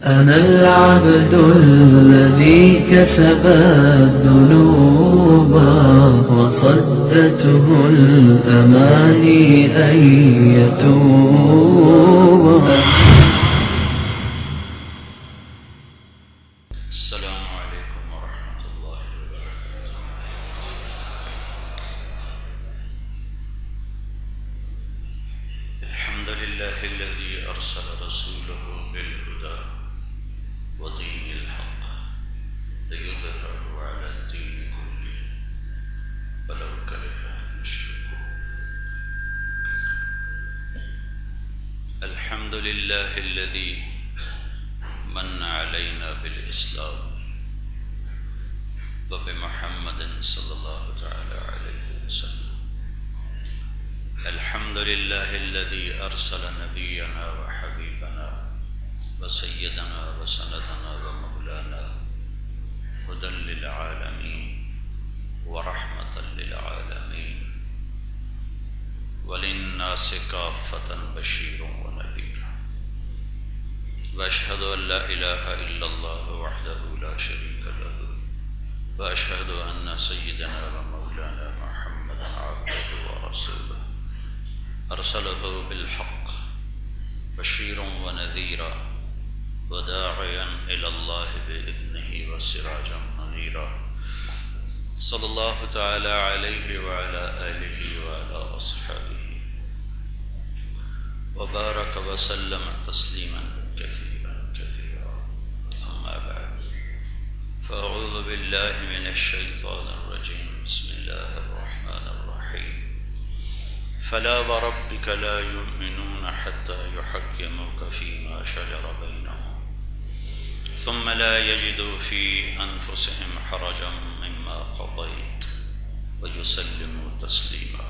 أنا العبد الذي كسب الذنوب وصدته الأماني أن يتوب. السلام عليكم ورحمة الله وبركاته. الحمد لله الذي أرسل رسوله بالهدى ودين الحق ليظهره على الدين كله ولو كره المشركون. الحمد لله الذي من علينا بالإسلام وبمحمد صلى الله تعالى عليه وسلم. الحمد لله الذي أرسل نبينا وحبيبنا وسيدنا وسندنا ومولانا هدى للعالمين ورحمة للعالمين وللناس كافة بشير ونذير. وأشهد أن لا إله إلا الله وحده لا شريك له وأشهد أن سيدنا ومولانا محمدا عبده ورسوله أرسله بالحق بشيرا ونذيرا وداعيا إلى الله بإذنه وسراجا منيرا. صلى الله تعالى عليه وعلى آله وعلى أصحابه وبارك وسلم تسليما كثيرا كثيرا. أما بعد فأعوذ بالله من الشيطان الرجيم. بسم الله الرحمن الرحيم. فلا وربك لا يؤمنون حتى يحكموك فيما شجر بينهم ثم لا يجدوا في أنفسهم حرجا مما قضيت ويسلموا تسليما.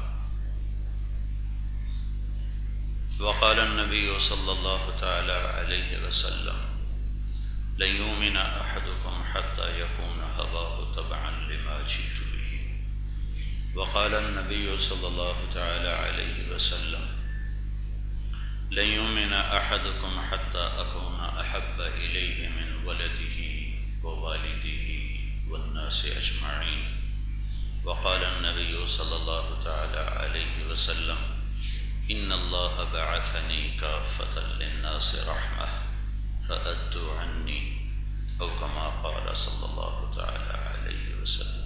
وقال النبي صلى الله تعالى عليه وسلم لن يؤمن أحدكم حتى يكون هواه تبعا لما جئت به. وقال النبي صلى الله تعالى عليه وسلم لن يؤمن أحدكم حتى أكون أحب إليه من ولده ووالده والناس أجمعين. وقال النبي صلى الله تعالى عليه وسلم إن الله بعثني كافة للناس رحمة فأدوا عني أو كما قال صلى الله تعالى عليه وسلم.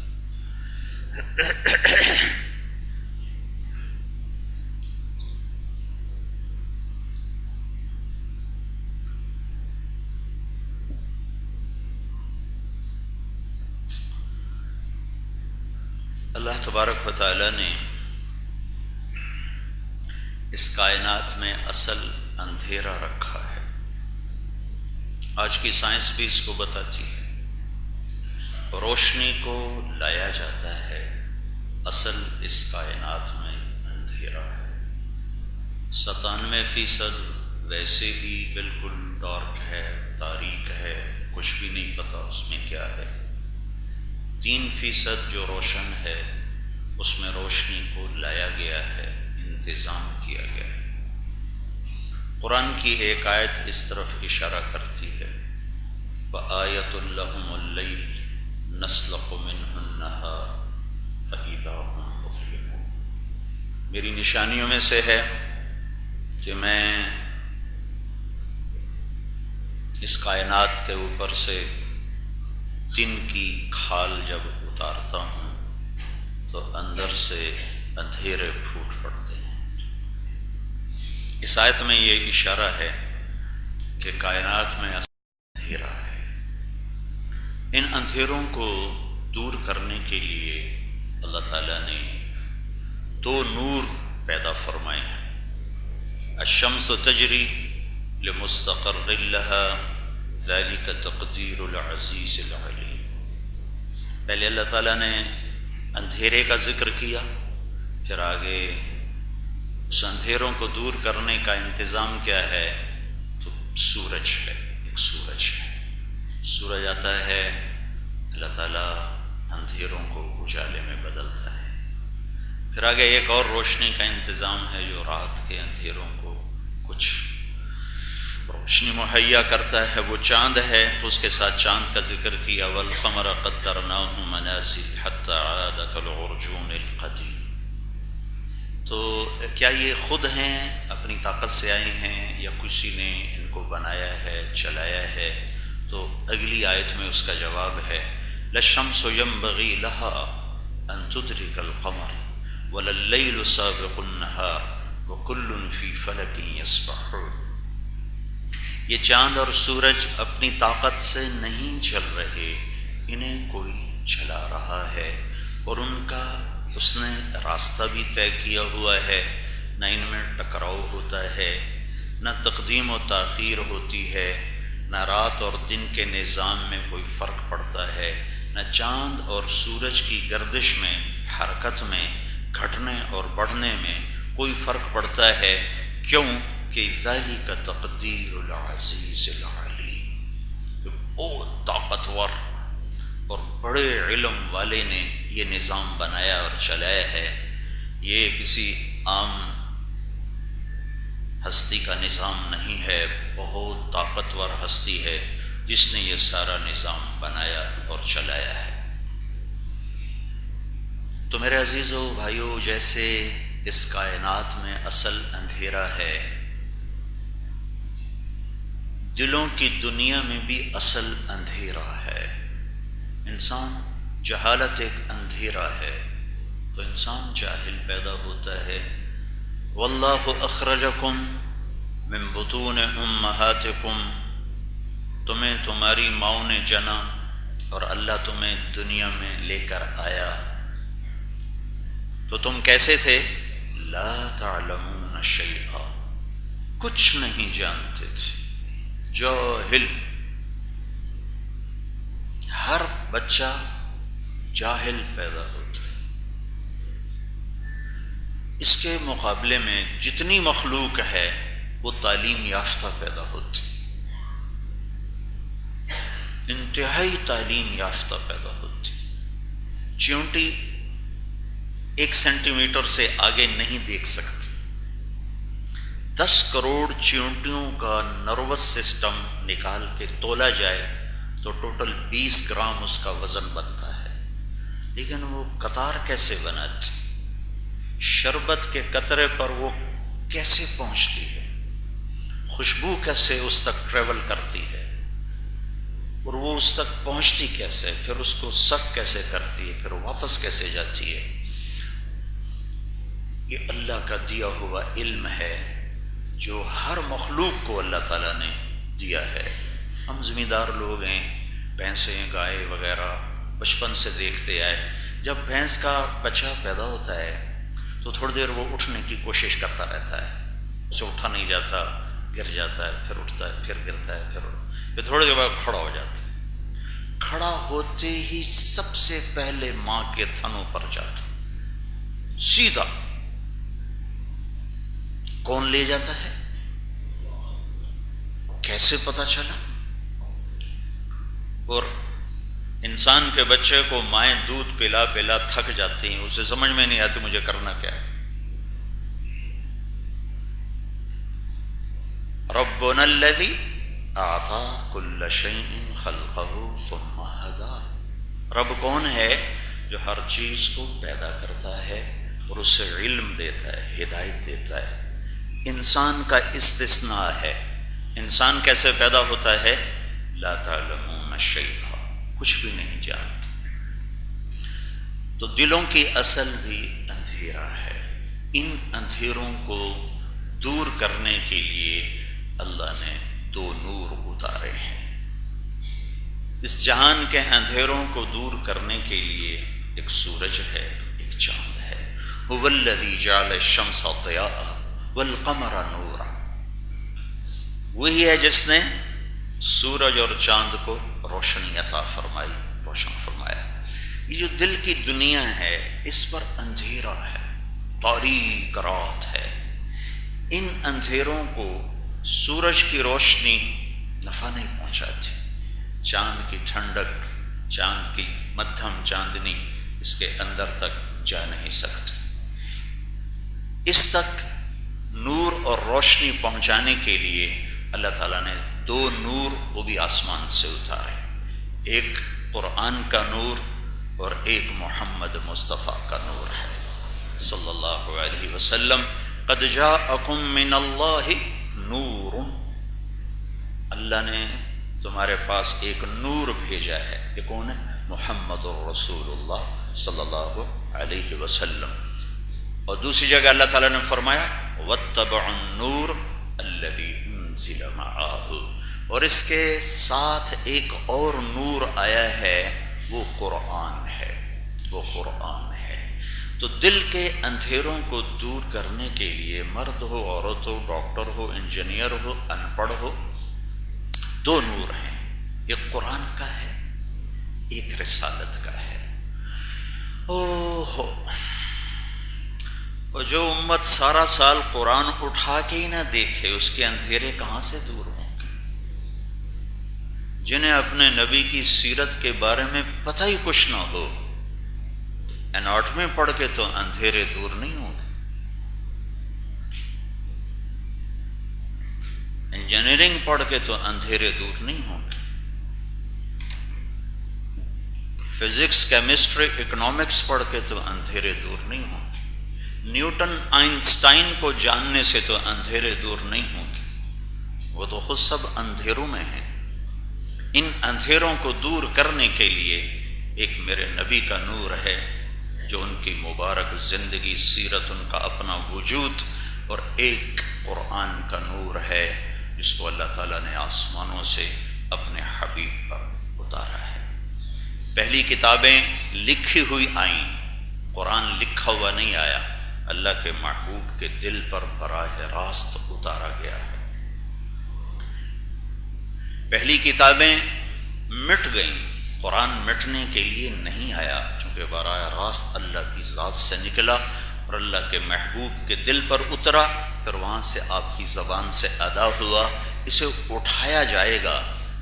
اللہ تبارک و تعالیٰ نے اس کائنات میں اصل اندھیرا رکھا ہے. آج کی سائنس بھی اس کو بتاتی ہے. روشنی کو لایا جاتا ہے، اصل اس کائنات میں اندھیرا ہے. 97% ویسے ہی بالکل ڈارک ہے، تاریک ہے، کچھ بھی نہیں پتا اس میں کیا ہے. 3% جو روشن ہے اس میں روشنی کو لایا گیا ہے، انتظام کیا گیا ہے. قرآن کی ایک آیت اس طرف اشارہ کرتی ہے وَآیَةٌ لَهُمُ اللَّيْلُ نَسْلَخُ مِنْهُ النَّهَارَ فَإِذَا هُمْ مُظْلِمُونَ. میری نشانیوں میں سے ہے کہ میں اس کائنات کے اوپر سے دن کی کھال جب اتارتا ہوں تو اندر سے اندھیرے پھوٹ پڑتے ہیں. اس آیت میں یہ اشارہ ہے کہ کائنات میں اندھیرا ہے. ان اندھیروں کو دور کرنے کے لیے اللہ تعالیٰ نے 2 نور پیدا فرمائے ہیں. الشمس تجری لمستقر لها ذلك تقدیر العزیز العلیم. پہلے اللہ تعالیٰ نے اندھیرے کا ذکر کیا، پھر آگے اس اندھیروں کو دور کرنے کا انتظام کیا ہے تو سورج ہے. ایک سورج ہے، سورج آتا ہے، اللہ تعالیٰ اندھیروں کو اجالے میں بدلتا ہے. پھر آگے ایک اور روشنی کا انتظام ہے جو رات کے اندھیروں کو کچھ روشنی مہیا کرتا ہے وہ چاند ہے، تو اس کے ساتھ چاند کا ذکر کیا، والقمر قدرناہ منازل حتی عاد کالعرجون القدیم۔ تو کیا یہ خود ہیں اپنی طاقت سے آئے ہیں یا کسی نے ان کو بنایا ہے، چلایا ہے؟ تو اگلی آیت میں اس کا جواب ہے، للشمس ينبغي لها ان تدرك القمر ولا الليل سابق النهار وكل في فلك يسبحون۔ یہ چاند اور سورج اپنی طاقت سے نہیں چل رہے، انہیں کوئی چلا رہا ہے، اور ان کا اس نے راستہ بھی طے کیا ہوا ہے، نہ ان میں ٹکراؤ ہوتا ہے، نہ تقدیم و تاخیر ہوتی ہے، نہ رات اور دن کے نظام میں کوئی فرق پڑتا ہے، نہ چاند اور سورج کی گردش میں، حرکت میں، گھٹنے اور بڑھنے میں کوئی فرق پڑتا ہے۔ کیوں کہ ذالک تقدیر العزیز العلیم، کہ بہت طاقتور اور بڑے علم والے نے یہ نظام بنایا اور چلایا ہے۔ یہ کسی عام ہستی کا نظام نہیں ہے، بہت طاقتور ہستی ہے جس نے یہ سارا نظام بنایا اور چلایا ہے۔ تو میرے عزیزو بھائیو، جیسے اس کائنات میں اصل اندھیرا ہے، دلوں کی دنیا میں بھی اصل اندھیرا ہے۔ انسان جہالت ایک اندھیرا ہے، تو انسان جاہل پیدا ہوتا ہے۔ واللہ اخرجکم من بطون امہاتکم، تمہیں تمہاری ماؤں نے جنا اور اللہ تمہیں دنیا میں لے کر آیا، تو تم کیسے تھے؟ لا تعلمون شیئا، کچھ نہیں جانتے تھے، جاہل۔ ہر بچہ جاہل پیدا ہوتا ہے۔ اس کے مقابلے میں جتنی مخلوق ہے وہ تعلیم یافتہ پیدا ہوتی، انتہائی تعلیم یافتہ پیدا ہوتی۔ چیونٹی 1 سینٹی میٹر سے آگے نہیں دیکھ سکتی، 10 کروڑ چیونٹیوں کا نروس سسٹم نکال کے تولا جائے تو ٹوٹل 20 گرام اس کا وزن بنتا ہے، لیکن وہ قطار کیسے بناتی، شربت کے قطرے پر وہ کیسے پہنچتی ہے، خوشبو کیسے اس تک ٹریول کرتی ہے، اور وہ اس تک پہنچتی کیسے، پھر اس کو سک کیسے کرتی ہے، پھر واپس کیسے جاتی ہے۔ یہ اللہ کا دیا ہوا علم ہے جو ہر مخلوق کو اللہ تعالیٰ نے دیا ہے۔ ہم زمیندار لوگ ہیں، بھینسیں، گائے وغیرہ بچپن سے دیکھتے آئے، جب بھینس کا بچہ پیدا ہوتا ہے تو تھوڑی دیر وہ اٹھنے کی کوشش کرتا رہتا ہے، اسے اٹھا نہیں جاتا، گر جاتا ہے، پھر اٹھتا ہے، پھر گرتا ہے، پھر تھوڑی دیر بعد کھڑا ہو جاتا ہے۔ کھڑا ہوتے ہی سب سے پہلے ماں کے تھنوں پر جاتا، سیدھا۔ کون لے جاتا ہے؟ کیسے پتا چلا؟ اور انسان کے بچے کو مائیں دودھ پلا پلا تھک جاتی ہیں، اسے سمجھ میں نہیں آتی مجھے کرنا کیا ہے۔ ربنا الذی اعطى كل شيء خلقه ثم هدى، رب کون ہے جو ہر چیز کو پیدا کرتا ہے اور اسے علم دیتا ہے، ہدایت دیتا ہے۔ انسان کا استثناء ہے۔ انسان کیسے پیدا ہوتا ہے؟ لا تعلمون شیئا، کچھ بھی نہیں جانتے۔ تو دلوں کی اصل بھی اندھیرا ہے۔ ان اندھیروں کو دور کرنے کے لیے اللہ نے 2 نور اتارے ہیں۔ اس جہان کے اندھیروں کو دور کرنے کے لیے ایک سورج ہے، ایک چاند ہے۔ هو الذی جعل الشمس ضیاء والقمر نورا، وہی ہے جس نے سورج اور چاند کو روشنی عطا فرمائی، روشن فرمایا۔ یہ جو دل کی دنیا ہے اس پر اندھیرا ہے، تاریک رات ہے۔ ان اندھیروں کو سورج کی روشنی نفع نہیں پہنچاتی، چاند کی ٹھنڈک، چاند کی مدھم چاندنی اس کے اندر تک جا نہیں سکتی۔ اس تک نور اور روشنی پہنچانے کے لیے اللہ تعالیٰ نے 2 نور وہ بھی آسمان سے اتارے، ایک قرآن کا نور اور ایک محمد مصطفیٰ کا نور ہے صلی اللہ علیہ وسلم۔ قد جاءکم من اللہ نور، اللہ نے تمہارے پاس ایک نور بھیجا ہے، یہ کون ہے؟ محمد الرسول اللہ صلی اللہ علیہ وسلم۔ اور دوسری جگہ اللہ تعالیٰ نے فرمایا واتبعوا النور الذی انزل معہ، اور اس کے ساتھ ایک اور نور آیا ہے، وہ قرآن ہے، وہ قرآن ہے۔ تو دل کے اندھیروں کو دور کرنے کے لیے مرد ہو، عورت ہو، ڈاکٹر ہو، انجینئر ہو، ان پڑھ ہو، 2 نور ہیں، ایک قرآن کا ہے، ایک رسالت کا ہے۔ اور جو امت سارا سال قرآن اٹھا کے ہی نہ دیکھے، اس کے اندھیرے کہاں سے دور ہوں گے؟ جنہیں اپنے نبی کی سیرت کے بارے میں پتہ ہی کچھ نہ ہو، اناٹمی پڑھ کے تو اندھیرے دور نہیں ہوں گے، انجینئرنگ پڑھ کے تو اندھیرے دور نہیں ہوں گے، فزکس، کیمسٹری، اکنامکس پڑھ کے تو اندھیرے دور نہیں ہوں گے، نیوٹن، آئنسٹائن کو جاننے سے تو اندھیرے دور نہیں ہوں گے، وہ تو خود سب اندھیروں میں ہیں۔ ان اندھیروں کو دور کرنے کے لیے ایک میرے نبی کا نور ہے، جو ان کی مبارک زندگی، سیرت، ان کا اپنا وجود، اور ایک قرآن کا نور ہے جس کو اللہ تعالیٰ نے آسمانوں سے اپنے حبیب پر اتارا ہے۔ پہلی کتابیں لکھی ہوئی آئیں، قرآن لکھا ہوا نہیں آیا، اللہ کے محبوب کے دل پر براہ راست اتارا گیا ہے۔ پہلی کتابیں مٹ گئیں، قرآن مٹنے کے لیے نہیں آیا، چونکہ براہ راست اللہ کی ذات سے نکلا اور اللہ کے محبوب کے دل پر اترا، پھر وہاں سے آپ کی زبان سے ادا ہوا۔ اسے اٹھایا جائے گا،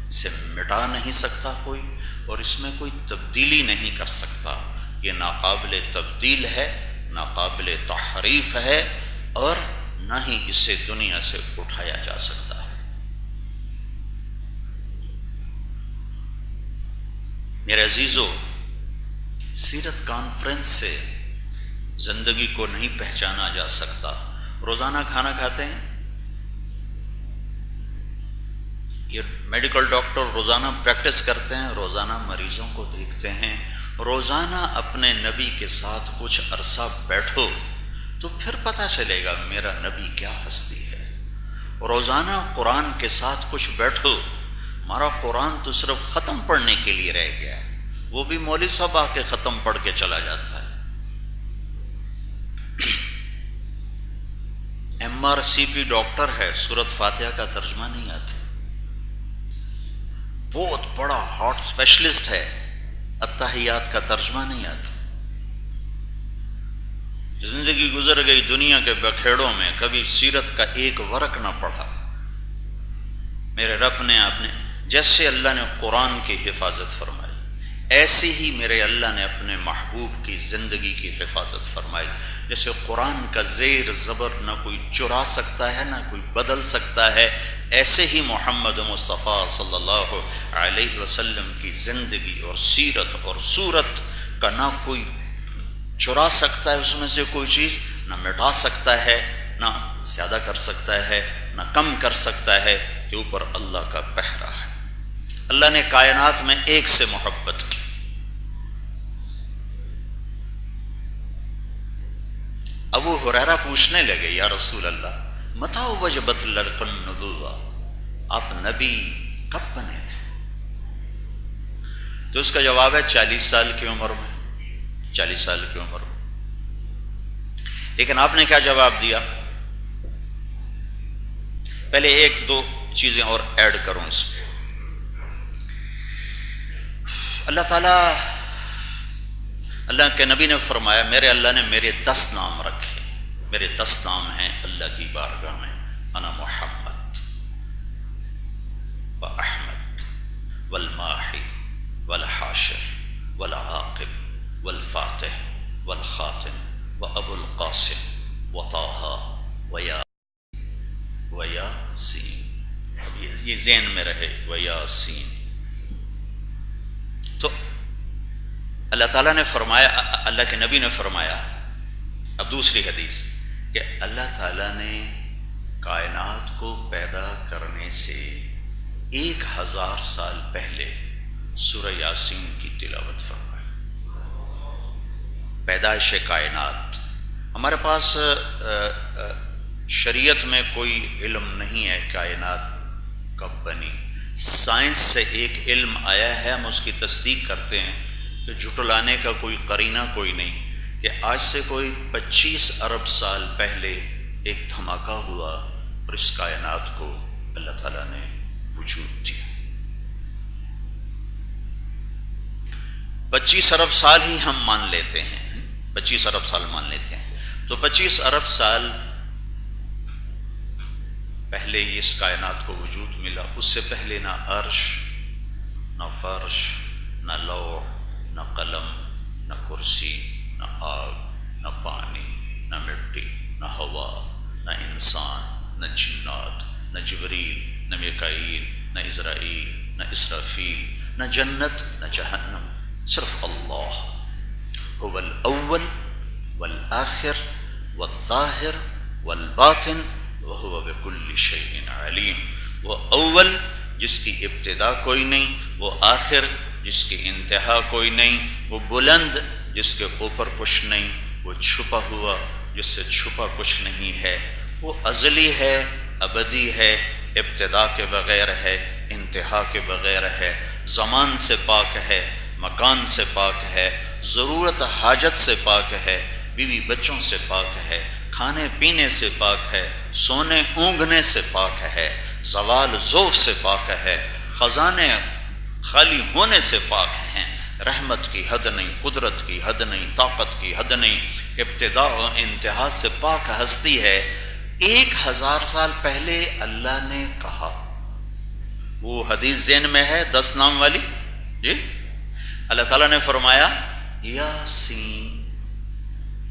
اسے مٹا نہیں سکتا کوئی، اور اس میں کوئی تبدیلی نہیں کر سکتا، یہ ناقابل تبدیل ہے، ناقابل تحریف ہے، اور نہ ہی اسے دنیا سے اٹھایا جا سکتا ہے۔ میرے عزیزو، سیرت کانفرنس سے زندگی کو نہیں پہچانا جا سکتا۔ روزانہ کھانا کھاتے ہیں، یہ میڈیکل ڈاکٹر روزانہ پریکٹس کرتے ہیں، روزانہ مریضوں کو دیکھتے ہیں، روزانہ اپنے نبی کے ساتھ کچھ عرصہ بیٹھو تو پھر پتہ چلے گا میرا نبی کیا ہستی ہے۔ روزانہ قرآن کے ساتھ کچھ بیٹھو، ہمارا قرآن تو صرف ختم پڑھنے کے لیے رہ گیا ہے، وہ بھی مولوی صاحب آ کے ختم پڑھ کے چلا جاتا ہے۔ MRCP ڈاکٹر ہے، سورۃ فاتحہ کا ترجمہ نہیں آتا، بہت بڑا ہارٹ اسپیشلسٹ ہے، اتحیات کا ترجمہ نہیں آتا۔ زندگی گزر گئی دنیا کے بکھیڑوں میں، کبھی سیرت کا ایک ورق نہ پڑھا۔ میرے رب نے جیسے اللہ نے قرآن کی حفاظت فرمائی، ایسے ہی میرے اللہ نے اپنے محبوب کی زندگی کی حفاظت فرمائی۔ جیسے قرآن کا زیر زبر نہ کوئی چرا سکتا ہے، نہ کوئی بدل سکتا ہے، ایسے ہی محمد مصطفیٰ صلی اللہ علیہ وسلم کی زندگی اور سیرت اور صورت کا نہ کوئی چرا سکتا ہے، اس میں سے کوئی چیز نہ مٹا سکتا ہے، نہ زیادہ کر سکتا ہے، نہ کم کر سکتا ہے، کہ اوپر اللہ کا پہرا ہے۔ اللہ نے کائنات میں ایک سے محبت کی۔ ابو ہریرہ پوچھنے لگے، یا رسول اللہ متى وجبت لکم النبوۃ، آپ نبی کب بنے تھے؟ تو اس کا جواب ہے 40 سال کی عمر میں، 40 سال کی عمر میں۔ لیکن آپ نے کیا جواب دیا؟ پہلے 1-2 چیزیں اور ایڈ کروں اس میں۔ اللہ تعالیٰ، اللہ کے نبی نے فرمایا، میرے اللہ نے میرے 10 نام رکھے، میرے 10 نام ہیں اللہ کی بارگاہ میں، انا محمد و احمد والماحی والحاشر والعاقب والفاتح والخاتم وابو القاسم وطه وياسين اب یہ ذہن میں رہے، ویاسین. تو اللہ تعالیٰ نے فرمایا، اللہ کے نبی نے فرمایا، اب دوسری حدیث، کہ اللہ تعالیٰ نے کائنات کو پیدا کرنے سے 1000 سال پہلے سورہ یاسین کی تلاوت فرمائی. پیدائش کائنات. ہمارے پاس شریعت میں کوئی علم نہیں ہے کائنات کب بنی. سائنس سے ایک علم آیا ہے، ہم اس کی تصدیق کرتے ہیں، کہ جھٹلانے کا کوئی قرینہ کوئی نہیں، کہ آج سے کوئی 25 ارب سال پہلے ایک دھماکہ ہوا اور اس کائنات کو اللہ تعالیٰ نے وجود دیا. 25 ارب سال ہی ہم مان لیتے ہیں، 25 ارب سال مان لیتے ہیں. تو 25 ارب سال پہلے یہ اس کائنات کو وجود ملا. اس سے پہلے نہ عرش، نہ فرش، نہ لوح، نہ قلم، نہ کرسی، نہ آگ، نہ پانی، نہ مٹی، نہ ہوا، نہ انسان، نہ جنات، نہ جبریل، نہ میکائیل، نہ عزرائیل، نہ اسرافیل، نہ جنت، نہ جہنم. صرف اللہ. هو الاول والآخر والظاہر والباطن وهو بكل شيء علیم. وہ اول جس کی ابتدا کوئی نہیں، وہ آخر جس کی انتہا کوئی نہیں، وہ بلند جس کے اوپر کچھ نہیں، وہ چھپا ہوا جس سے چھپا کچھ نہیں ہے، وہ ازلی ہے، ابدی ہے، ابتدا کے بغیر ہے، انتہا کے بغیر ہے، زمان سے پاک ہے، مکان سے پاک ہے، ضرورت حاجت سے پاک ہے، بیوی بچوں سے پاک ہے، کھانے پینے سے پاک ہے، سونے اونگنے سے پاک ہے، زوال ذوف سے پاک ہے، خزانے خالی ہونے سے پاک ہیں. رحمت کی حد نہیں، قدرت کی حد نہیں، طاقت کی حد نہیں، ابتدا و انتہا سے پاک ہستی ہے. 1000 سال پہلے اللہ نے کہا. وہ حدیث ذہن میں ہے 10 نام والی جی. اللہ تعالیٰ نے فرمایا یاسین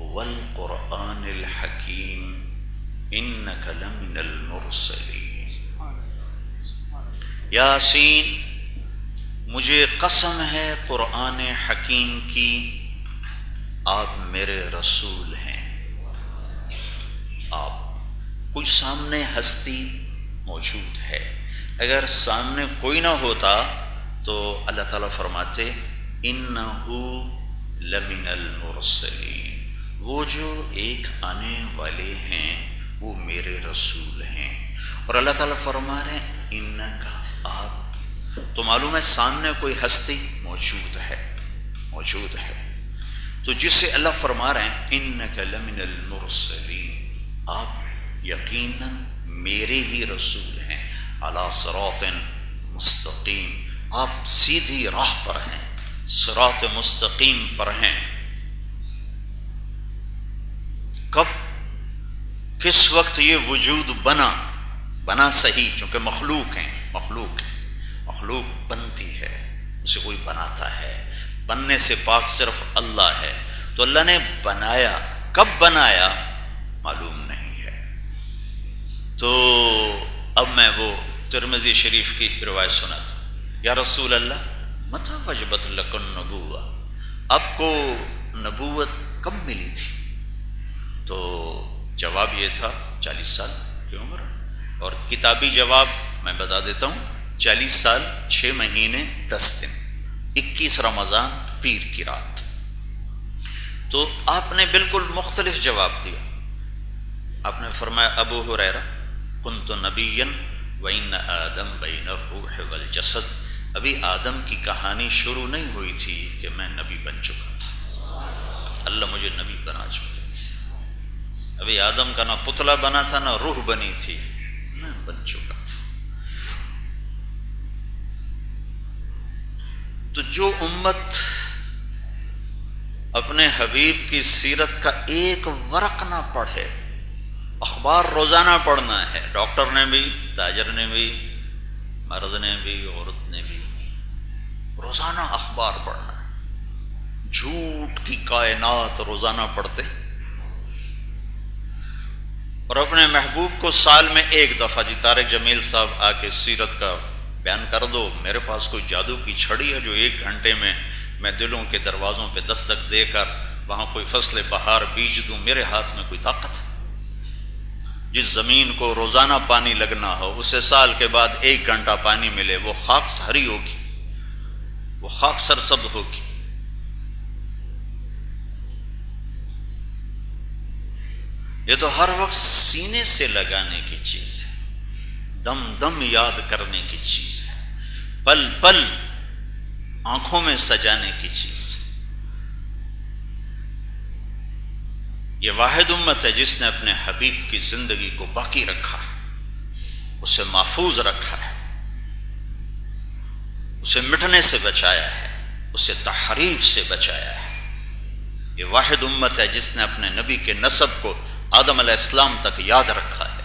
والقرآن الحکیم انک لمن المرسلین. یاسین، مجھے قسم ہے قرآن حکیم کی، آپ میرے رسول ہیں. آپ کچھ سامنے ہستی موجود ہے، اگر سامنے کوئی نہ ہوتا تو اللہ تعالیٰ فرماتے انہو لمن المرسلین، وہ جو ایک آنے والے ہیں وہ میرے رسول ہیں. اور اللہ تعالیٰ فرما رہے ہیں انکا، آپ. تو معلوم ہے سامنے کوئی ہستی موجود ہے، موجود ہے. تو جس سے اللہ فرما رہے ہیں انک لمن المرسلین، آپ یقیناً میرے ہی رسول ہیں. علی صراط مستقیم، آپ سیدھی راہ پر ہیں، صراط مستقیم پر ہیں. کب، کس وقت یہ وجود بنا صحیح، چونکہ مخلوق ہیں، مخلوق بنتی ہے، اسے کوئی بناتا ہے. بننے سے پاک صرف اللہ ہے. تو اللہ نے بنایا، کب بنایا معلوم نہیں ہے. تو اب میں وہ ترمذی شریف کی روایت سناتا ہوں. یا رسول اللہ متی وجبت لک النبوہ، آپ کو نبوت کب ملی تھی؟ تو جواب یہ تھا 40 سال کی عمر. اور کتابی جواب میں بتا دیتا ہوں، 40 سال 6 مہینے 10 دن، 21 رمضان پیر کی رات. تو آپ نے بالکل مختلف جواب دیا. آپ نے فرمایا ابو ہریرہ کنت نبیا وان آدم بین الروح والجسد، ابھی آدم کی کہانی شروع نہیں ہوئی تھی کہ میں نبی بن چکا تھا، اللہ مجھے نبی بنا چکا تھا. ابھی آدم کا نہ پتلا بنا تھا نہ روح بنی تھی، میں بن چکا تھا. تو جو امت اپنے حبیب کی سیرت کا ایک ورق نہ پڑھے، اخبار روزانہ پڑھنا ہے، ڈاکٹر نے بھی، تاجر نے بھی، مرد نے بھی، عورت نے بھی، روزانہ اخبار پڑھنا ہے. جھوٹ کی کائنات روزانہ پڑھتے. اور اپنے محبوب کو سال میں ایک دفعہ، جی طارق جمیل صاحب آ کے سیرت کا بیان کر دو، میرے پاس کوئی جادو کی چھڑی ہے جو 1 گھنٹے میں دلوں کے دروازوں پہ دستک دے کر وہاں کوئی فصل بہار بیج دوں، میرے ہاتھ میں کوئی طاقت ہے؟ جس زمین کو روزانہ پانی لگنا ہو اسے سال کے بعد 1 گھنٹہ پانی ملے، وہ خاک ہری ہوگی، وہ خاک سرسبز ہوگی۔ یہ تو ہر وقت سینے سے لگانے کی چیز ہے، دم دم یاد کرنے کی چیز ہے، پل پل آنکھوں میں سجانے کی چیز ہے۔ یہ واحد امت ہے جس نے اپنے حبیب کی زندگی کو باقی رکھا ہے، اسے محفوظ رکھا ہے، اسے مٹنے سے بچایا ہے، اسے تحریف سے بچایا ہے۔ یہ واحد امت ہے جس نے اپنے نبی کے نسب کو آدم علیہ السلام تک یاد رکھا ہے۔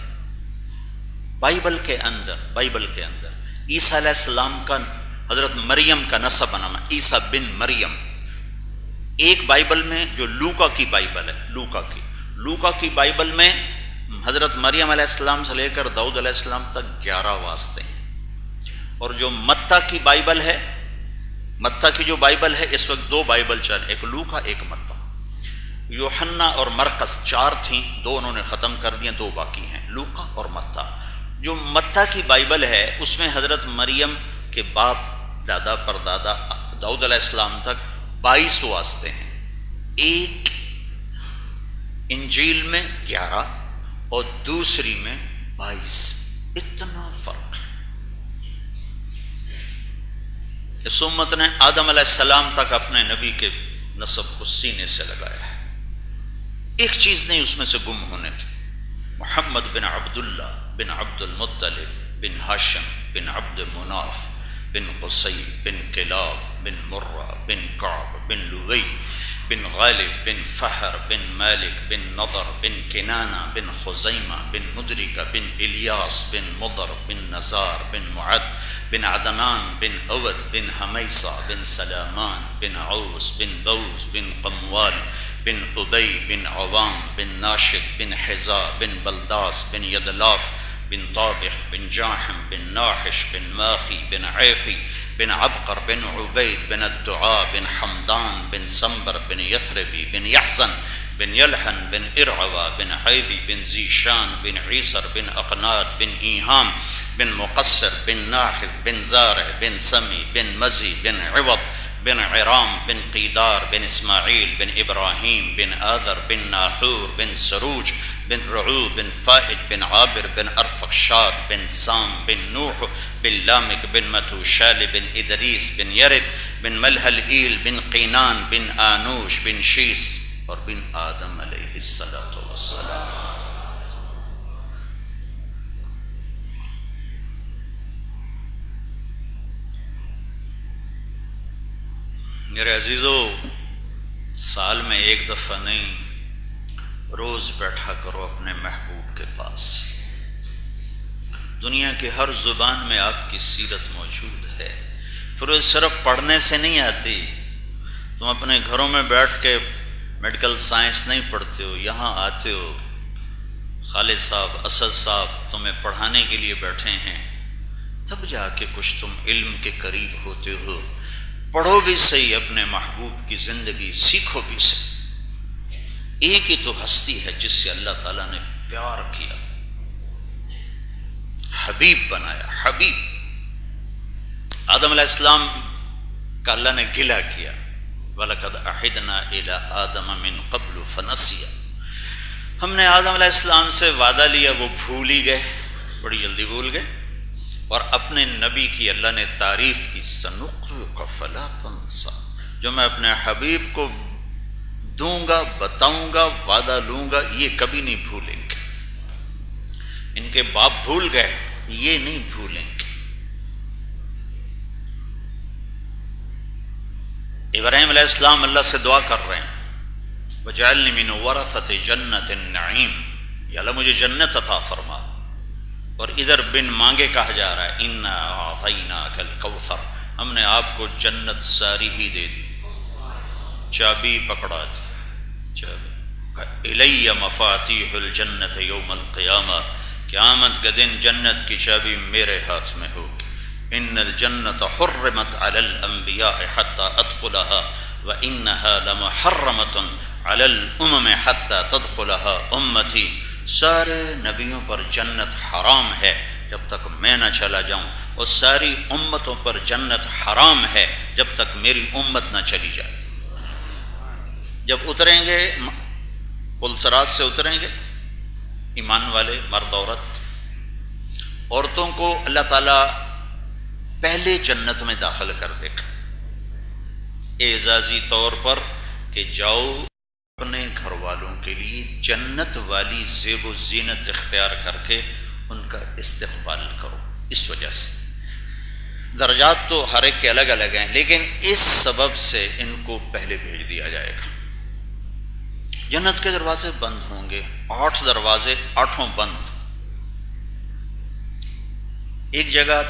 بائبل کے اندر عیسیٰ علیہ السلام کا، حضرت مریم کا نسب نام عیسیٰ بن مریم، ایک بائبل میں جو لوکا کی بائبل ہے، لوکا کی بائبل میں حضرت مریم علیہ السلام سے لے کر داؤد علیہ السلام تک 11 واسطے ہیں، اور جو متی کی بائبل ہے، متی کی جو بائبل ہے اس وقت 2 بائبل چل، ایک لوکا ایک متی۔ یوحنا اور مرقس 4 تھیں، 2 انہوں نے ختم کر دیا، 2 باقی ہیں، لوکا اور متی۔ جو متی کی بائبل ہے اس میں حضرت مریم کے باپ دادا پردادا داؤد علیہ السلام تک 22 واسطے ہیں، ایک انجیل میں 11 اور دوسری میں 22، اتنا فرق ہے۔ اس امت نے آدم علیہ السلام تک اپنے نبی کے نسب کو سینے سے لگایا ہے، ایک چیز نہیں اس میں سے گم ہونے تھی۔ محمد بن عبداللہ بن عبد المطلب بن ہاشم بن عبد مناف بن قصی بن کلاب بن مرہ بن کعب بن لوی بن غالب بن فہر بن مالک بن نضر بن کنانہ بن خزیمہ بن مدرکہ بن الیاس بن مضر بن نزار بن معد بن عدنان بن عود بن حمیصہ بن سلامان بن عوس بن بوز بن قموال بن ابی بن عوام بن ناشد بن حزا بن بلداس بن یدلاف بن طابخ بن جاحم بن ناحش بن ماخی بن عیفی بن عبقر بن عبید بن الدعاء بن حمدان بن سنبر بن یثربی بن یحزن بن یلحن بن ارعوا بن عیدی بن زیشان بن عیسر بن اقناد بن ایہام بن مقصر بن ناحذ بن زارع بن سمی بن مزی بن عوض بن عرام بن قیدار بن اسماعیل بن ابراہیم بن آذر بن ناحور بن سروج بن رعو بن فائج بن عابر بن ارفقشاد بن سام بن نوح بن لامک بن متوشال بن ادریس بن یرد بن ملحل ایل بن قینان بن آنوش بن شیس اور بن آدم علیہ السلام۔ میرے عزیزو، سال میں 1 دفعہ نہیں، روز بیٹھا کرو اپنے محبوب کے پاس۔ دنیا کی ہر زبان میں آپ کی سیرت موجود ہے، پھر صرف پڑھنے سے نہیں آتی۔ تم اپنے گھروں میں بیٹھ کے میڈیکل سائنس نہیں پڑھتے ہو، یہاں آتے ہو، خالد صاحب اسد صاحب تمہیں پڑھانے کے لیے بیٹھے ہیں، تب جا کے کچھ تم علم کے قریب ہوتے ہو۔ پڑھو بھی صحیح اپنے محبوب کی زندگی، سیکھو بھی صحیح۔ ایک ہی تو ہستی ہے جس سے اللہ تعالیٰ نے پیار کیا، حبیب بنایا، حبیب۔ آدم علیہ السلام کا اللہ نے گلہ کیا، وَلَقَدْ أَعِدْنَا إِلَىٰ آدَمَ مِن قَبْلُ فَنَسِيَ۔ ہم نے آدم علیہ السلام سے وعدہ لیا، وہ بھول ہی گئے، بڑی جلدی بھول گئے، اور اپنے نبی کی اللہ نے تعریف کی، سَنُقْرِئُكَ فَلَا تَنسَىٰ، جو میں اپنے حبیب کو دوں گا، بتاؤں گا، وعدہ لوں گا، یہ کبھی نہیں بھولیں گے۔ ان کے باپ بھول گئے، یہ نہیں بھولیں گے۔ ابراہیم علیہ السلام اللہ سے دعا کر رہے ہیں، وَجَعَلْنِي مِنْ وَرَثَةِ جَنَّةِ النَّعِيمِ، یا اللہ مجھے جنت عطا فرما۔ اور ادھر بن مانگے کہا جا رہا ہے، اِنَّا أَعْطَيْنَاكَ الْكَوْثَرَ، ہم نے آپ کو جنت ساری ہی دے دی، چابی پکڑا تھی، چابی۔ الی مفاتیح الجنت یوم القیامہ، قیامت کے دن جنت کی چابی میرے ہاتھ میں ہوگی. ان الجنت حرمت علی الانبیاء حتی ادخلها وانها لمحرمۃ علی الامم حتی تدخلها امتی. سارے نبیوں پر جنت حرام ہے جب تک میں نہ چلا جاؤں، اور ساری امتوں پر جنت حرام ہے جب تک میری امت نہ چلی جائے. جب اتریں گے پل صراط سے اتریں گے ایمان والے مرد عورت، عورتوں کو اللہ تعالیٰ پہلے جنت میں داخل کر دے گا اعزازی طور پر کہ جاؤ اپنے گھر والوں کے لیے جنت والی زیب و زینت اختیار کر کے ان کا استقبال کرو. اس وجہ سے درجات تو ہر ایک کے الگ الگ ہیں، لیکن اس سبب سے ان کو پہلے بھیج دیا جائے گا. جنت کے دروازے بند ہوں گے، 8 دروازے 8 بند. ایک جگہ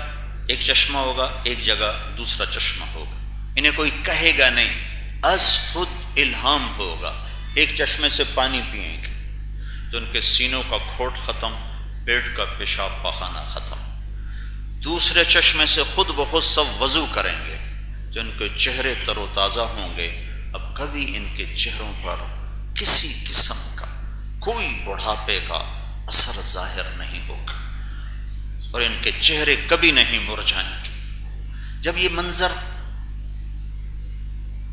ایک چشمہ ہوگا، ایک جگہ دوسرا چشمہ ہوگا. انہیں کوئی کہے گا نہیں، از خود الہام ہوگا. ایک چشمے سے پانی پئیں گے تو ان کے سینوں کا کھوٹ ختم، پیٹ کا پیشاب پاخانہ ختم. دوسرے چشمے سے خود بخود سب وضو کریں گے تو ان کے چہرے تر و تازہ ہوں گے. اب کبھی ان کے چہروں پر کسی قسم کا کوئی بڑھاپے کا اثر ظاہر نہیں ہوگا اور ان کے چہرے کبھی نہیں مرجھائیں گے. جب یہ منظر،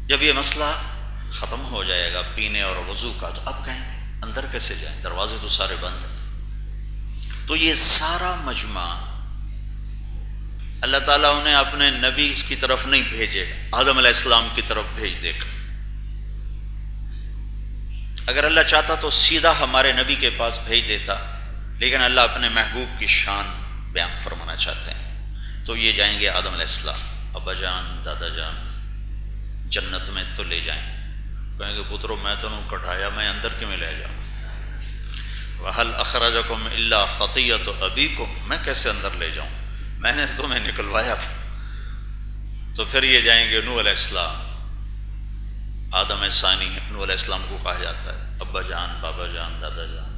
جب یہ مسئلہ ختم ہو جائے گا پینے اور وضو کا، تو اب کہیں گے اندر کیسے جائیں، دروازے تو سارے بند ہیں. تو یہ سارا مجمع اللہ تعالیٰ انہیں اپنے نبی کی طرف نہیں بھیجے گا، آدم علیہ السلام کی طرف بھیج دے گا. اگر اللہ چاہتا تو سیدھا ہمارے نبی کے پاس بھیج دیتا، لیکن اللہ اپنے محبوب کی شان بیان فرمانا چاہتے ہیں. تو یہ جائیں گے آدم علیہ السلام، ابا جان دادا جان جنت میں تو لے جائیں. کہیں گے پترو میں تو نہیں کٹایا، میں اندر کیوں لے جاؤں. وَهَلْ أَخْرَجَكُمْ إِلَّا خَطِيَّةُ أَبِيكُمْ، میں کیسے اندر لے جاؤں، میں نے تمہیں نکلوایا تھا. تو پھر یہ جائیں گے نوح علیہ السلام، آدم ثانی. نوح علیہ السلام کو کہا جاتا ہے ابا جان بابا جان دادا جان.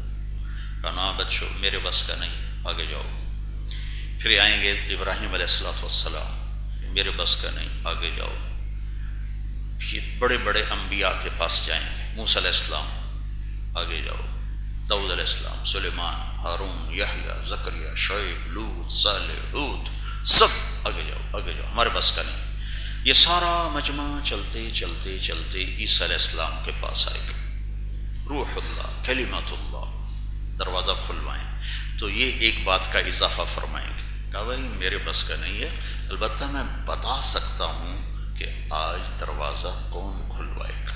کہنا بچوں میرے بس کا نہیں، آگے جاؤ. پھر آئیں گے ابراہیم علیہ السلام، میرے بس کا نہیں، آگے جاؤ. یہ بڑے بڑے انبیاء کے پاس جائیں گے، موسیٰ علیہ السلام، آگے جاؤ. داؤد علیہ السلام، سلیمان، ہارون، یحییٰ، زکریا، شعیب، لوط، صالح، ہود، سب آگے جاؤ آگے جاؤ، ہمارے بس کا نہیں. یہ سارا مجمع چلتے چلتے چلتے عیسیٰ علیہ السلام کے پاس آئے گا. روح اللہ، کلمت اللہ، دروازہ کھلوائیں. تو یہ ایک بات کا اضافہ فرمائیں گے، کہا بھائی میرے بس کا نہیں ہے، البتہ میں بتا سکتا ہوں کہ آج دروازہ کون کھلوائے گا.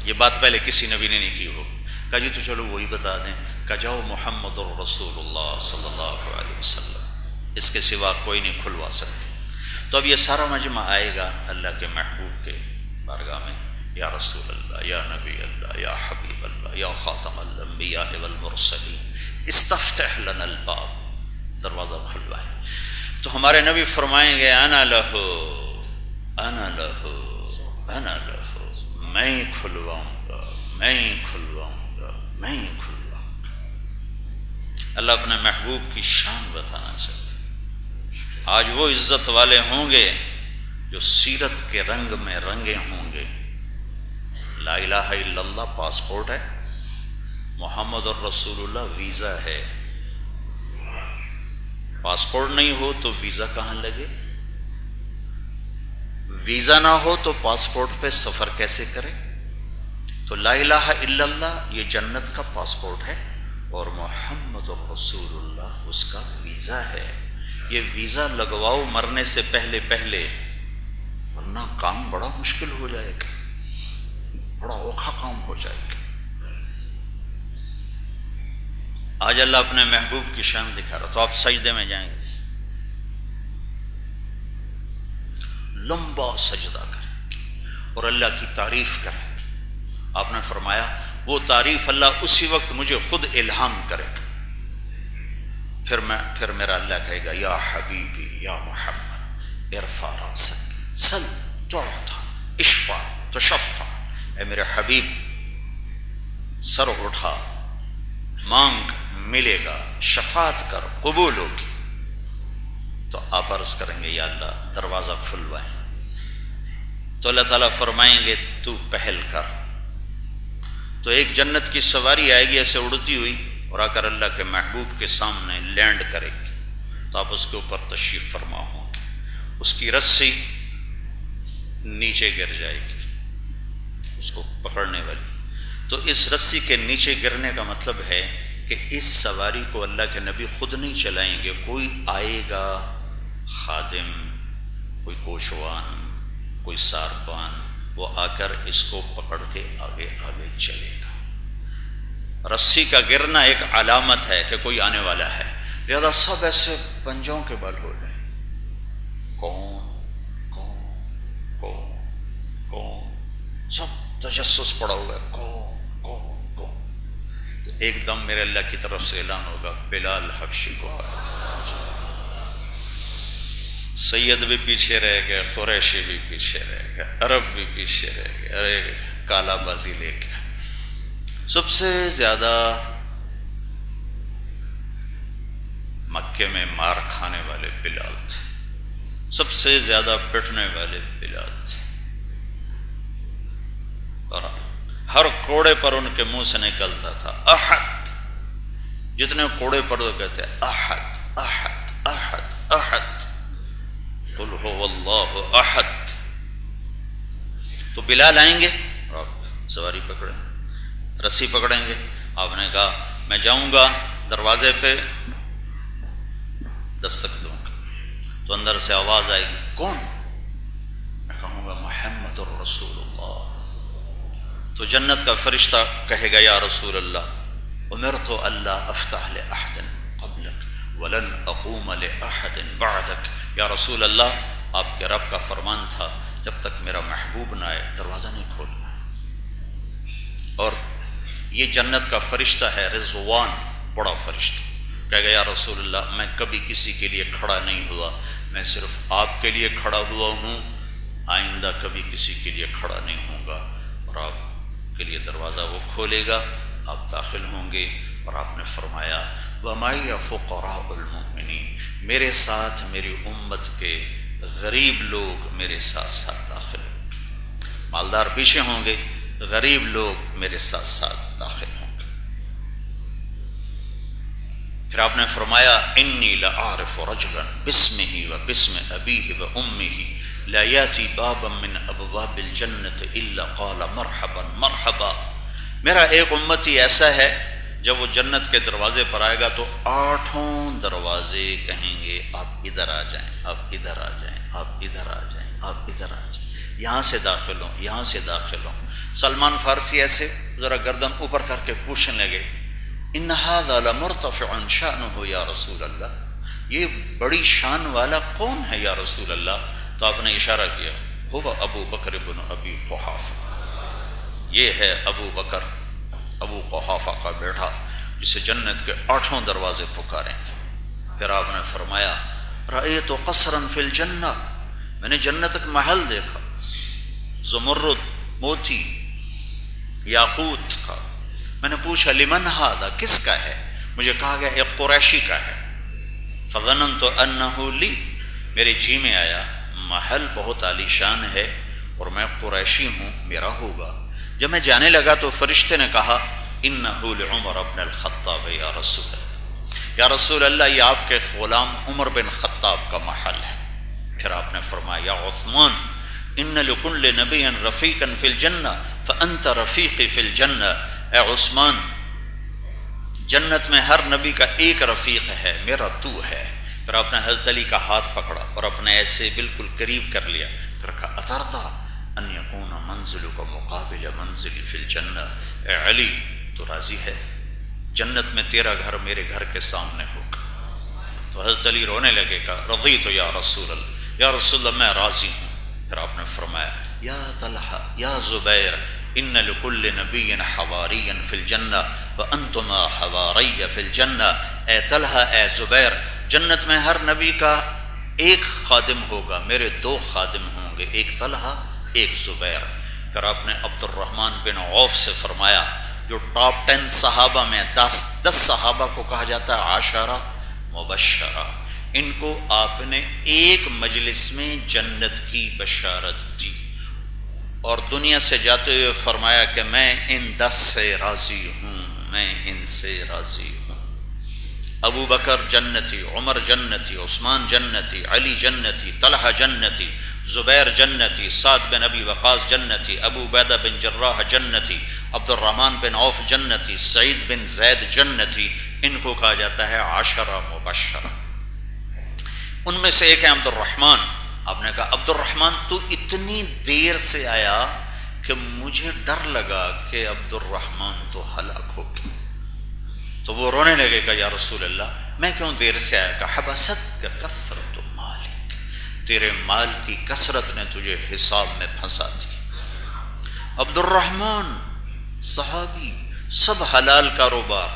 یہ بات پہلے کسی نبی نے نہیں کی ہو. کہا جی تو چلو وہی بتا دیں. کہا جاؤ محمد الرسول اللہ صلی اللہ علیہ وسلم، اس کے سوا کوئی نہیں کھلوا سکتے. تو اب یہ سارا مجمع آئے گا اللہ کے محبوب کے بارگاہ میں، یا رسول اللہ، یا نبی اللہ، یا حبیب اللہ، یا خاتم الانبیاء والمرسلین، استفتح لنا الباب، دروازہ کھلوائیں. تو ہمارے نبی فرمائیں گے انا لہو انا لہو انا لہو، میں کھلواؤں گا میں کھلواؤں گا میں کھلواؤں گا. اللہ اپنے محبوب کی شان بتانا چاہتے. آج وہ عزت والے ہوں گے جو سیرت کے رنگ میں رنگے ہوں گے. لا الہ الا اللہ پاسپورٹ ہے، محمد الرسول اللہ ویزا ہے. پاسپورٹ نہیں ہو تو ویزا کہاں لگے، ویزا نہ ہو تو پاسپورٹ پہ سفر کیسے کرے. تو لا الہ الا اللہ یہ جنت کا پاسپورٹ ہے اور محمد الرسول اللہ اس کا ویزا ہے. یہ ویزا لگواؤ مرنے سے پہلے پہلے، ورنہ کام بڑا مشکل ہو جائے گا، بڑا اوکھا کام ہو جائے گا. آج اللہ اپنے محبوب کی شان دکھا رہا. تو آپ سجدے میں جائیں گے، لمبا سجدہ کریں اور اللہ کی تعریف کریں. آپ نے فرمایا وہ تعریف اللہ اسی وقت مجھے خود الہام کرے گا. پھر میرا اللہ کہے گا یا حبیبی یا محمد ارفع راسک سل تعطى اشفع تشفع. اے میرے حبیب سر اٹھا، مانگ ملے گا، شفاعت کر قبول ہوگی۔ تو آپ عرض کریں گے یا اللہ دروازہ کھلوائیں، تو اللہ تعالیٰ فرمائیں گے تو پہل کر۔ تو ایک جنت کی سواری آئے گی ایسے اڑتی ہوئی اور آ کر اللہ کے محبوب کے سامنے لینڈ کرے گی، تو آپ اس کے اوپر تشریف فرما ہوں گے۔ اس کی رسی نیچے گر جائے گی اس کو پکڑنے والی۔ تو اس رسی کے نیچے گرنے کا مطلب ہے کہ اس سواری کو اللہ کے نبی خود نہیں چلائیں گے، کوئی آئے گا خادم، کوئی کوشوان، کوئی ساربان، وہ آ کر اس کو پکڑ کے آگے آگے چلے گا۔ رسی کا گرنا ایک علامت ہے کہ کوئی آنے والا ہے، لہذا سب ایسے پنجوں کے بل ہو جائیں، کون کون کون کون، سب تجسس پڑا ہوا ہے، کون کون کون۔ تو ایک دم میرے اللہ کی طرف سے اعلان ہوگا بلال حبشی کو آیا۔ سید بھی پیچھے رہ گئے، قریشی بھی پیچھے رہ گئے، عرب بھی پیچھے رہ گئے، ارے کالا بازی لے کے۔ سب سے زیادہ مکے میں مار کھانے والے بلال تھے، سب سے زیادہ پٹنے والے بلال تھے، اور ہر کوڑے پر ان کے منہ سے نکلتا تھا احد۔ جتنے کوڑے پر وہ کہتے ہیں احد احد احد احد، قل هو اللہ احد۔ تو بلال آئیں گے اور آپ سواری پکڑیں، رسی پکڑیں گے۔ آپ نے کہا میں جاؤں گا، دروازے پہ دستک دوں گا، تو اندر سے آواز آئے گی کون؟ میں کہوں گا محمد الرسول اللہ۔ تو جنت کا فرشتہ کہے گا یا رسول اللہ امرت الا افتح لاحد قبلک ولن اقوم لاحد بعدک۔ یا رسول اللہ آپ کے رب کا فرمان تھا جب تک میرا محبوب نہ آئے دروازہ نہیں کھولنا۔ اور یہ جنت کا فرشتہ ہے رضوان، بڑا فرشتہ، کہے گا یا رسول اللہ میں کبھی کسی کے لیے کھڑا نہیں ہوا، میں صرف آپ کے لیے کھڑا ہوا ہوں، آئندہ کبھی کسی کے لیے کھڑا نہیں ہوں گا۔ اور آپ کے لیے دروازہ وہ کھولے گا، آپ داخل ہوں گے۔ اور آپ نے فرمایا وَمَعِيَ فُقَرَاءُ الْمُؤْمِنِينَ، میرے ساتھ میری امت کے غریب لوگ میرے ساتھ ساتھ داخل ہوں گے۔ مالدار پیچھے ہوں گے، غریب لوگ میرے ساتھ ساتھ داخل ہوں گے۔ پھر آپ نے فرمایا انی لأعرف رجلا باسمہ وباسم ابیہ وامہ لا یاتی بابا من ابواب الجنة الا قال مرحبا مرحبا۔ میرا ایک امتی ایسا ہے جب وہ جنت کے دروازے پر آئے گا تو 8 دروازے کہیں گے آپ ادھر آ جائیں، آپ ادھر آ جائیں، آپ ادھر آ جائیں، آپ ادھر آ جائیں، یہاں سے داخل ہوں، یہاں سے داخل ہوں۔ سلمان فارسی ایسے ذرا گردن اوپر کر کے پوچھنے لگے ان ھذا لمرتفع شأنہ یا رسول اللہ، یہ بڑی شان والا کون ہے یا رسول اللہ؟ تو آپ نے اشارہ کیا هو ابو بکر بن ابی قحافہ، یہ ہے ابو بکر ابو قحافہ کا بیٹا جسے جنت کے 8 دروازے پکاریں گے۔ پھر آپ نے فرمایا رأیت قصرا فی الجنہ، میں نے جنت ایک محل دیکھا، زمرد، موتی، یاقوت کا۔ میں نے پوچھا لمن ھذا، کس کا ہے؟ مجھے کہا گیا ایک قریشی کا ہے۔ فظننت انہ لی، میرے جی میں آیا محل بہت عالی شان ہے اور میں قریشی ہوں، میرا ہوگا۔ جب میں جانے لگا تو فرشتے نے کہا انہ لعمر بن الخطاب یا رسول اللہ، یا رسول اللہ یہ آپ کے غلام عمر بن خطاب کا محل ہے۔ پھر آپ نے فرمایا یا عثمان ان لکل نبی رفیقا فی الجنہ فانت رفیقی فی الجنہ، اے عثمان جنت میں ہر نبی کا ایک رفیق ہے، میرا تو ہے۔ پھر آپ نے حضرت علی کا ہاتھ پکڑا اور اپنے ایسے بالکل قریب کر لیا، پھر کہا اترضی ان یکون منزلک مقابل منزلی فی الجنہ، اے علی تو راضی ہے جنت میں تیرا گھر میرے گھر کے سامنے ہوگا؟ تو حضرت علی رونے لگے، کہا رضیت یا رسول اللہ، یا رسول اللہ میں راضی ہوں۔ پھر آپ نے فرمایا یا طلحہ یا زبیر ان لکل نبی حواریا فی الجنہ وانتما حواریہ فی الجنہ، اے طلحہ اے زبیر جنت میں ہر نبی کا ایک خادم ہوگا، میرے 2 خادم ہوں گے، ایک طلحہ ایک زبیر۔ پھر آپ نے عبد الرحمن بن عوف سے فرمایا جو ٹاپ 10 صحابہ میں 10 صحابہ کو کہا جاتا ہے عشرہ مبشرہ، ان کو آپ نے ایک مجلس میں جنت کی بشارت دی اور دنیا سے جاتے ہوئے فرمایا کہ میں ان 10 سے راضی ہوں، میں ان سے راضی ہوں۔ ابو بکر جنتی، عمر جنتی، عثمان جنتی، علی جنتی، طلحہ جنتی، زبیر جنتی، سعد بن ابی وقاص جنتی، ابو عبیدہ بن جراح جنتی، عبد الرحمن بن عوف جنتی، سعید بن زید جنتی، ان کو کہا جاتا ہے عشرہ مبشرہ۔ ان میں سے ایک ہے عبد الرحمن۔ آپ نے کہا عبد الرحمن تو اتنی دیر سے آیا کہ مجھے ڈر لگا کہ عبد الرحمن تو ہلاک ہو گیا، تو وہ رونے لگے کہ یا رسول اللہ میں کیوں دیر سے آیا؟ کہ حبست کا کثرت مالک، تیرے مال کی کثرت نے تجھے حساب میں پھنسا دی۔ عبد الرحمن صحابی، سب حلال کاروبار،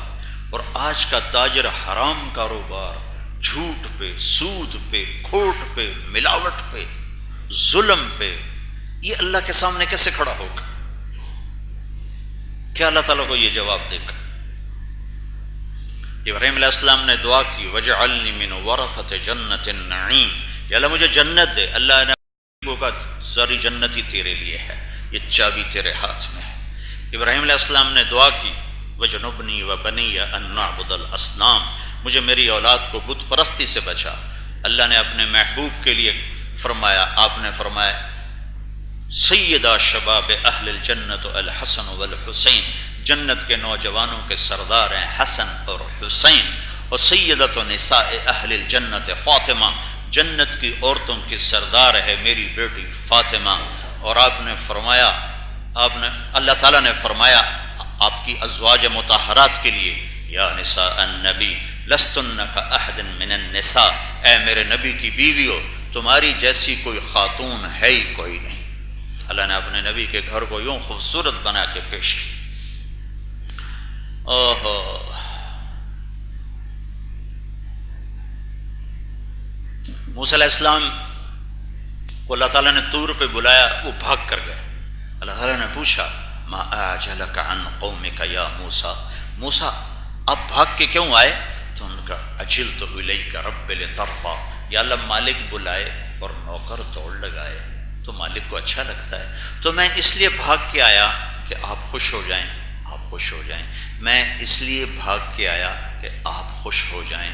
اور آج کا تاجر حرام کاروبار، جھوٹ پہ، سود پہ، کھوٹ پہ، ملاوٹ پہ، ظلم پہ، یہ اللہ کے سامنے کیسے کھڑا ہوگا؟ کیا اللہ تعالیٰ کو یہ جواب دے گا؟ ابراہیم علیہ السلام نے دعا کی وَجْعَلْنِي مِنْ وَرَثَةِ جَنَّةِ النَّعِيمِ، یا اللہ مجھے جنت دے۔ اللہ نے کہا ساری جنت ہی تیرے لیے ہے، یہ چابی تیرے ہاتھ میں ہے۔ ابراہیم علیہ السلام نے دعا کی وَجْنُبْنِي وَبَنِيَّ أَن نَّعْبُدَ الْأَصْنَامَ، مجھے میری اولاد کو بت پرستی سے بچا۔ اللہ نے اپنے محبوب کے لیے فرمایا، آپ نے فرمایا سیدہ شباب اہل الجنت الحسن والحسین، جنت کے نوجوانوں کے سردار ہیں حسن اور حسین، اور سیدۃ نساء اہل الجنت فاطمہ، جنت کی عورتوں کی سردار ہے میری بیٹی فاطمہ۔ اور آپ نے فرمایا، اللہ تعالیٰ نے فرمایا آپ کی ازواج مطہرات کے لیے یا نساء النبی لستن کاحد من النساء، اے میرے نبی کی بیویوں تمہاری جیسی کوئی خاتون ہے ہی کوئی نہیں۔ اللہ نے اپنے نبی کے گھر کو یوں خوبصورت بنا کے پیش کی۔ موسیٰ علیہ السلام کو اللہ تعالیٰ نے طور پہ بلایا، وہ بھاگ کر گئے۔ اللہ تعالیٰ نے پوچھا ما اعجلک عن قومک یا موسیٰ، موسیٰ آپ بھاگ کے کیوں آئے؟ تو ان کا اجلت الیک رب لترضی، یا اللہ مالک بلائے اور نوکر دوڑ لگائے تو مالک کو اچھا لگتا ہے، تو میں اس لیے بھاگ کے آیا کہ آپ خوش ہو جائیں، آپ خوش ہو جائیں، میں اس لیے بھاگ کے آیا کہ آپ خوش ہو جائیں۔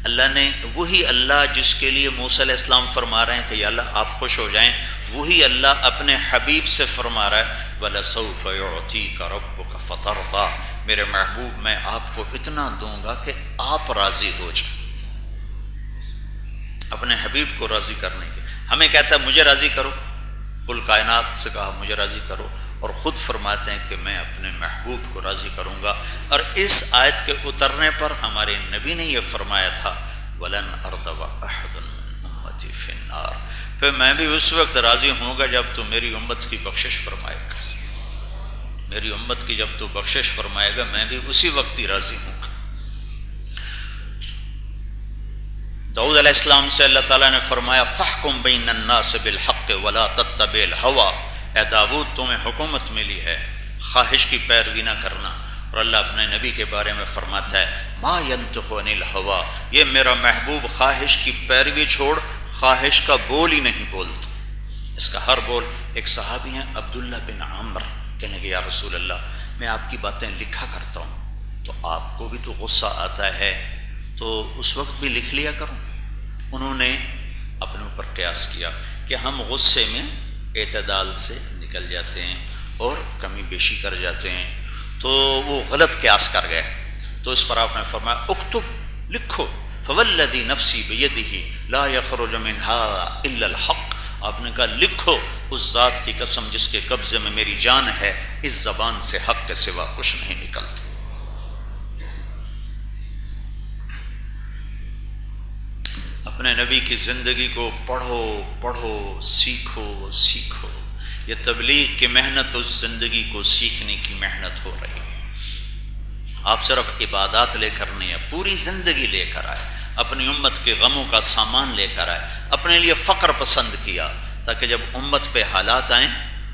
اللہ نے، وہی اللہ جس کے لیے موسیٰ علیہ السلام فرما رہے ہیں کہ یا اللہ آپ خوش ہو جائیں، وہی اللہ اپنے حبیب سے فرما رہا ہے وَلَسَوْفَ يُعْطِيكَ رَبُّكَ فَتَرْضَىٰ، میرے محبوب میں آپ کو اتنا دوں گا کہ آپ راضی ہو جائیں۔ اپنے حبیب کو راضی کرنے کے، ہمیں کہتا ہے مجھے راضی کرو، کل کائنات سے کہا مجھے راضی کرو، اور خود فرماتے ہیں کہ میں اپنے محبوب کو راضی کروں گا۔ اور اس آیت کے اترنے پر ہمارے نبی نے یہ فرمایا تھا وَلَنْ أَرْضَوَ أَحَدٌ مِّنْ أُمَّتِي فِي النَّارِ، پھر میں بھی اس وقت راضی ہوں گا جب تو میری امت کی بخشش فرمائے گا، میری امت کی جب تو بخشش فرمائے گا میں بھی اسی وقت ہی راضی ہوں گا۔ داؤد علیہ السلام سے اللہ تعالیٰ نے فرمایا فَاحْكُمْ بَيْنَ النَّاسِ بِالْحَقِّ وَلَا تَتَّبِعِ الْهَوَىٰ، اے داؤد تمہیں حکومت ملی ہے، خواہش کی پیروی نہ کرنا۔ اور اللہ اپنے نبی کے بارے میں فرماتا ہے مَا يَنْطِقُ عَنِ الْهَوَىٰ، یہ میرا محبوب خواہش کی پیروی چھوڑ خواہش کا بول ہی نہیں بولتا۔ اس کا ہر بول، ایک صحابی ہیں عبداللہ بن عمر، کہنے کہ یا رسول اللہ میں آپ کی باتیں لکھا کرتا ہوں تو آپ کو بھی تو غصہ آتا ہے تو اس وقت بھی لکھ لیا کروں۔ انہوں نے اپنے اوپر قیاس کیا کہ ہم غصے میں اعتدال سے نکل جاتے ہیں اور کمی بیشی کر جاتے ہیں، تو وہ غلط قیاس کر گئے۔ تو اس پر آپ نے فرمایا اکتب، لکھو، فوالذی نفسی بیدہ لا یخرج منہا الا الحق، آپ نے کہا لکھو اس ذات کی قسم جس کے قبضے میں میری جان ہے، اس زبان سے حق کے سوا کچھ نہیں نکلتا۔ اپنے نبی کی زندگی کو پڑھو پڑھو، سیکھو سیکھو۔ یہ تبلیغ کی محنت اس زندگی کو سیکھنے کی محنت ہو رہی ہے۔ آپ صرف عبادات لے کر نہیں، پوری زندگی لے کر آئے، اپنی امت کے غموں کا سامان لے کر آئے، اپنے لیے فقر پسند کیا تاکہ جب امت پہ حالات آئیں،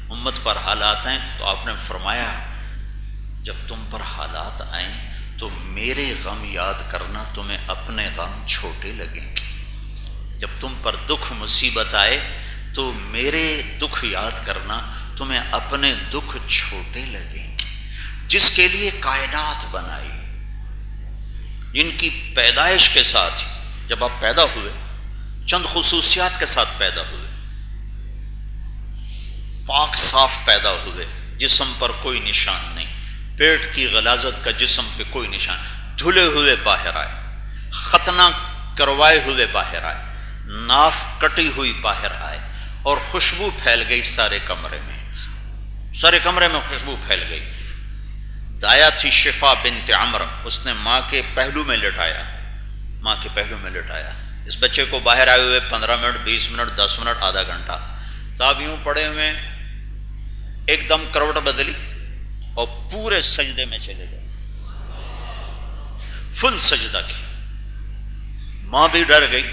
امت پر حالات آئیں تو آپ نے فرمایا جب تم پر حالات آئیں تو میرے غم یاد کرنا، تمہیں اپنے غم چھوٹے لگیں گے۔ جب تم پر دکھ مصیبت آئے تو میرے دکھ یاد کرنا، تمہیں اپنے دکھ چھوٹے لگیں گے۔ جس کے لیے کائنات بنائی، جن کی پیدائش کے ساتھ جب آپ پیدا ہوئے چند خصوصیات کے ساتھ پیدا ہوئے، پاک صاف پیدا ہوئے، جسم پر کوئی نشان نہیں، پیٹ کی غلاظت کا جسم پہ کوئی نشان، دھلے ہوئے باہر آئے، ختنہ کروائے ہوئے باہر آئے، ناف کٹی ہوئی باہر آئے، اور خوشبو پھیل گئی سارے کمرے میں، سارے کمرے میں خوشبو پھیل گئی۔ دایا تھی شفا بنت عمر، اس نے ماں کے پہلو میں لٹایا، ماں کے پہلو میں لٹایا۔ اس بچے کو باہر آئے ہوئے 15 منٹ 20 منٹ 10 منٹ آدھا گھنٹہ تاب یوں پڑے ہوئے، ایک دم کروٹ بدلی اور پورے سجدے میں چلے گئے، فل سجدہ کی۔ ماں بھی ڈر گئی،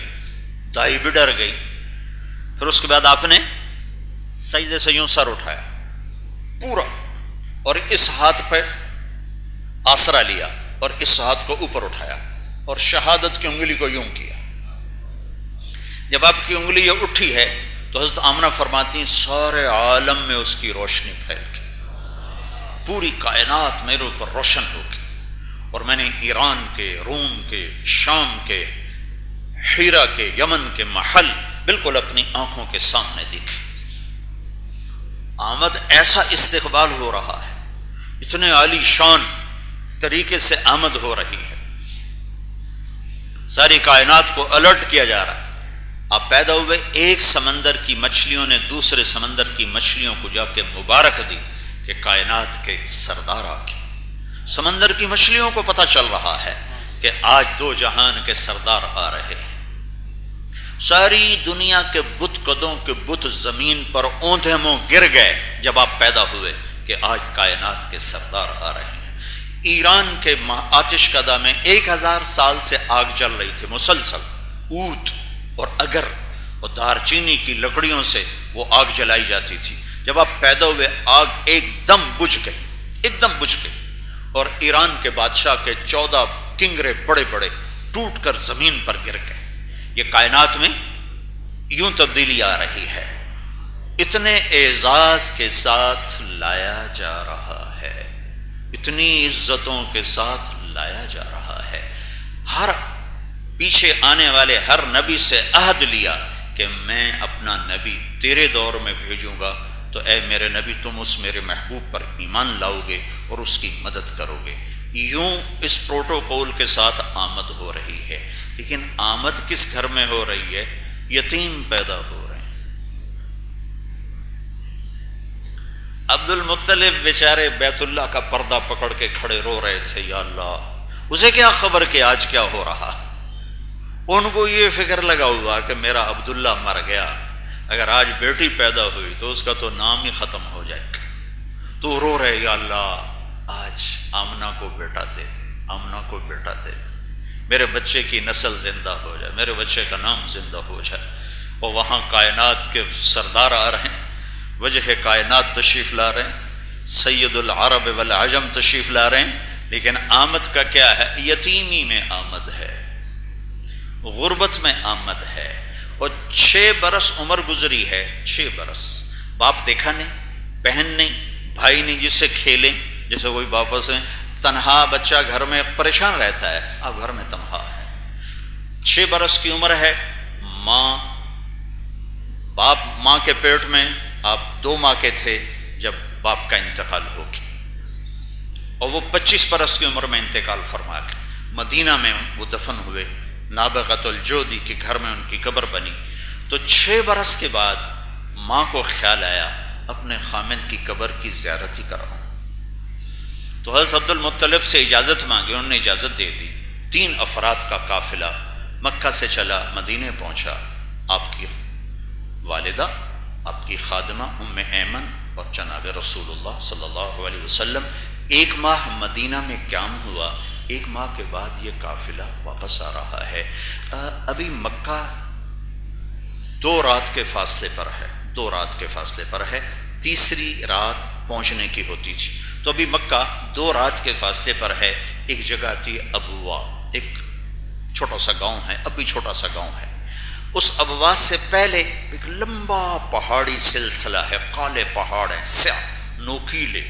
دائی بھی ڈر گئی۔ پھر اس کے بعد آپ نے سجدے سے یوں سر اٹھایا پورا، اور اس ہاتھ پہ آسرا لیا اور اس ہاتھ کو اوپر اٹھایا اور شہادت کی انگلی کو یوں کیا۔ جب آپ کی انگلی یہ اٹھی ہے تو حضرت آمنہ فرماتی ہیں سارے عالم میں اس کی روشنی پھیل گئی، پوری کائنات میرے اوپر روشن ہو گئی، اور میں نے ایران کے، روم کے، شام کے، حیرہ کے، یمن کے محل بالکل اپنی آنکھوں کے سامنے دیکھے۔ آمد ایسا استقبال ہو رہا ہے، اتنے عالی شان طریقے سے آمد ہو رہی ہے، ساری کائنات کو الرٹ کیا جا رہا ہے۔ آپ پیدا ہوئے، ایک سمندر کی مچھلیوں نے دوسرے سمندر کی مچھلیوں کو جا کے مبارک دی کہ کائنات کے سردار آ کے۔ سمندر کی مچھلیوں کو پتہ چل رہا ہے کہ آج دو جہان کے سردار آ رہے ہیں۔ ساری دنیا کے بت قدوں کے بت زمین پر اوندھے منہ گر گئے جب آپ پیدا ہوئے کہ آج کائنات کے سردار آ رہے ہیں۔ ایران کے آتش کدہ میں 1000 سال سے آگ جل رہی تھی مسلسل، اونٹ اور اگر اور دار چینی کی لکڑیوں سے وہ آگ جلائی جاتی تھی۔ جب آپ پیدا ہوئے آگ ایک دم بجھ گئی، ایک دم بجھ گئی، اور ایران کے بادشاہ کے 14 کنگرے بڑے بڑے ٹوٹ کر زمین پر گر گئے۔ یہ کائنات میں یوں تبدیلی آ رہی ہے، اتنے اعزاز کے ساتھ لایا جا رہا ہے، اتنی عزتوں کے ساتھ لایا جا رہا ہے۔ ہر پیچھے آنے والے ہر نبی سے عہد لیا کہ میں اپنا نبی تیرے دور میں بھیجوں گا، تو اے میرے نبی تم اس میرے محبوب پر ایمان لاؤ گے اور اس کی مدد کرو گے۔ یوں اس پروٹوکول کے ساتھ آمد ہو رہی ہے، لیکن آمد کس گھر میں ہو رہی ہے؟ یتیم پیدا ہو رہے ہیں۔ عبد المطلب بیچارے بیت اللہ کا پردہ پکڑ کے کھڑے رو رہے تھے، یا اللہ اسے کیا خبر کہ آج کیا ہو رہا۔ ان کو یہ فکر لگا ہوا کہ میرا عبداللہ مر گیا، اگر آج بیٹی پیدا ہوئی تو اس کا تو نام ہی ختم ہو جائے گا۔ تو رو رہے، یا اللہ آج آمنہ کو بیٹا دے دے، آمنہ کو بیٹا دے دے، میرے بچے کی نسل زندہ ہو جائے، میرے بچے کا نام زندہ ہو جائے۔ اور وہاں کائنات کے سردار آ رہے ہیں، وجہ کائنات تشریف لا رہے ہیں، سید العرب والعجم تشریف لا رہے ہیں، لیکن آمد کا کیا ہے؟ یتیمی میں آمد ہے، غربت میں آمد ہے۔ اور 6 برس عمر گزری ہے، 6 برس باپ دیکھا نہیں، بہن نہیں، بھائی نہیں جس سے کھیلیں، جیسے کوئی باپ سے تنہا بچہ گھر میں پریشان رہتا ہے، اب گھر میں تنہا ہے۔ 6 برس کی عمر ہے، باپ ماں کے پیٹ میں، آپ 2 ماہ کے تھے جب باپ کا انتقال ہو گیا، اور وہ 25 برس کی عمر میں انتقال فرما گئے۔ مدینہ میں وہ دفن ہوئے، نابغۃ الجودی کے گھر میں ان کی قبر بنی۔ تو 6 برس کے بعد ماں کو خیال آیا اپنے خامند کی قبر کی زیارت ہی کراؤں، تو حضرت عبد المطلب سے اجازت مانگی، انہوں نے اجازت دے دی۔ 3 افراد کا قافلہ مکہ سے چلا، مدینے پہنچا۔ آپ کی والدہ، آپ کی خادمہ ام ایمن اور جناب رسول اللہ صلی اللہ علیہ وسلم 1 ماہ مدینہ میں قیام ہوا۔ 1 ماہ کے بعد یہ قافلہ واپس آ رہا ہے۔ ابھی مکہ 2 رات کے فاصلے پر ہے، 2 رات کے فاصلے پر ہے، تیسری رات پہنچنے کی ہوتی تھی۔ تو ابھی مکہ 2 رات کے فاصلے پر ہے. ایک جگہ تھی ابوا، ایک چھوٹا سا گاؤں ہے، ابھی چھوٹا سا گاؤں ہے. اس ابوا سے پہلے ایک لمبا پہاڑی سلسلہ ہے، کالے پہاڑ ہیں، سیاہ نوکیلے،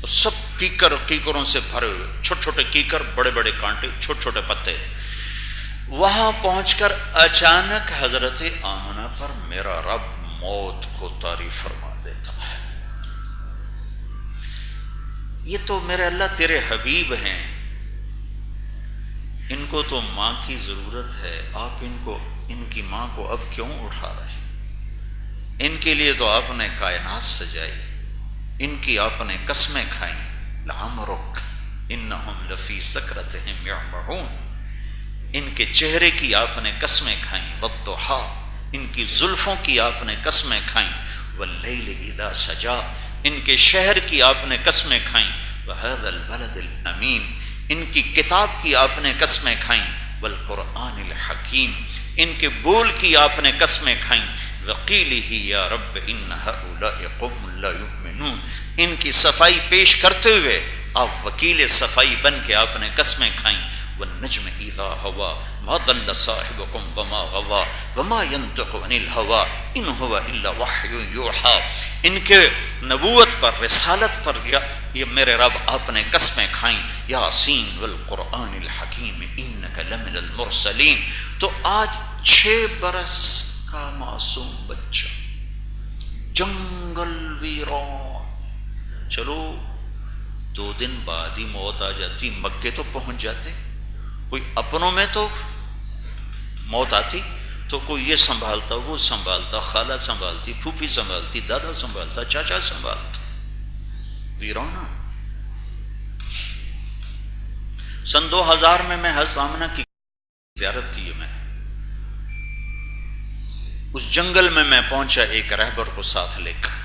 سب کیکروں سے بھرے ہوئے، چھوٹے چھوٹے کیکر، بڑے بڑے کانٹے، چھوٹے چھوٹے پتے. وہاں پہنچ کر اچانک حضرت آمنہ پر میرا رب موت کو طاری فرما دیتا ہے. یہ تو میرے اللہ تیرے حبیب ہیں، ان کو تو ماں کی ضرورت ہے، آپ ان کی ماں کو اب کیوں اٹھا رہے ہیں؟ ان کے لیے تو آپ نے کائنات سجائی، ان کی آپ نے قسمیں کھائیں. لعمرک انہم لفی سکرتہم یعمہون، ان کے چہرے کی آپ نے قسمیں کھائیں. والضحیٰ، ان کی زلفوں کی آپ نے قسمیں کھائیں. واللیل اذا سجا، ان کے شہر کی آپ نے قسمیں کھائیں. وہذا البلد الامین، ان کی کتاب کی آپ نے قسمیں کھائیں. والقرآن الحکیم، ان کے بول کی آپ نے قسمیں کھائیں. وقیلہ یا رب ان ہؤلاء قوم لا یؤمنون، ان کی صفائی پیش کرتے ہوئے آپ وکیل صفائی بن کے آپ نے قسمیں کھائیں. والنجم اذا ہوا ما ضل صاحبکم وما غوا وما ينطق عن الہوا ان هو الا وحی یوحی. ان کے نبوت پر، رسالت پر یہ میرے رب آپ نے قسمیں کھائیں. یاسین والقرآن الحکیم انک لمن المرسلین. تو آج 6 برس کا معصوم بچہ جنگل ویران، چلو 2 دن بعد ہی موت آ جاتی، مکے تو پہنچ جاتے. کوئی اپنوں میں تو موت آتی تو کوئی یہ سنبھالتا، وہ سنبھالتا، خالہ سنبھالتی، پھوپھی سنبھالتی، دادا سنبھالتا، چاچا سنبھالتا. ویرانہ. سن 2000 میں حضرت آمنہ کی زیارت کی ہے. میں اس جنگل میں پہنچا ایک رہبر کو ساتھ لے کر.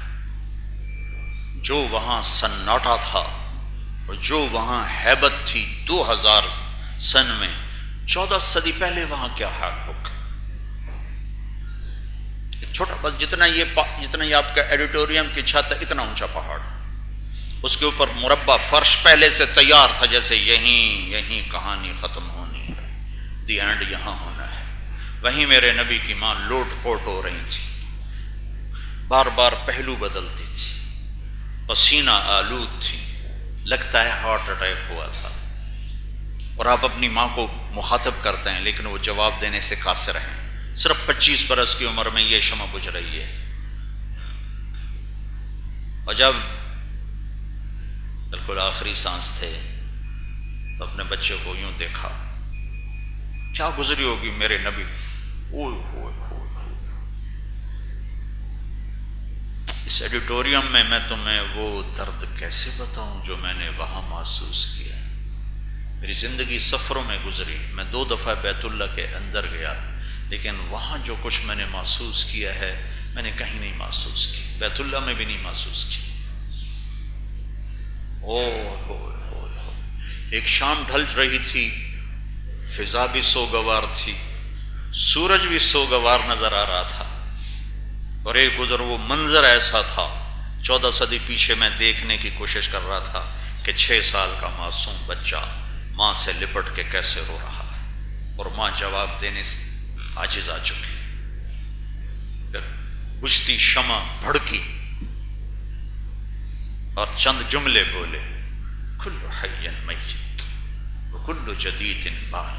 جو وہاں سناٹا تھا اور جو وہاں ہیبت تھی 2000 سن میں، 14 صدی پہلے وہاں کیا حال ہوگا. چھوٹا بس جتنا یہ آپ کا ایڈیٹوریم کی چھت ہے، اتنا اونچا پہاڑ، اس کے اوپر مربع فرش پہلے سے تیار تھا، جیسے یہیں کہانی ختم ہونی ہے، دی اینڈ یہاں ہونا ہے. وہیں میرے نبی کی ماں لوٹ پوٹ ہو رہی تھی، بار بار پہلو بدلتی تھی، پسینہ آلود تھی، لگتا ہے ہارٹ اٹیک ہوا تھا. اور آپ اپنی ماں کو مخاطب کرتے ہیں لیکن وہ جواب دینے سے قاصر ہیں. صرف 25 برس کی عمر میں یہ شمع بجھ رہی ہے. اور جب بالکل آخری سانس تھے تو اپنے بچے کو یوں دیکھا، کیا گزری ہوگی میرے نبی. اس ایڈیٹوریم میں تمہیں وہ درد کیسے بتاؤں جو میں نے وہاں محسوس کیا. میری زندگی سفروں میں گزری، میں 2 دفعہ بیت اللہ کے اندر گیا، لیکن وہاں جو کچھ میں نے محسوس کیا ہے میں نے کہیں نہیں محسوس کی، بیت اللہ میں بھی نہیں محسوس کی. ایک شام ڈھل رہی تھی، فضا بھی سوگوار تھی، سورج بھی سوگوار نظر آ رہا تھا، اور ایک ادھر وہ منظر ایسا تھا 14 صدی پیچھے میں دیکھنے کی کوشش کر رہا تھا کہ 6 سال کا معصوم بچہ ماں سے لپٹ کے کیسے رو رہا ہے، اور ماں جواب دینے سے عاجز آ چکی. بجھتی شمع بھڑکی اور چند جملے بولے، کل حی میت وکل جدید بال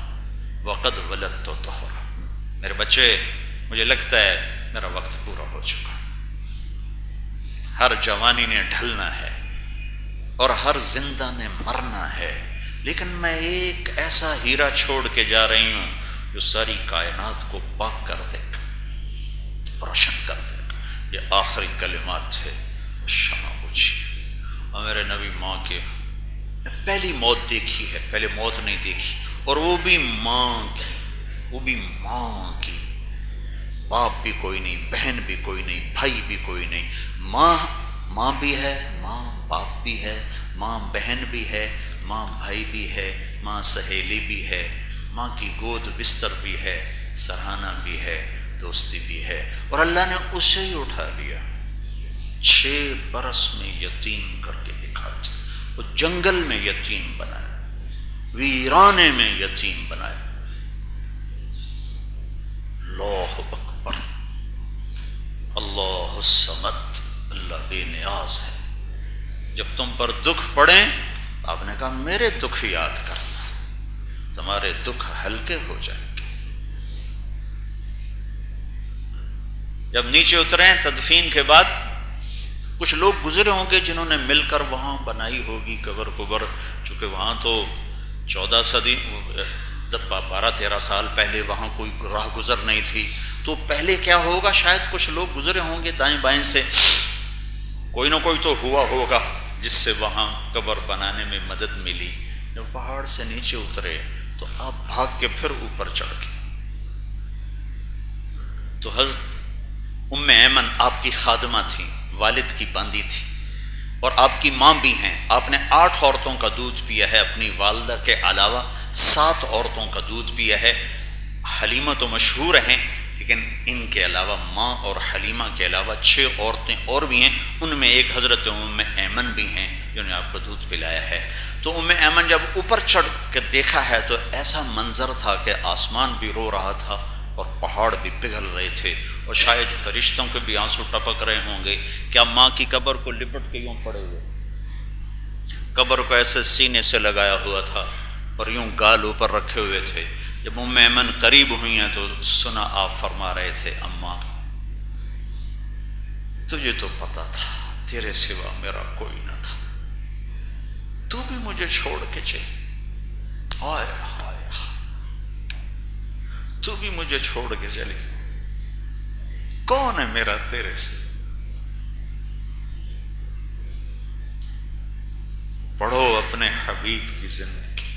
وقد ولدت طہرا. میرے بچے، مجھے لگتا ہے میرا وقت پورا ہو چکا، ہر جوانی نے ڈھلنا ہے اور ہر زندہ نے مرنا ہے، لیکن میں ایک ایسا ہیرا چھوڑ کے جا رہی ہوں جو ساری کائنات کو پاک کر دے گا، روشن کر دے گا. یہ آخری کلمات تھے. شمع بجھی اور میرے نبی ماں کے پہلی موت دیکھی ہے، پہلے موت نہیں دیکھی، اور وہ بھی ماں کی. باپ بھی کوئی نہیں، بہن بھی کوئی نہیں، بھائی بھی کوئی نہیں. ماں بھی ہے، ماں باپ بھی ہے، ماں بہن بھی ہے، ماں بھائی بھی ہے، ماں سہیلی بھی ہے، ماں کی گود بستر بھی ہے، سرہانہ بھی ہے، دوستی بھی ہے، اور اللہ نے اسے ہی اٹھا لیا. 6 برس میں یتیم کر کے وہ جنگل میں یتیم بنائے، ویرانے میں یتیم بنائے. اللہ اکبر، اللہ الصمد، اللہ بے نیاز ہے. جب تم پر دکھ پڑے آپ نے کہا میرے دکھ یاد کرنا، تمہارے دکھ ہلکے ہو جائیں گے. جب نیچے اترے تدفین کے بعد کچھ لوگ گزرے ہوں گے جنہوں نے مل کر وہاں بنائی ہوگی قبر، چونکہ وہاں تو 14 صدی 12-13 سال پہلے وہاں کوئی راہ گزر نہیں تھی، تو پہلے کیا ہوگا، شاید کچھ لوگ گزرے ہوں گے دائیں بائیں سے، کوئی نہ کوئی تو ہوا ہوگا جس سے وہاں قبر بنانے میں مدد ملی. جب پہاڑ سے نیچے اترے تو آپ بھاگ کے پھر اوپر چڑھ گئے. تو حضرت ام ایمن آپ کی خادمہ تھی، والد کی باندی تھی، اور آپ کی ماں بھی ہیں. آپ نے 8 عورتوں کا دودھ پیا ہے، اپنی والدہ کے علاوہ 7 عورتوں کا دودھ پیا ہے. حلیمہ تو مشہور ہیں، لیکن ان کے علاوہ ماں اور حلیمہ کے علاوہ 6 عورتیں اور بھی ہیں. ان میں ایک حضرت ام ایمن بھی ہیں جنہوں نے آپ کو دودھ پلایا ہے. تو ام ایمن جب اوپر چڑھ کے دیکھا ہے تو ایسا منظر تھا کہ آسمان بھی رو رہا تھا اور پہاڑ بھی پگھل رہے تھے، اور شاید فرشتوں کے بھی آنسو ٹپک رہے ہوں گے. کیا ماں کی قبر کو لپٹ کے یوں پڑے ہوئے تھے، قبر کو ایسے سینے سے لگایا ہوا تھا اور یوں گال اوپر رکھے ہوئے تھے. جب ام ایمن قریب ہوئی ہیں تو سنا آپ فرما رہے تھے اماں تجھے تو پتا تھا تیرے سوا میرا کوئی نہ تھا، تو بھی مجھے چھوڑ کے چلی، ہائے ہائے تو بھی مجھے چھوڑ کے چلی، کون ہے میرا تیرے سے. پڑھو اپنے حبیب کی زندگی،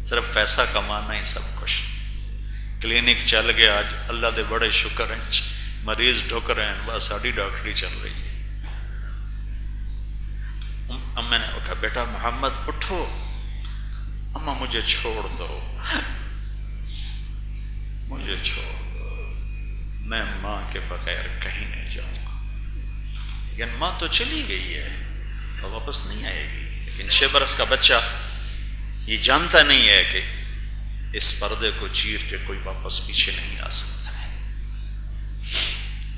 صرف پیسہ کمانا ہی سب کچھ. کلینک چل گیا آج اللہ دے بڑے شکر ہیں، مریض ڈھک رہے ہیں، بس ساڑی ڈاکٹری چل رہی ہے. اما نے کہا بیٹا محمد اٹھو، اما مجھے چھوڑ دو، مجھے چھوڑ دو، میں ماں کے بغیر کہیں نہیں جاؤں گا. لیکن ماں تو چلی گئی ہے اور واپس نہیں آئے گی. لیکن 6 برس کا بچہ یہ جانتا نہیں ہے کہ اس پردے کو چیر کے کوئی واپس پیچھے نہیں آ سکتا ہے.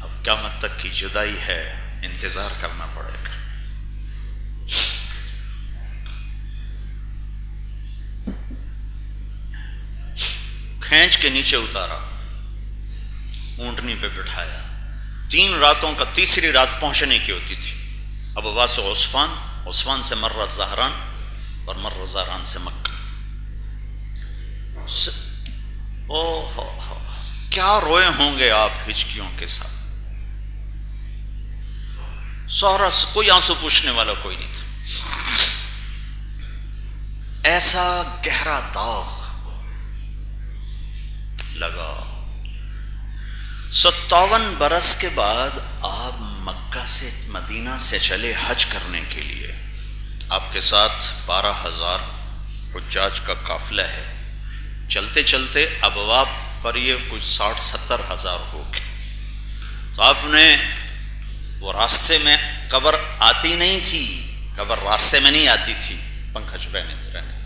اب قیامت تک کی جدائی ہے، انتظار کرنا پڑے گا. کھینچ کے نیچے اتارا، اونٹنی پہ بٹھایا. 3 راتوں کا، تیسری رات پہنچنے کی ہوتی تھی. اب واس عثفان، عثفان سے مرہ زہران، اور مرہ زہران سے مکہ. کیا روئے ہوں گے آپ ہچکیوں کے ساتھ. سہرا کوئی آنسو پوچھنے والا کوئی نہیں تھا. ایسا گہرا داغ لگا. 57 برس کے بعد آپ مکہ سے مدینہ سے چلے حج کرنے کے لیے. آپ کے ساتھ 12,000 حجاج کا قافلہ ہے. چلتے چلتے ابواب پر یہ کچھ 60-70 ہزار ہو گئے. تو آپ نے وہ راستے میں، قبر آتی نہیں تھی، قبر راستے میں نہیں آتی تھی، پنکھا چھپانے رہنے،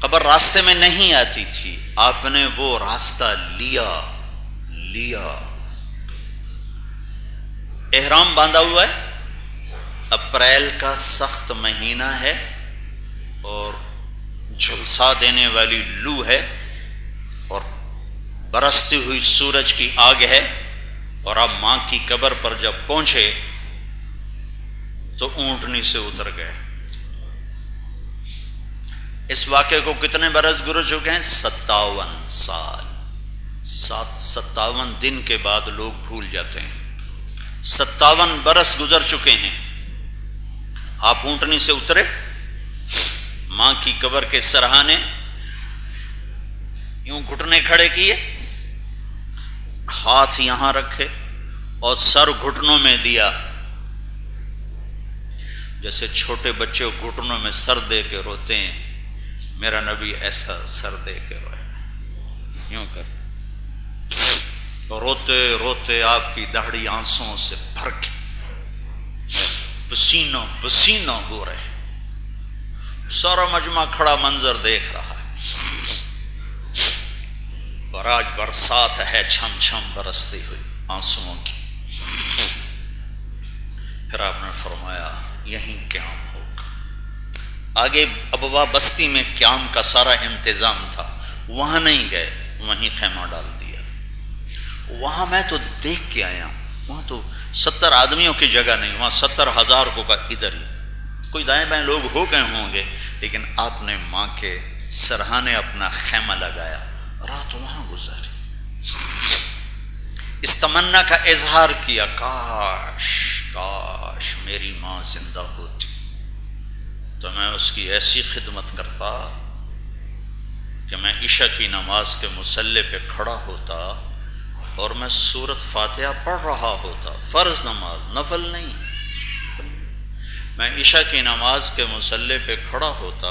قبر راستے میں نہیں آتی تھی. آپ نے وہ راستہ لیا. احرام باندھا ہوا ہے، اپریل کا سخت مہینہ ہے اور جھلسا دینے والی لو ہے اور برستی ہوئی سورج کی آگ ہے. اور آپ ماں کی قبر پر جب پہنچے تو اونٹنی سے اتر گئے. اس واقعے کو کتنے برس گزر چکے ہیں؟ 57 سال. 57 دن کے بعد لوگ بھول جاتے ہیں. 57 برس گزر چکے ہیں. آپ اونٹنی سے اترے، ماں کی قبر کے سرہانے یوں گھٹنے کھڑے کیے، ہاتھ یہاں رکھے اور سر گھٹنوں میں دیا، جیسے چھوٹے بچے گھٹنوں میں سر دے کے روتے ہیں. میرا نبی ایسا سر دے کے رویا، یوں کر. روتے روتے آپ کی داڑھی آنسوؤں سے بھر کے پسینہ پسینہ ہو رہے. سارا مجمع کھڑا منظر دیکھ رہا ہے، اور آج برسات ہے چھم چھم برستی ہوئی آنسوؤں کی۔ پھر آپ نے فرمایا یہیں قیام ہوگا۔ آگے ابوا بستی میں قیام کا سارا انتظام تھا، وہاں نہیں گئے، وہیں خیمہ ڈال دیا۔ وہاں میں تو دیکھ کے آیا ہوں، وہاں تو 70 آدمیوں کی جگہ نہیں، وہاں 70,000 کو کا ادھر ہی، کوئی دائیں بائیں لوگ ہو گئے ہوں گے، لیکن آپ نے ماں کے سرہانے اپنا خیمہ لگایا، رات وہاں گزاری۔ اس تمنا کا اظہار کیا، کاش کاش میری ماں زندہ ہوتی تو میں اس کی ایسی خدمت کرتا کہ میں عشاء کی نماز کے مصلی پہ کھڑا ہوتا اور میں سورۃ فاتحہ پڑھ رہا ہوتا، فرض نماز، نفل نہیں، میں عشاء کی نماز کے مصلی پہ کھڑا ہوتا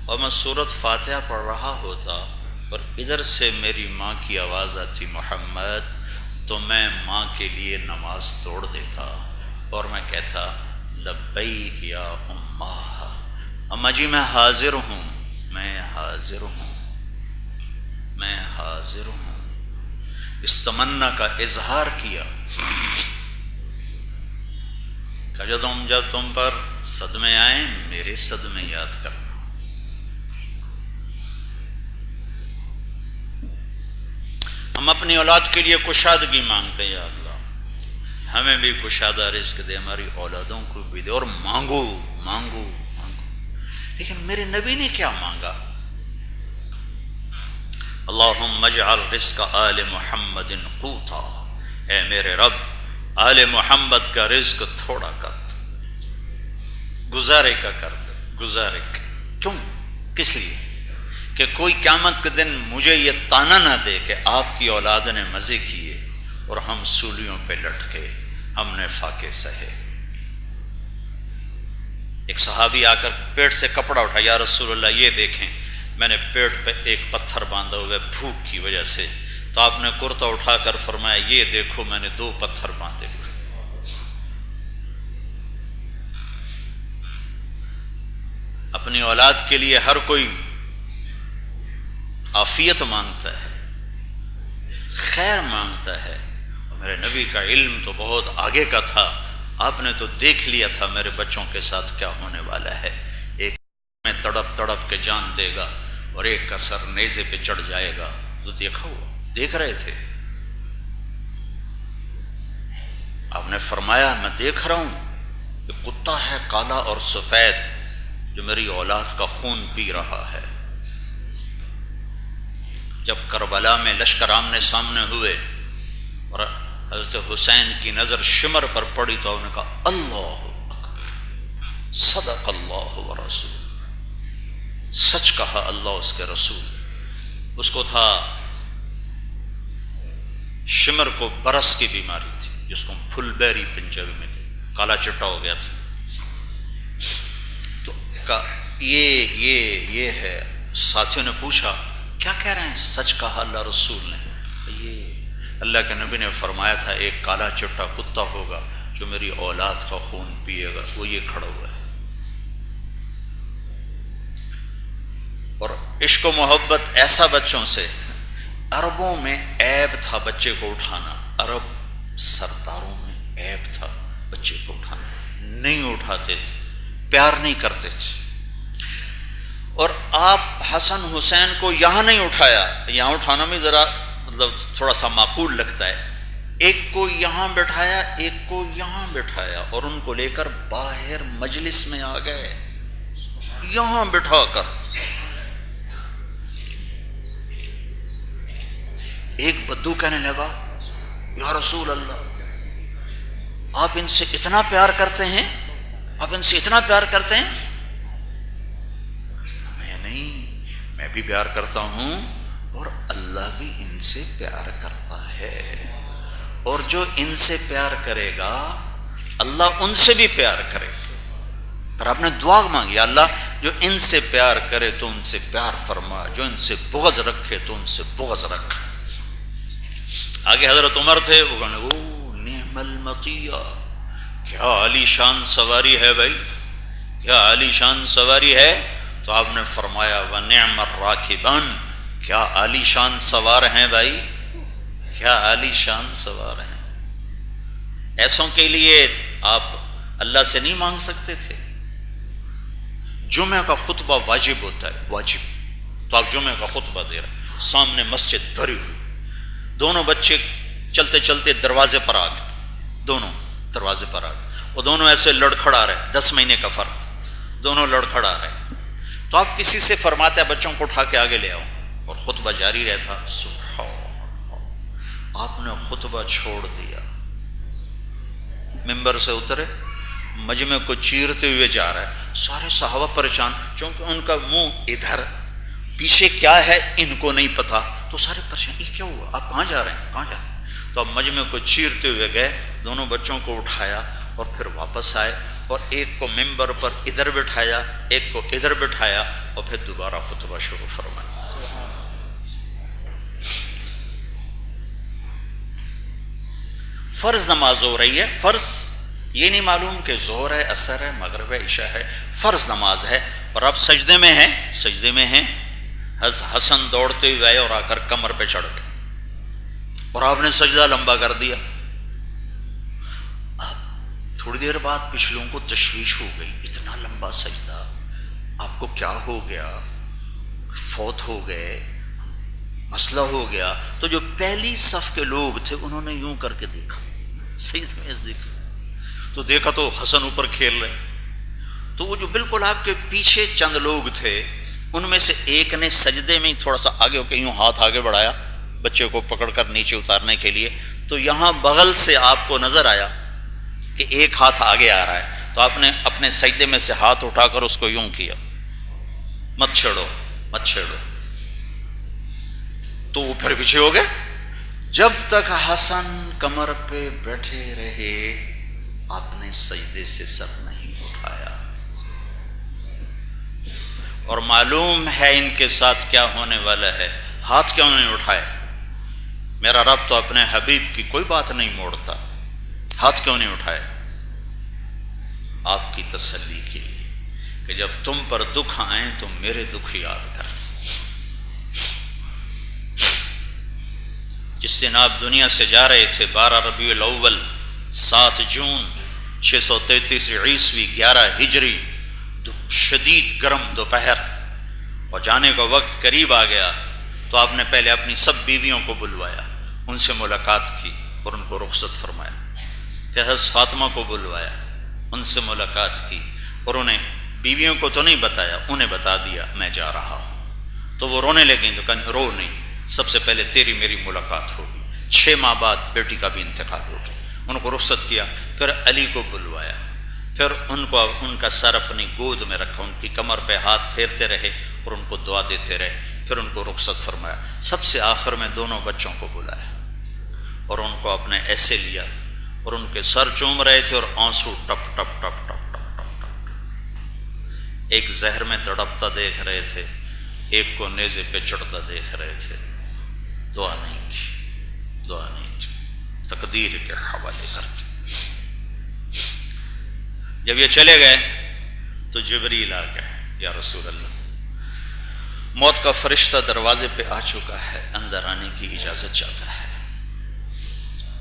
اور میں سورۃ فاتحہ پڑھ رہا ہوتا، اور ادھر سے میری ماں کی آواز آتی محمد، تو میں ماں کے لیے نماز توڑ دیتا اور میں کہتا لبیک یا اماں، اماں جی میں حاضر ہوں، میں حاضر ہوں، میں حاضر ہوں۔ اس تمنا کا اظہار کیا کہ جب تم پر صدمے آئیں میرے صدمے یاد کرنا۔ ہم اپنی اولاد کے لیے کشادگی مانگتے ہیں، یا اللہ ہمیں بھی کشادہ رزق دے، ہماری اولادوں کو بھی دے، اور مانگو مانگو مانگو۔ لیکن میرے نبی نے کیا مانگا؟ اللہم اجعل رزق آل محمد قوتا، اے میرے رب آل محمد کا رزق تھوڑا کر، گزارے کا کر دے، گزارے کا۔ کیوں؟ کس لیے؟ کہ کوئی قیامت کے دن مجھے یہ تانا نہ دے کہ آپ کی اولاد نے مزے کیے اور ہم سولیوں پہ لٹکے، ہم نے فاقے سہے۔ ایک صحابی آ کر پیٹ سے کپڑا اٹھا، یا رسول اللہ یہ دیکھیں میں نے پیٹ پہ ایک پتھر باندھا ہوا ہے بھوک کی وجہ سے، تو آپ نے کرتا اٹھا کر فرمایا یہ دیکھو میں نے 2 پتھر باندھے ہوئے۔ اپنی اولاد کے لیے ہر کوئی عافیت مانگتا ہے، خیر مانگتا ہے، اور میرے نبی کا علم تو بہت آگے کا تھا، آپ نے تو دیکھ لیا تھا میرے بچوں کے ساتھ کیا ہونے والا ہے، ایک میں تڑپ تڑپ کے جان دے گا اور ایک کا سر نیزے پہ چڑھ جائے گا، تو دیکھا ہوا، دیکھ رہے تھے۔ آپ نے فرمایا میں دیکھ رہا ہوں کہ کتا ہے کالا اور سفید جو میری اولاد کا خون پی رہا ہے۔ جب کربلا میں لشکر آمنے سامنے ہوئے اور حضرت حسین کی نظر شمر پر پڑی تو انہوں نے کہا اللہ اکبر، صدق اللہ ورسول، سچ کہا اللہ اس کے رسول۔ اس کو تھا شمر کو برس کی بیماری تھی، جس کو پھل بیری پنجابی میں کالا چٹا ہو گیا تھا، تو یہ ہے۔ ساتھیوں نے پوچھا کیا کہہ رہے ہیں؟ سچ کہا اللہ رسول نے۔ یہ اللہ کے نبی نے فرمایا تھا ایک کالا چٹا کتا ہوگا جو میری اولاد کا خون پیے گا، وہ یہ کھڑا ہوا ہے۔ اور عشق و محبت ایسا بچوں سے، عربوں میں عیب تھا بچے کو اٹھانا، عرب سرداروں میں عیب تھا بچے کو اٹھانا، نہیں اٹھاتے تھے، پیار نہیں کرتے تھے۔ اور آپ حسن حسین کو یہاں نہیں اٹھایا، یہاں اٹھانا میں ذرا مطلب تھوڑا سا معقول لگتا ہے، ایک کو یہاں بٹھایا ایک کو یہاں بٹھایا، اور ان کو لے کر باہر مجلس میں آ گئے یہاں بٹھا کر۔ ایک بدو کہنے لگا یا رسول اللہ آپ ان سے اتنا پیار کرتے ہیں، آپ ان سے اتنا پیار کرتے ہیں؟ میں بھی پیار کرتا ہوں اور اللہ بھی ان سے پیار کرتا ہے، اور جو ان سے پیار کرے گا اللہ ان سے بھی پیار کرے گا۔ پر آپ نے دعا مانگی اللہ جو ان سے پیار کرے تو ان سے پیار فرما، جو ان سے بغض رکھے تو ان سے بغض رکھ۔ آگے حضرت عمر تھے، وہ کہنے او نعم المطیہ، کیا عالی شان سواری ہے بھائی، کیا عالی شان سواری ہے۔ تو آپ نے فرمایا وَنِعْمَ الرَّاكِبَانِ، کیا عالی شان سوار ہیں بھائی، کیا عالی شان سوار ہیں. ایسوں کے لیے آپ اللہ سے نہیں مانگ سکتے تھے؟ جمعہ کا خطبہ واجب ہوتا ہے، واجب. تو آپ جمعہ کا خطبہ دے رہے ہیں، سامنے مسجد بھری ہوئی، دونوں بچے چلتے چلتے دروازے پر آ گئے، دونوں دروازے پر آ گئے، وہ دونوں ایسے لڑکھڑا رہے، 10 مہینے کا فرق تھا، دونوں لڑکھڑا رہے. تو آپ کسی سے فرماتے ہیں بچوں کو اٹھا کے آگے لے آؤ، اور خطبہ جاری رہتا. سبحان اللہ، آپ نے خطبہ چھوڑ دیا، ممبر سے اترے، مجمع کو چیرتے ہوئے جا رہا ہے. سارے صحابہ پریشان، چونکہ ان کا منہ ادھر، پیچھے کیا ہے ان کو نہیں پتا، تو سارے پریشان، یہ کیا ہوا، آپ کہاں جا رہے ہیں، کہاں جا رہے ہیں. تو اب مجمع کو چیرتے ہوئے گئے، دونوں بچوں کو اٹھایا اور پھر واپس آئے، اور ایک کو ممبر پر ادھر بٹھایا، ایک کو ادھر بٹھایا، اور پھر دوبارہ خطبہ شروع فرمایا. فرض نماز ہو رہی ہے، فرض، یہ نہیں معلوم کہ ظہر ہے، عصر ہے، مغرب ہے، عشاء ہے، فرض نماز ہے، اور آپ سجدے میں ہیں، سجدے میں ہیں. حسن دوڑتے ہوئے آئے اور آ کر کمر پہ چڑھ گئے، اور آپ نے سجدہ لمبا کر دیا. تھوڑی دیر بعد پچھلوں کو تشویش ہو گئی، اتنا لمبا سجدہ، آپ کو کیا ہو گیا، فوت ہو گئے، مسئلہ ہو گیا. تو جو پہلی صف کے لوگ تھے انہوں نے یوں کر کے دیکھا، سجدے میں دیکھا، تو دیکھا تو حسن اوپر کھیل رہے. تو وہ جو بالکل آپ کے پیچھے چند لوگ تھے، ان میں سے ایک نے سجدے میں تھوڑا سا آگے ہو کے یوں ہاتھ آگے بڑھایا بچے کو پکڑ کر نیچے اتارنے کے لیے. تو یہاں بغل سے آپ کو نظر آیا کہ ایک ہاتھ آگے آ رہا ہے، تو آپ نے اپنے سجدے میں سے ہاتھ اٹھا کر اس کو یوں کیا، مت چھیڑو مت چھیڑو. تو وہ پھر پیچھے ہو گئے. جب تک حسن کمر پہ بیٹھے رہے آپ نے سجدے سے سر نہیں اٹھایا. اور معلوم ہے ان کے ساتھ کیا ہونے والا ہے، ہاتھ کیوں نہیں اٹھائے؟ میرا رب تو اپنے حبیب کی کوئی بات نہیں موڑتا، ہاتھ کیوں نہیں اٹھائے؟ آپ کی تسلی کے لیے کہ جب تم پر دکھ آئیں تو میرے دکھ یاد کر. جس دن آپ دنیا سے جا رہے تھے 12 ربیع الاول 7 جون 633 عیسوی 11 ہجری، شدید گرم دوپہر، اور جانے کا وقت قریب آ گیا، تو آپ نے پہلے اپنی سب بیویوں کو بلوایا، ان سے ملاقات کی اور ان کو رخصت فرمایا. پھر حضرت فاطمہ کو بلوایا، ان سے ملاقات کی، اور انہیں بیویوں کو تو نہیں بتایا، انہیں بتا دیا میں جا رہا ہوں. تو وہ رونے لگیں، تو کہا رو نہیں، سب سے پہلے تیری میری ملاقات ہوگی. 6 ماہ بعد بیٹی کا بھی انتقال ہو گیا، ان کو رخصت کیا. پھر علی کو بلوایا، پھر ان کا سر اپنی گود میں رکھا، ان کی کمر پہ ہاتھ پھیرتے رہے اور ان کو دعا دیتے رہے. پھر ان کو رخصت فرمایا. سب سے آخر میں دونوں بچوں کو بلایا اور ان کو اپنے ایسے لیا اور ان کے سر چوم رہے تھے، اور آنسو ٹپ ٹپ ٹپ ٹپ ٹپ ٹپ ٹپ. ایک زہر میں تڑپتا دیکھ رہے تھے، ایک کو نیزے پہ چڑھتا دیکھ رہے تھے. دعا نہیں کی، دعا نہیں کی، تقدیر کے حوالے کرتے. جب یہ چلے گئے تو جبریل آ گئے، یا رسول اللہ موت کا فرشتہ دروازے پہ آ چکا ہے، اندر آنے کی اجازت چاہتا ہے.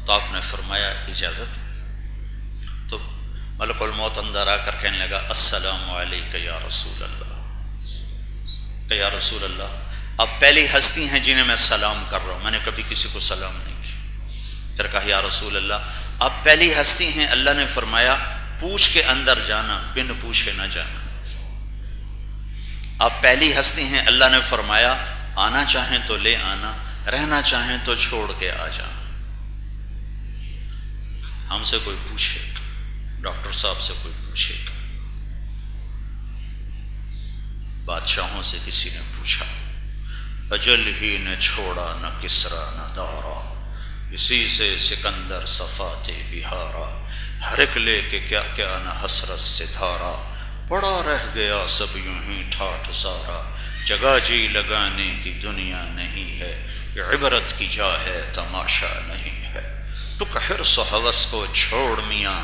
تو آپ نے فرمایا اجازت. تو ملک الموت اندر آ کر کہنے لگا السلام علیکہ یا رسول اللہ، کہ یا رسول اللہ آپ پہلی ہستی ہیں جنہیں میں سلام کر رہا ہوں، میں نے کبھی کسی کو سلام نہیں کیا. پھر کہا یا رسول اللہ آپ پہلی ہستی ہیں، اللہ نے فرمایا پوچھ کے اندر جانا، بن پوچھے نہ جانا. آپ پہلی ہستی ہیں، اللہ نے فرمایا آنا چاہیں تو لے آنا، رہنا چاہیں تو چھوڑ کے آ جانا. ہم سے کوئی پوچھے گا، ڈاکٹر صاحب سے کوئی پوچھے گا، بادشاہوں سے کسی نے پوچھا، اجل ہی نے چھوڑا نہ کسرا نہ دارا، اسی سے سکندر صفات بہارا، ہر ایک لے کے کیا کیا نہ حسرت سے دھارا، پڑا رہ گیا سب یوں ہی ٹھاٹھ سارا، جگہ جی لگانے کی دنیا نہیں ہے، یہ عبرت کی جا ہے تماشا نہیں ہے. ٹک حرص و ہوس کو چھوڑ میاں،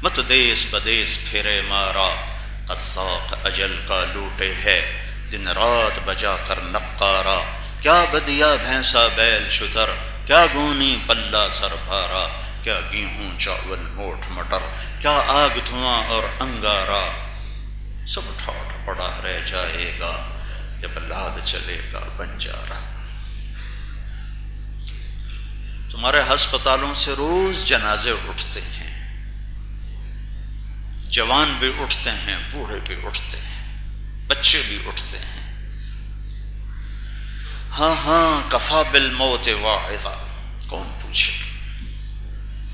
مت دیس بدیس پھرے مارا، قذاق اجل کا لوٹے ہے دن رات بجا کر نقارا، کیا بدیا بھینسا بیل شتر، کیا گونی پلہ سر بھارا، کیا گیہوں چاول موٹ مٹر، کیا آگ دھواں اور انگارا، سب ٹھاٹ پڑا رہ جائے گا جب لاد چلے گا بنجارا۔ تمہارے ہسپتالوں سے روز جنازے اٹھتے ہیں، جوان بھی اٹھتے ہیں، بوڑھے بھی اٹھتے ہیں، بچے بھی اٹھتے ہیں۔ ہاں ہاں کفا بالموت واعظا، کون پوچھے؟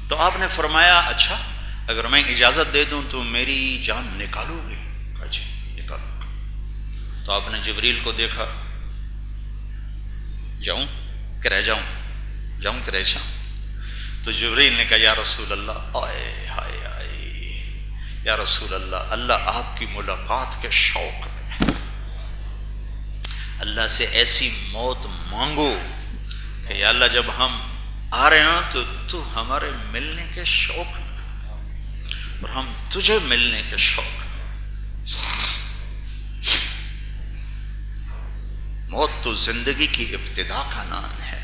تو آپ نے فرمایا اچھا اگر میں اجازت دے دوں تو میری جان نکالو گے؟ کہا جی نکالو گے۔ تو آپ نے جبریل کو دیکھا، جاؤں کہ رہ جاؤں، جاؤں کہ رہ جاؤں؟ تو جبریل نے کہا یا رسول اللہ، آئے ہائے آئے یا رسول اللہ، اللہ آپ کی ملاقات کے شوق میں، اللہ سے ایسی موت مانگو کہ یا اللہ جب ہم آ رہے ہیں تو ہمارے ملنے کے شوق میں اور ہم تجھے ملنے کے شوق میں۔ موت تو زندگی کی ابتدا کا نام ہے،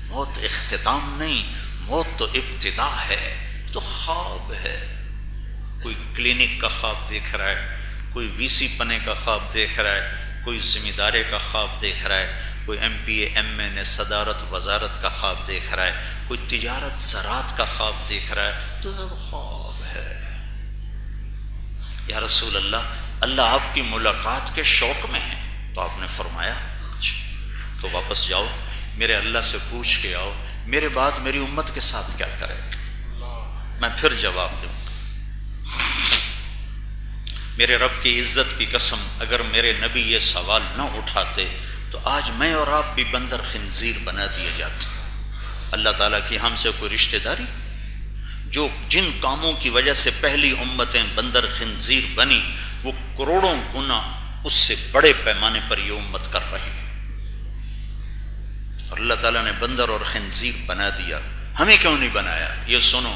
موت اختتام نہیں، موت تو ابتدا ہے، تو خواب ہے۔ کوئی کلینک کا خواب دیکھ رہا ہے، کوئی وی سی پنے کا خواب دیکھ رہا ہے، کوئی ذمہ داری کا خواب دیکھ رہا ہے، کوئی M P A M N A صدارت وزارت کا خواب دیکھ رہا ہے، کوئی تجارت زراعت کا خواب دیکھ رہا ہے، تو سب خواب ہے۔ یا رسول اللہ، اللہ آپ کی ملاقات کے شوق میں ہے۔ تو آپ نے فرمایا تو واپس جاؤ، میرے اللہ سے پوچھ کے آؤ میرے بعد میری امت کے ساتھ کیا کرے گا، میں پھر جواب دوں گا۔ میرے رب کی عزت کی قسم، اگر میرے نبی یہ سوال نہ اٹھاتے تو آج میں اور آپ بھی بندر خنزیر بنا دیے جاتے۔ اللہ تعالیٰ کی ہم سے کوئی رشتہ داری؟ جو جن کاموں کی وجہ سے پہلی امتیں بندر خنزیر بنی، وہ کروڑوں گنا اس سے بڑے پیمانے پر یہ امت کر رہی ہے، اور اللہ تعالیٰ نے بندر اور خنزیر بنا دیا، ہمیں کیوں نہیں بنایا؟ یہ سنو،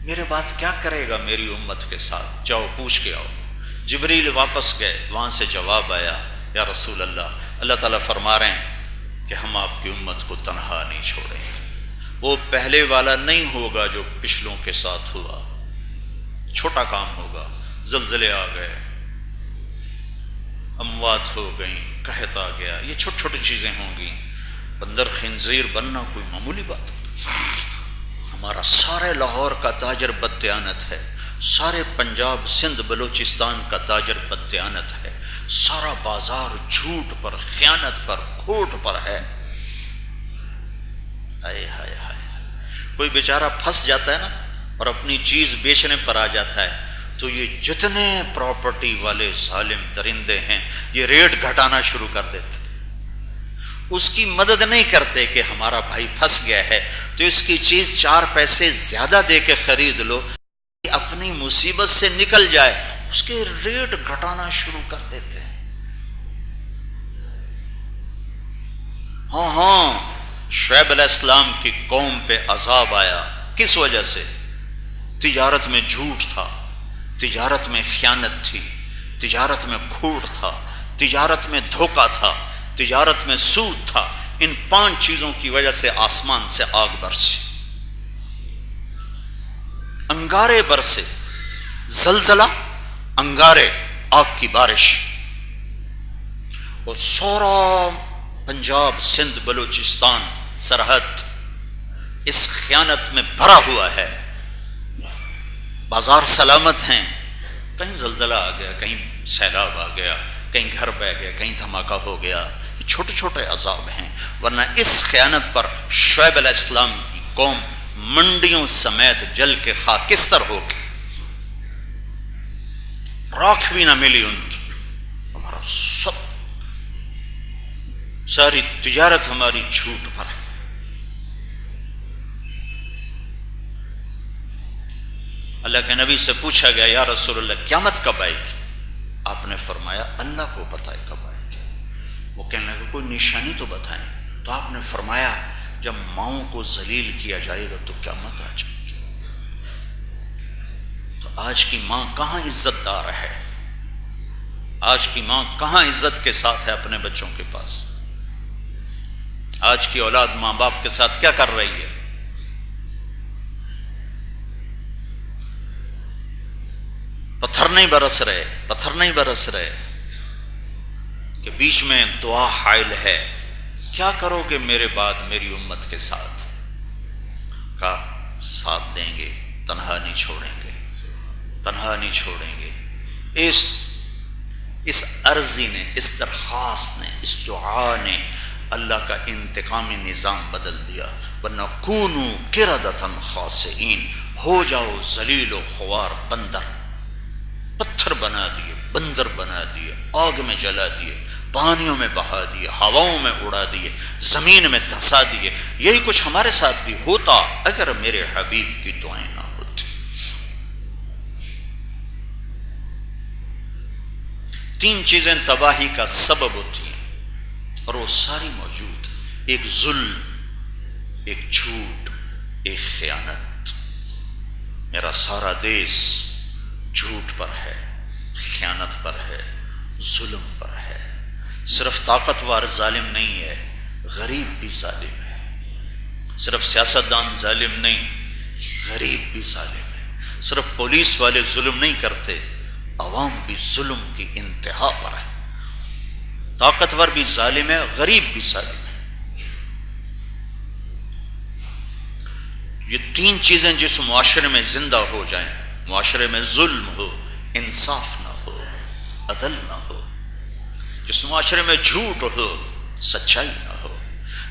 میرے بات کیا کرے گا میری امت کے ساتھ؟ جاؤ پوچھ کے آؤ۔ جبریل واپس گئے، وہاں سے جواب آیا یا رسول اللہ، اللہ تعالیٰ فرما رہے ہیں کہ ہم آپ کی امت کو تنہا نہیں چھوڑیں گے، وہ پہلے والا نہیں ہوگا جو پچھلوں کے ساتھ ہوا، چھوٹا کام ہوگا، زلزلے آ گئے، اموات ہو گئیں، قحط آ گیا، یہ چھوٹی چھوٹی چیزیں ہوں گی، بندر خنزیر بننا کوئی معمولی بات ہے۔ ہمارا سارے لاہور کا تاجر بددیانت ہے، سارے پنجاب سندھ بلوچستان کا تاجر بددیانت ہے، سارا بازار جھوٹ پر، خیانت پر، کھوٹ پر ہے۔ ہائے ہائے ہائے، کوئی بیچارہ پھنس جاتا ہے نا اور اپنی چیز بیچنے پر آ جاتا ہے تو یہ جتنے پراپرٹی والے ظالم درندے ہیں یہ ریٹ گھٹانا شروع کر دیتے، اس کی مدد نہیں کرتے کہ ہمارا بھائی پھنس گیا ہے تو اس کی چیز 4 پیسے زیادہ دے کے خرید لو، اپنی مصیبت سے نکل جائے، اس کے ریٹ گھٹانا شروع کر دیتے ہیں۔ ہاں ہاں، شعیب علیہ السلام کی قوم پہ عذاب آیا، کس وجہ سے؟ تجارت میں جھوٹ تھا، تجارت میں خیانت تھی، تجارت میں کھوٹ تھا، تجارت میں دھوکہ تھا، تجارت میں سود تھا۔ ان 5 چیزوں کی وجہ سے آسمان سے آگ برسی، انگارے برسے، زلزلہ، انگارے، آگ کی بارش، اور سورا پنجاب سندھ بلوچستان سرحد اس خیانت میں بھرا ہوا ہے۔ بازار سلامت ہیں، کہیں زلزلہ آ گیا، کہیں سیلاب آ گیا، کہیں گھر بہ گیا، کہیں دھماکہ ہو گیا، چھوٹے چھوٹے عذاب ہیں۔ ورنہ اس خیانت پر شعیب علیہ السلام کی قوم منڈیوں سمیت جل کے خاکستر ہو کے، راکھ بھی نہ ملی ان کی، ہمارا سب ساری تجارت ہماری جھوٹ پر ہے۔ اللہ کے نبی سے پوچھا گیا یا رسول اللہ قیامت کب آئے گی؟ آپ نے فرمایا اللہ کو پتہ ہے کب آئے گی۔ وہ کہنے لگے کوئی نشانی تو بتائیں۔ تو آپ نے فرمایا جب ماؤں کو ذلیل کیا جائے گا تو قیامت آ جائے گی۔ تو آج کی ماں کہاں عزت دار ہے؟ آج کی ماں کہاں عزت کے ساتھ ہے اپنے بچوں کے پاس؟ آج کی اولاد ماں باپ کے ساتھ کیا کر رہی ہے؟ پتھر نہیں برس رہے کہ بیچ میں دعا حائل ہے، کیا کرو گے میرے بعد میری امت کے ساتھ؟ کا ساتھ دیں گے، تنہا نہیں چھوڑیں گے۔ اس عرضی نے، اس درخواست نے، اس دعا نے اللہ کا انتقامی نظام بدل دیا۔ وَنَكُونُوا قِرَدَةً خَاسِئِينَ، ہو جاؤ ذلیل و خوار بندر، پتھر بنا دیے، بندر بنا دیے، آگ میں جلا دیے، پانیوں میں بہا دیے، ہواؤں میں اڑا دیے، زمین میں دھسا دیے۔ یہی کچھ ہمارے ساتھ بھی ہوتا اگر میرے حبیب کی دعائیں نہ ہوتی۔ 3 چیزیں تباہی کا سبب ہوتی ہیں اور وہ ساری موجود، ایک ظلم، ایک جھوٹ، ایک خیانت۔ میرا سارا دیس جھوٹ پر ہے، خیانت پر ہے، ظلم پر ہے۔ صرف طاقتور ظالم نہیں ہے، غریب بھی ظالم ہے۔ صرف سیاستدان ظالم نہیں، غریب بھی ظالم ہے۔ صرف پولیس والے ظلم نہیں کرتے، عوام بھی ظلم کی انتہا پر ہے۔ طاقتور بھی ظالم ہے، غریب بھی ظالم ہے۔ یہ 3 چیزیں جس معاشرے میں زندہ ہو جائیں، معاشرے میں ظلم ہو، انصاف نہ ہو، عدل نہ ہو، جس معاشرے میں جھوٹ ہو، سچائی نہ ہو،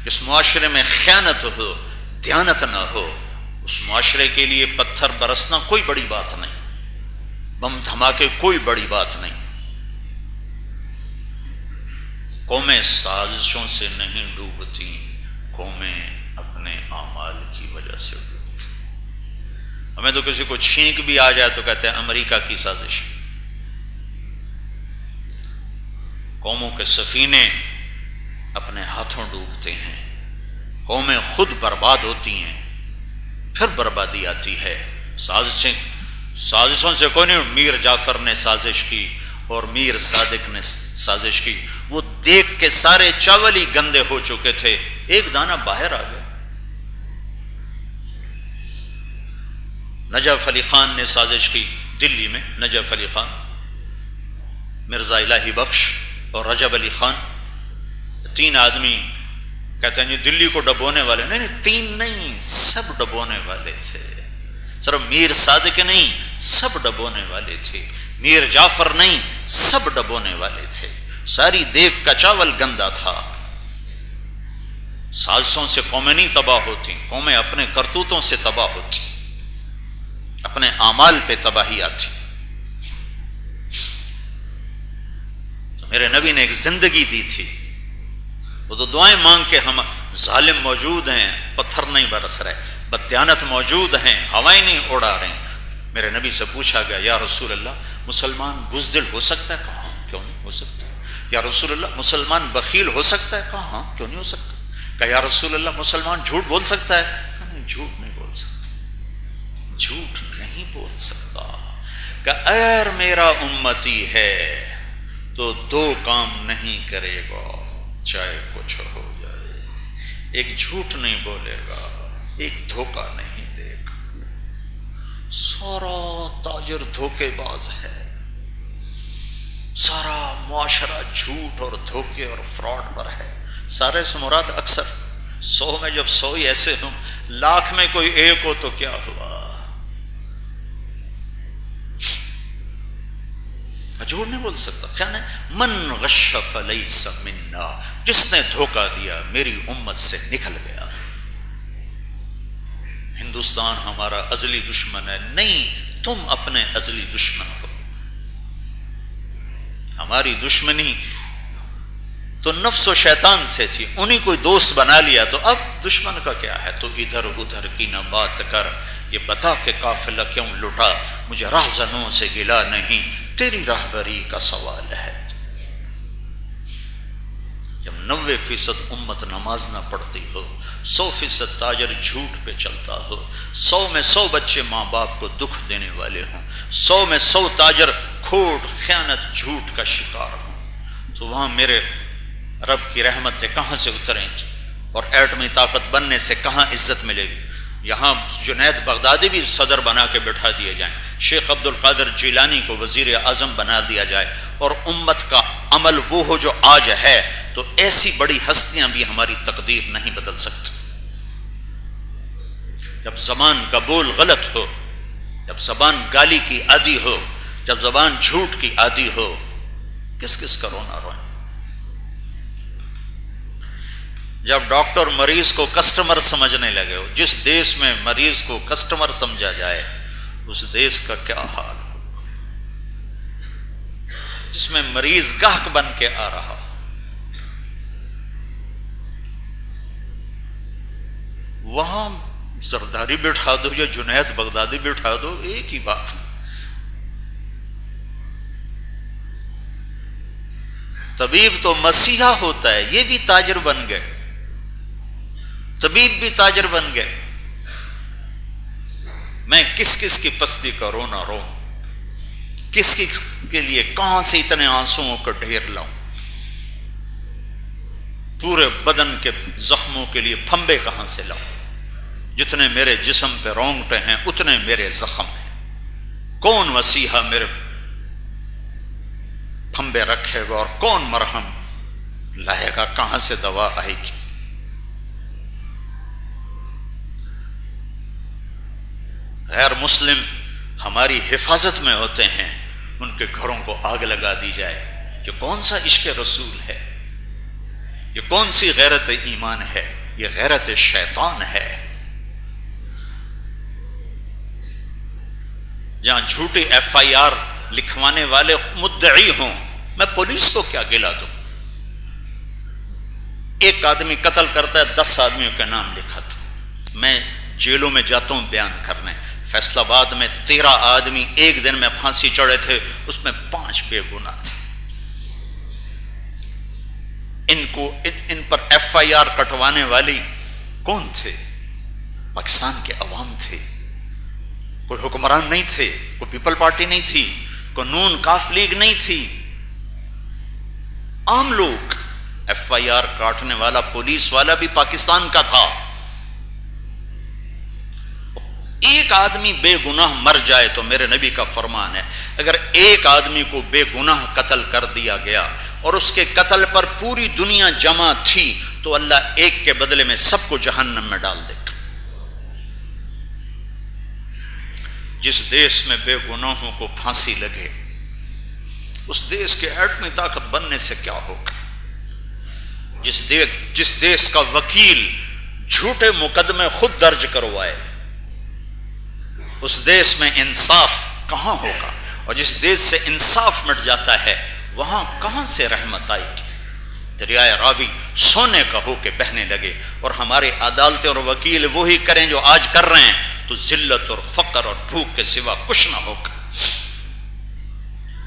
جس معاشرے میں خیانت ہو، دیانت نہ ہو، اس معاشرے کے لیے پتھر برسنا کوئی بڑی بات نہیں، بم دھماکے کوئی بڑی بات نہیں۔ قومیں سازشوں سے نہیں ڈوبتی، قومیں اپنے اعمال کی وجہ سے ڈوبتی۔ ہمیں تو کسی کو چھینک بھی آ جائے تو کہتے ہیں امریکہ کی سازش۔ قوموں کے سفینے اپنے ہاتھوں ڈوبتے ہیں، قومیں خود برباد ہوتی ہیں، پھر بربادی آتی ہے۔ سازشوں سے کوئی نہیں، میر جعفر نے سازش کی اور میر صادق نے سازش کی، وہ دیکھ کے سارے چاول ہی گندے ہو چکے تھے، ایک دانہ باہر آ گیا۔ نجف علی خان نے سازش کی دلی میں، نجف علی خان، مرزا الہی بخش اور رجب علی خان، 3 آدمی کہتے ہیں جی دلی کو ڈبونے والے۔ نہیں 3 نہیں، سب ڈبونے والے تھے، صرف میر صادق نہیں، سب ڈبونے والے تھے، میر جعفر نہیں، سب ڈبونے والے تھے۔ ساری دیگ کا چاول گندا تھا۔ سازشوں سے قومیں نہیں تباہ ہوتی، قومیں اپنے کرتوتوں سے تباہ ہوتی، اپنے اعمال پہ تباہی آتی۔ تو میرے نبی نے ایک زندگی دی تھی، وہ تو دعائیں مانگ کے ہم، ظالم موجود ہیں پتھر نہیں برس رہے، بددیانت موجود ہیں ہوائیں نہیں اڑا رہے۔ میرے نبی سے پوچھا گیا یا رسول اللہ مسلمان بزدل ہو سکتا ہے؟ کہا کیوں نہیں ہو سکتا۔ یا رسول اللہ مسلمان بخیل ہو سکتا ہے؟ کہا ہاں کیوں نہیں ہو سکتا۔ کہا یا رسول اللہ مسلمان جھوٹ بول سکتا ہے؟ کہا نہیں جھوٹ نہیں بول سکتا، جھوٹ نہیں بول سکتا۔ کہ اگر میرا امتی ہے تو 2 کام نہیں کرے گا چاہے کچھ ہو جائے، ایک جھوٹ نہیں بولے گا، ایک دھوکہ نہیں دے گا۔ سارا تاجر دھوکے باز ہے، سارا معاشرہ جھوٹ اور دھوکے اور فراڈ پر ہے۔ سارے سے مراد اکثر 100 میں جب 100 ہی ایسے ہوں، 1,00,000 میں کوئی 1 ہو تو کیا ہوا۔ جھوٹ نہیں بول سکتا۔ کیا ہے من غش فلیس منا، جس نے دھوکہ دیا میری امت سے نکل گیا۔ ہندوستان ہمارا ازلی دشمن ہے، نہیں، تم اپنے ازلی دشمن ہو۔ ہماری دشمنی تو نفس و شیطان سے تھی، انہی کوئی دوست بنا لیا، تو اب دشمن کا کیا ہے؟ تو ادھر ادھر کی نہ بات کر، یہ بتا کہ قافلہ کیوں لٹا، مجھے راہزنوں سے گلا نہیں، تیری راہبری کا سوال ہے۔ جب 90% امت نماز نہ پڑھتی ہو، 100% تاجر جھوٹ پہ چلتا ہو، 100 میں 100 بچے ماں باپ کو دکھ دینے والے ہوں، 100 میں 100 تاجر کھوٹ خیانت جھوٹ کا شکار ہوں تو وہاں میرے رب کی رحمتیں کہاں سے اتریں اور ایٹمی طاقت بننے سے کہاں عزت ملے گی؟ یہاں جنید بغدادی بھی صدر بنا کے بٹھا دیے جائیں، شیخ عبد القادر جیلانی کو وزیر اعظم بنا دیا جائے اور امت کا عمل وہ ہو جو آج ہے، تو ایسی بڑی ہستیاں بھی ہماری تقدیر نہیں بدل سکتی۔ جب زبان کا بول غلط ہو، جب زبان گالی کی عادی ہو، جب زبان جھوٹ کی عادی ہو، کس کس کا رونا روئیں؟ جب ڈاکٹر مریض کو کسٹمر سمجھنے لگے ہو، جس دیش میں مریض کو کسٹمر سمجھا جائے اس دیش کا کیا حال ہو، جس میں مریض گاہک بن کے آ رہا ہو۔ وہاں زرداری بٹھا دو یا جنید بغدادی بٹھا دو، ایک ہی بات۔ طبیب تو مسیحا ہوتا ہے، یہ بھی تاجر بن گئے، طبیب بھی تاجر بن گئے۔ میں کس کس کی پستی کا رونا رو، کس کس کے لیے کہاں سے اتنے آنسوؤں کا ڈھیر لاؤں؟ پورے بدن کے زخموں کے لیے پھمبے کہاں سے لاؤں؟ جتنے میرے جسم پہ رونگٹے ہیں اتنے میرے زخم ہیں۔ کون مسیحا میرے پھمبے رکھے گا اور کون مرہم لائے گا؟ کہاں سے دوا آئے گی؟ غیر مسلم ہماری حفاظت میں ہوتے ہیں، ان کے گھروں کو آگ لگا دی جائے۔ یہ کون سا عشق رسول ہے؟ یہ کون سی غیرت ایمان ہے؟ یہ غیرت شیطان ہے۔ جہاں جھوٹی ایف آئی آر لکھوانے والے مدعی ہوں، میں پولیس کو کیا گلا دوں؟ ایک آدمی قتل کرتا ہے، 10 آدمیوں کے نام لکھتا، میں جیلوں میں جاتا ہوں بیان کرنے۔ فیصل آباد میں 13 آدمی ایک دن میں پھانسی چڑھے تھے، اس میں 5 بے گناہ تھے۔ ان پر ایف آئی آر کٹوانے والی کون تھے؟ پاکستان کے عوام تھے، کوئی حکمران نہیں تھے، کوئی پیپل پارٹی نہیں تھی، کوئی نون کاف لیگ نہیں تھی، عام لوگ۔ ایف آئی آر کاٹنے والا پولیس والا بھی پاکستان کا تھا۔ ایک آدمی بے گناہ مر جائے تو میرے نبی کا فرمان ہے، اگر ایک آدمی کو بے گناہ قتل کر دیا گیا اور اس کے قتل پر پوری دنیا جمع تھی تو اللہ ایک کے بدلے میں سب کو جہنم میں ڈال دے گا۔ جس دیش میں بے گناہوں کو پھانسی لگے اس دیش کے ایٹمی طاقت بننے سے کیا ہوگا؟ جس دیش کا وکیل جھوٹے مقدمے خود درج کروائے اس دیش میں انصاف کہاں ہوگا؟ اور جس دیش سے انصاف مٹ جاتا ہے وہاں کہاں سے رحمت آئے گی؟ دریائے راوی سونے کا ہو کے بہنے لگے اور ہمارے عدالتیں اور وکیل وہی کریں جو آج کر رہے ہیں تو ذلت اور فقر اور بھوک کے سوا کچھ نہ ہوگا۔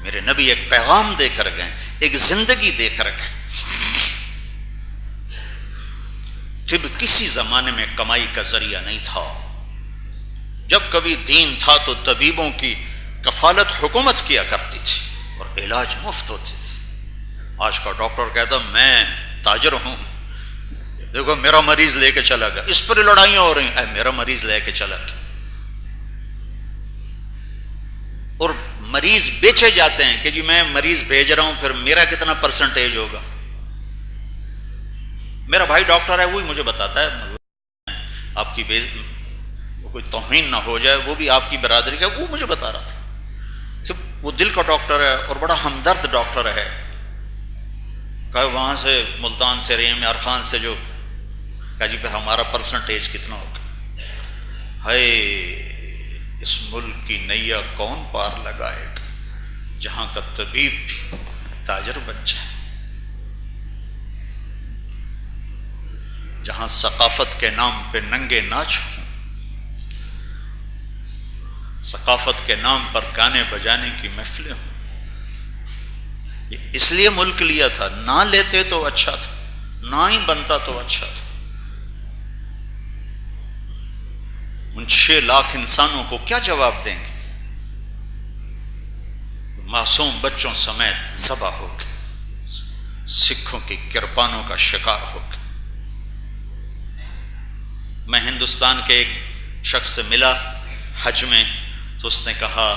میرے نبی ایک پیغام دے کر گئے، ایک زندگی دے کر گئے۔ طب کسی زمانے میں کمائی کا ذریعہ نہیں تھا۔ جب کبھی دین تھا تو طبیبوں کی کفالت حکومت کیا کرتی تھی اور علاج مفت ہوتی تھی۔ آج کا ڈاکٹر کہتا میں تاجر ہوں، دیکھو میرا مریض لے کے چلا گیا، اس پر لڑائیاں ہو رہی ہیں، میرا مریض لے کے چلا گیا۔ اور مریض بیچے جاتے ہیں کہ جی میں مریض بھیج رہا ہوں، پھر میرا کتنا پرسنٹیج ہوگا؟ میرا بھائی ڈاکٹر ہے، وہی مجھے بتاتا ہے، آپ کی کوئی توہین نہ ہو جائے، وہ بھی آپ کی برادری کا، وہ مجھے بتا رہا تھا کہ وہ دل کا ڈاکٹر ہے اور بڑا ہمدرد ڈاکٹر ہے۔ کہا وہاں سے ملتان سے رحیم یار خان سے جو کہا جی پھر ہمارا پرسنٹیج کتنا ہوگا؟ ہائے اس ملک کی نیا کون پار لگائے گا جہاں کا طبیب بھی تاجر بن جائے، جہاں ثقافت کے نام پہ ننگے ناچ ہوں، ثقافت کے نام پر گانے بجانے کی محفلیں ہوں۔ یہ اس لیے ملک لیا تھا، نہ لیتے تو اچھا تھا، نہ ہی بنتا تو اچھا تھا۔ ان 6 لاکھ انسانوں کو کیا جواب دیں گے؟ معصوم بچوں سمیت ذبح ہو گئے، سکھوں کی کرپانوں کا شکار ہو گئے۔ میں ہندوستان کے ایک شخص سے ملا حج میں، تو اس نے کہا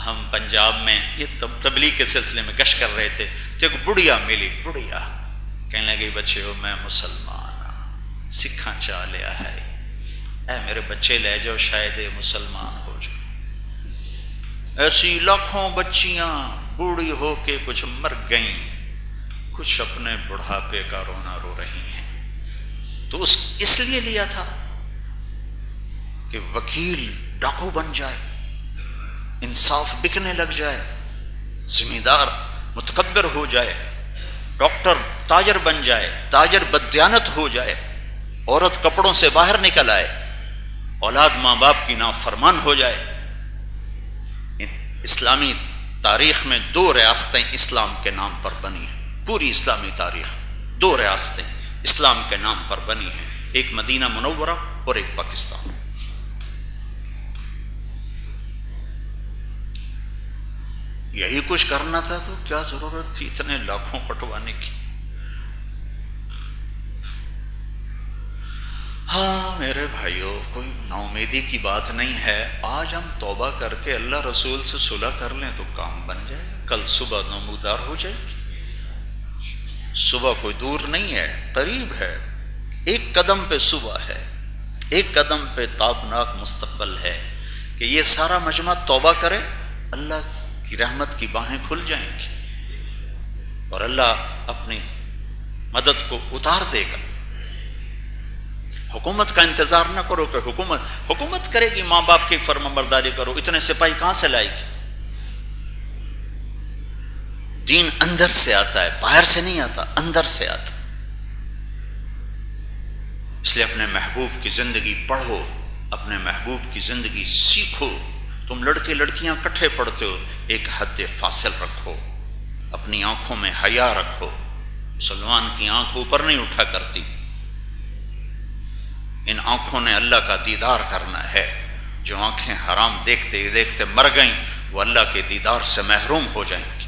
ہم پنجاب میں یہ تبلیغ کے سلسلے میں گشت کر رہے تھے، تو ایک بڑھیا ملی، بڑھیا کہنے لگی بچے ہو میں مسلمان ہاں، سکھاں چاہ لیا ہے، اے میرے بچے لے جاؤ شاید یہ مسلمان ہو جائے۔ ایسی لاکھوں بچیاں بوڑھی ہو کے کچھ مر گئیں، کچھ اپنے بڑھاپے کا رونا رو رہی ہیں۔ تو اس لیے لیا تھا کہ وکیل ڈاکو بن جائے، انصاف بکنے لگ جائے، زمیندار متکبر ہو جائے، ڈاکٹر تاجر بن جائے، تاجر بددیانت ہو جائے، عورت کپڑوں سے باہر نکل آئے، اولاد ماں باپ کی نافرمان ہو جائے۔ اسلامی تاریخ میں 2 ریاستیں اسلام کے نام پر بنی ہیں، پوری اسلامی تاریخ 2 ریاستیں اسلام کے نام پر بنی ہیں، ایک مدینہ منورہ اور ایک پاکستان۔ یہی کچھ کرنا تھا تو کیا ضرورت تھی اتنے لاکھوں کٹوانے کی؟ ہاں میرے بھائیوں، کوئی ناامیدی کی بات نہیں ہے۔ آج ہم توبہ کر کے اللہ رسول سے صلح کر لیں تو کام بن جائے، کل صبح نمودار ہو جائے۔ صبح کوئی دور نہیں ہے، قریب ہے، ایک قدم پہ صبح ہے، ایک قدم پہ تابناک مستقبل ہے کہ یہ سارا مجمع توبہ کرے، اللہ کی رحمت کی باہیں کھل جائیں گی اور اللہ اپنی مدد کو اتار دے گا۔ حکومت کا انتظار نہ کرو کہ حکومت کرے گی، ماں باپ کی فرما برداری کرو، اتنے سپاہی کہاں سے لائے گی؟ دین اندر سے آتا ہے، باہر سے نہیں آتا، اندر سے آتا۔ اس لیے اپنے محبوب کی زندگی پڑھو، اپنے محبوب کی زندگی سیکھو۔ تم لڑکے لڑکیاں کٹھے پڑھتے ہو، ایک حد فاصل رکھو، اپنی آنکھوں میں حیا رکھو۔ مسلمان کی آنکھ اوپر نہیں اٹھا کرتی، ان آنکھوں نے اللہ کا دیدار کرنا ہے۔ جو آنکھیں حرام دیکھتے دیکھتے مر گئیں وہ اللہ کے دیدار سے محروم ہو جائیں گی۔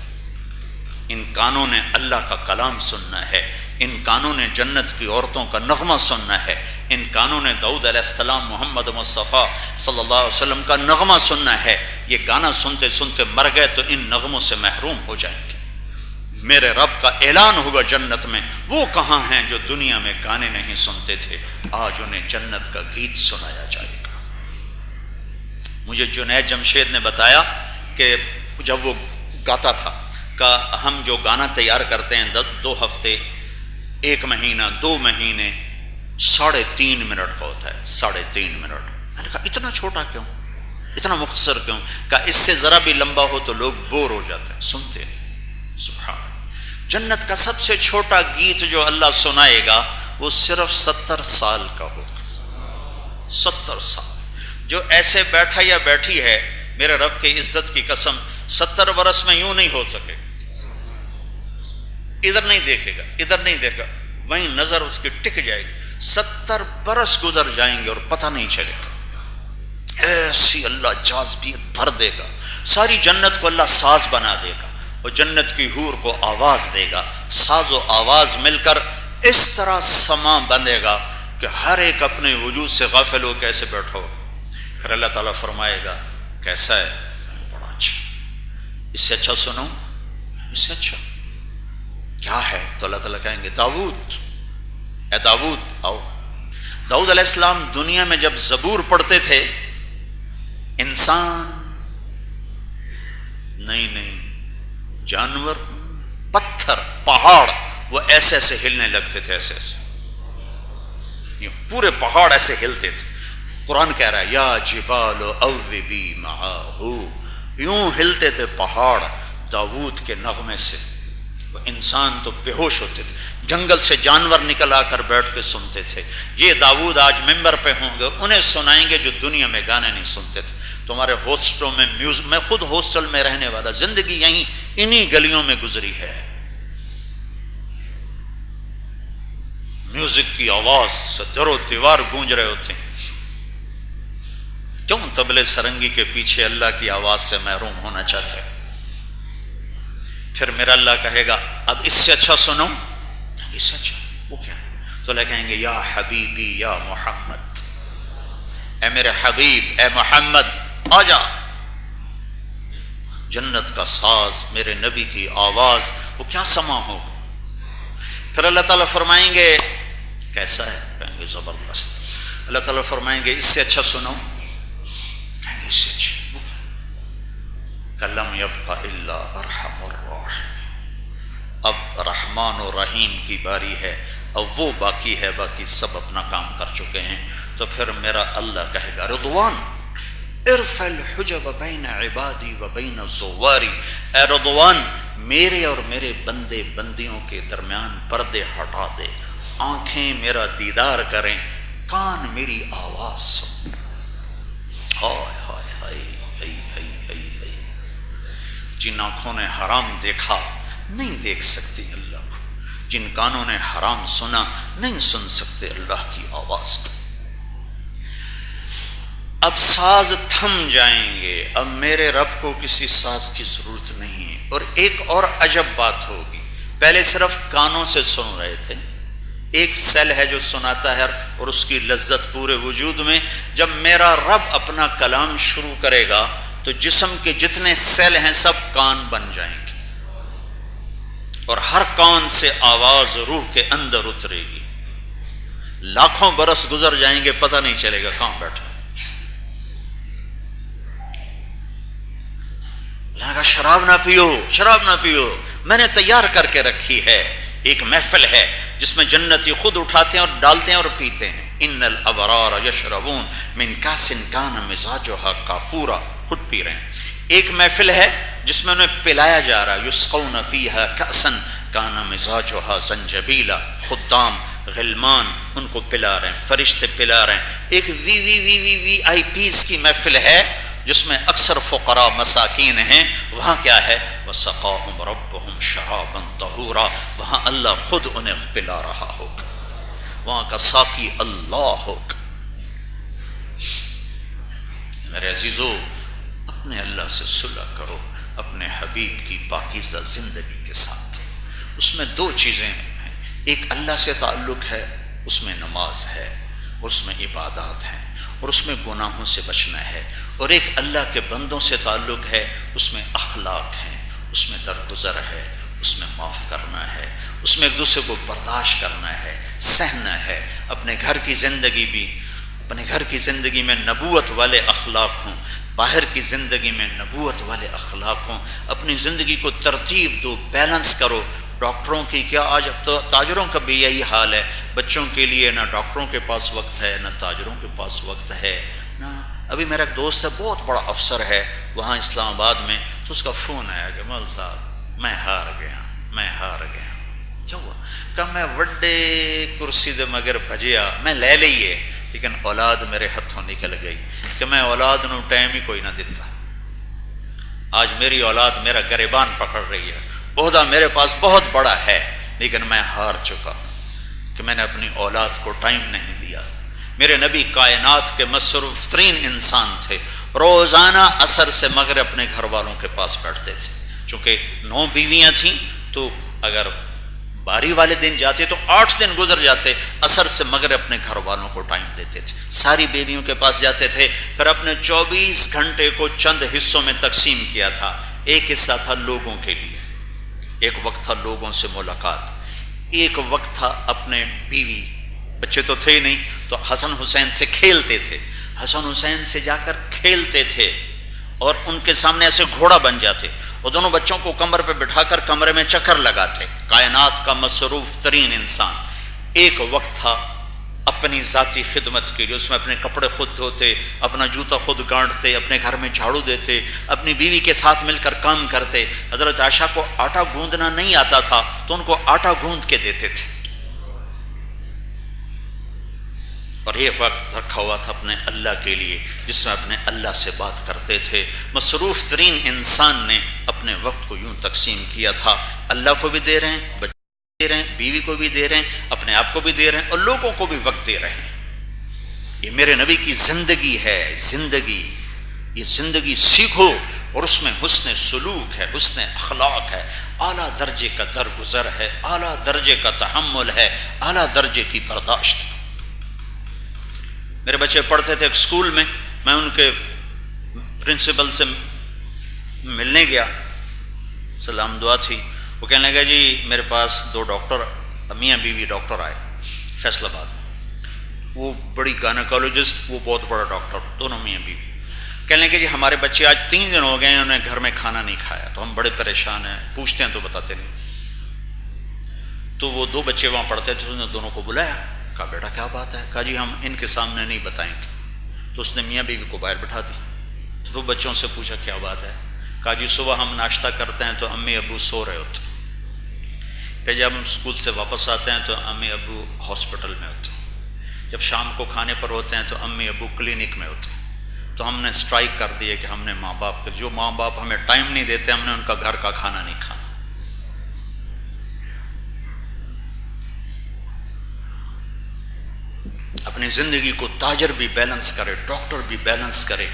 ان کانوں نے اللہ کا کلام سننا ہے، ان کانوں نے جنت کی عورتوں کا نغمہ سننا ہے، ان کانوں نے داؤد علیہ السلام محمد مصطفیٰ صلی اللہ علیہ وسلم کا نغمہ سننا ہے۔ یہ گانا سنتے سنتے مر گئے تو ان نغموں سے محروم ہو جائیں گے۔ میرے رب کا اعلان ہوگا جنت میں، وہ کہاں ہیں جو دنیا میں گانے نہیں سنتے تھے، آج انہیں جنت کا گیت سنایا جائے گا۔ مجھے جنید جمشید نے بتایا کہ جب وہ گاتا تھا کہ ہم جو گانا تیار کرتے ہیں 2 ہفتے، 1 مہینہ، 2 مہینے، 3.5 منٹ کا ہوتا ہے، 3.5 منٹ۔ میں نے کہا اتنا چھوٹا کیوں، اتنا مختصر کیوں؟ کہا اس سے ذرا بھی لمبا ہو تو لوگ بور ہو جاتے ہیں، سنتے نہیں۔ سبحان، جنت کا سب سے چھوٹا گیت جو اللہ سنائے گا وہ صرف 70 سال کا ہوگا۔ 70 سال۔ جو ایسے بیٹھا یا بیٹھی ہے، میرے رب کی عزت کی قسم، 70 برس میں یوں نہیں ہو سکے، ادھر نہیں دیکھے گا، ادھر نہیں دیکھا، وہیں نظر اس کی ٹک جائے گی۔ 70 برس گزر جائیں گے اور پتہ نہیں چلے گا۔ ایسی اللہ جاذبیت بھر دے گا، ساری جنت کو اللہ ساز بنا دے گا، اور جنت کی حور کو آواز دے گا، ساز و آواز مل کر اس طرح سما بندھے گا کہ ہر ایک اپنے وجود سے غافل ہو کیسے بیٹھو۔ پھر اللہ تعالیٰ فرمائے گا کیسا ہے؟ بڑا اچھا، اس سے اچھا سنو، اس سے اچھا کیا ہے؟ تو اللہ تعالیٰ کہیں گے داؤد، اے داؤد آؤ۔ داؤد علیہ السلام دنیا میں جب زبور پڑھتے تھے، انسان نہیں جانور، پتھر، پہاڑ، وہ ایسے ایسے ہلنے لگتے تھے، ایسے ایسے، یہ پورے پہاڑ ایسے ہلتے تھے۔ قرآن کہہ رہا ہے یا جبال اوبی معاہ، یوں ہلتے تھے پہاڑ داؤد کے نغمے سے۔ وہ انسان تو بے ہوش ہوتے تھے، جنگل سے جانور نکل آ کر بیٹھ کے سنتے تھے۔ یہ داؤد آج ممبر پہ ہوں گے، انہیں سنائیں گے جو دنیا میں گانے نہیں سنتے تھے۔ تمہارے ہاسٹلوں میں میوزک، میں خود ہاسٹل میں رہنے والا، زندگی یہیں انہی گلیوں میں گزری ہے۔ میوزک کی آواز سے در و دیوار گونج رہے ہوتے ہیں۔ کیوں طبلے سرنگی کے پیچھے اللہ کی آواز سے محروم ہونا چاہتے ہیں؟ پھر میرا اللہ کہے گا اب اس سے اچھا سنو، اس سے اچھا وہ کیا؟ تو اللہ کہیں گے یا حبیبی یا محمد، اے میرے حبیب، اے محمد آ جا۔ جنت کا ساز، میرے نبی کی آواز، وہ کیا سما ہوگا؟ پھر اللہ تعالیٰ فرمائیں گے کیسا ہے؟ کہیں گے زبردست۔ اللہ تعالیٰ فرمائیں گے اس سے اچھا سنو، کہیں گے اس سے اچھا کلم یبقى الا ارحم الراحمین، اب رحمان و رحیم کی باری ہے، اب وہ باقی ہے، باقی سب اپنا کام کر چکے ہیں۔ تو پھر میرا اللہ کہے گا رضوان ارفع الحجب بین عبادی و بین زواری، اے رضوان میرے اور میرے بندے بندیوں کے درمیان پردے ہٹا دے، آنکھیں میرا دیدار کریں، کان میری آواز سن۔ ہائے ہائے ہائے ہائے ہائے ہائے، جن آنکھوں نے حرام دیکھا نہیں دیکھ سکتی اللہ کو، جن کانوں نے حرام سنا نہیں سن سکتے اللہ کی آواز کو۔ اب ساز تھم جائیں گے، اب میرے رب کو کسی ساز کی ضرورت نہیں ہے۔ اور ایک اور عجب بات ہوگی، پہلے صرف کانوں سے سن رہے تھے، ایک سیل ہے جو سناتا ہے اور اس کی لذت پورے وجود میں، جب میرا رب اپنا کلام شروع کرے گا تو جسم کے جتنے سیل ہیں سب کان بن جائیں گے، اور ہر کان سے آواز روح کے اندر اترے گی، لاکھوں برس گزر جائیں گے پتہ نہیں چلے گا کہاں بیٹھا۔ اللہ کا شراب نہ پیو، شراب نہ پیو، میں نے تیار کر کے رکھی ہے، ایک محفل ہے جس میں جنتی خود اٹھاتے ہیں اور ڈالتے ہیں اور پیتے ہیں۔ ان الابرار یشربون من کاس کان مزاجها کافورا، خود پی رہے ہیں۔ ایک محفل ہے جس میں انہیں پلایا جا رہا ہے، یسقون فیہا کأسا کان مزاجها زنجبیلا، خدام غلمان ان کو پلا رہے ہیں، فرشتے پلا رہے ہیں۔ ایک وی آئی پیز کی محفل ہے جس میں اکثر فقراء مساکین ہیں، وہاں کیا ہے؟ وَسَقَاهُمْ رَبُّهُمْ شَرَابًا طَهُورًا، وہاں اللہ خود انہیں پلا رہا ہوگا، وہاں کا ساقی اللہ ہوگا۔ میرے عزیزو، اپنے اللہ سے صلح کرو اپنے حبیب کی پاکیزہ زندگی کے ساتھ۔ اس میں دو چیزیں ہیں، ایک اللہ سے تعلق ہے، اس میں نماز ہے، اس میں عبادات ہیں، اور اس میں گناہوں سے بچنا ہے، اور ایک اللہ کے بندوں سے تعلق ہے، اس میں اخلاق ہیں، اس میں درگزر ہے، اس میں معاف کرنا ہے، اس میں ایک دوسرے کو برداشت کرنا ہے، سہنا ہے۔ اپنے گھر کی زندگی بھی، اپنے گھر کی زندگی میں نبوت والے اخلاق ہوں، باہر کی زندگی میں نبوت والے اخلاق ہوں۔ اپنی زندگی کو ترتیب دو، بیلنس کرو۔ ڈاکٹروں کی کیا، آج تو تاجروں کا بھی یہی حال ہے، بچوں کے لیے نہ ڈاکٹروں کے پاس وقت ہے، نہ تاجروں کے پاس وقت ہے، نہ ابھی میرا ایک دوست ہے بہت بڑا افسر ہے وہاں اسلام آباد میں، تو اس کا فون آیا کہ مول صاحب میں ہار گیا۔ کیا ہوا؟ کہ میں وڈے کرسی دے مگر بھجیا، میں لے لئیے لیکن اولاد میرے ہتھوں نکل گئی، کہ میں اولاد نو ٹائم ہی کوئی نہ دیتا۔ آج میری اولاد میرا گریبان پکڑ رہی ہے، عہدہ میرے پاس بہت بڑا ہے، لیکن میں ہار چکا کہ میں نے اپنی اولاد کو ٹائم نہیں دیا۔ میرے نبی کائنات کے مصروف ترین انسان تھے، روزانہ عصر سے مغرب اپنے گھر والوں کے پاس بیٹھتے تھے، چونکہ 9 بیویاں تھیں تو اگر باری والے دن جاتے تو 8 دن گزر جاتے، عصر سے مغرب اپنے گھر والوں کو ٹائم دیتے تھے، ساری بیویوں کے پاس جاتے تھے، پھر اپنے 24 گھنٹے کو چند حصوں میں تقسیم کیا تھا۔ ایک حصہ تھا لوگوں کے لیے، ایک وقت تھا لوگوں سے ملاقات، ایک وقت تھا اپنے بیوی، بچے تو تھے ہی نہیں تو حسن حسین سے کھیلتے تھے، حسن حسین سے جا کر کھیلتے تھے اور ان کے سامنے ایسے گھوڑا بن جاتے، اور دونوں بچوں کو کمر پہ بٹھا کر کمرے میں چکر لگاتے۔ کائنات کا مصروف ترین انسان۔ ایک وقت تھا اپنی ذاتی خدمت کے لیے، اس میں اپنے کپڑے خود دھوتے، اپنا جوتا خود گانٹتے، اپنے گھر میں جھاڑو دیتے، اپنی بیوی کے ساتھ مل کر کام کرتے۔ حضرت عائشہ کو آٹا گوندنا نہیں آتا تھا تو ان کو آٹا گوند کے دیتے تھے، اور یہ وقت رکھا ہوا تھا اپنے اللہ کے لیے جس میں اپنے اللہ سے بات کرتے تھے۔ مصروف ترین انسان نے اپنے وقت کو یوں تقسیم کیا تھا، اللہ کو بھی دے رہے ہیں، بچے دے رہے ہیں، بیوی کو بھی دے رہے ہیں، اپنے آپ کو بھی دے رہے ہیں، اور لوگوں کو بھی وقت دے رہے ہیں۔ یہ میرے نبی کی زندگی ہے، زندگی، یہ زندگی سیکھو اور اس میں حسن سلوک ہے، حسن اخلاق ہے، اعلیٰ درجے کا درگزر ہے، اعلیٰ درجے کا تحمل ہے، اعلیٰ درجے کی برداشت. میرے بچے پڑھتے تھے ایک اسکول میں ان کے پرنسپل سے ملنے گیا، سلام دعا تھی. وہ کہنے لگا جی میرے پاس 2 ڈاکٹر میاں بیوی ڈاکٹر آئے فیصل آباد. وہ بڑی گائنیکالوجسٹ، وہ بہت بڑا ڈاکٹر، دونوں میاں بیوی. کہنے لگے جی ہمارے بچے آج 3 دن ہو گئے ہیں، انہوں نے گھر میں کھانا نہیں کھایا، تو ہم بڑے پریشان ہیں، پوچھتے ہیں تو بتاتے نہیں. تو وہ 2 بچے وہاں پڑھتے تھے، اس نے دونوں کو بلایا، کہا بیٹا کیا بات ہے؟ کہا جی ہم ان کے سامنے نہیں بتائیں گے. تو اس نے میاں بیوی کو باہر بٹھا دی. تو 2 بچوں سے پوچھا کیا بات ہے؟ کہا جی صبح ہم ناشتہ کرتے ہیں تو امی ابو سو رہے ہوتے ہیں، کہ جب ہم اسکول سے واپس آتے ہیں تو امی ابو ہاسپٹل میں ہوتے ہیں، جب شام کو کھانے پر ہوتے ہیں تو امی ابو کلینک میں ہوتے ہیں. تو ہم نے اسٹرائک کر دی ہے کہ ہم نے ماں باپ کے، جو ماں باپ ہمیں ٹائم نہیں دیتے، ہم نے ان کا گھر کا کھانا نہیں کھانا. اپنی زندگی کو تاجر بھی بیلنس کرے، ڈاکٹر بھی بیلنس کرے.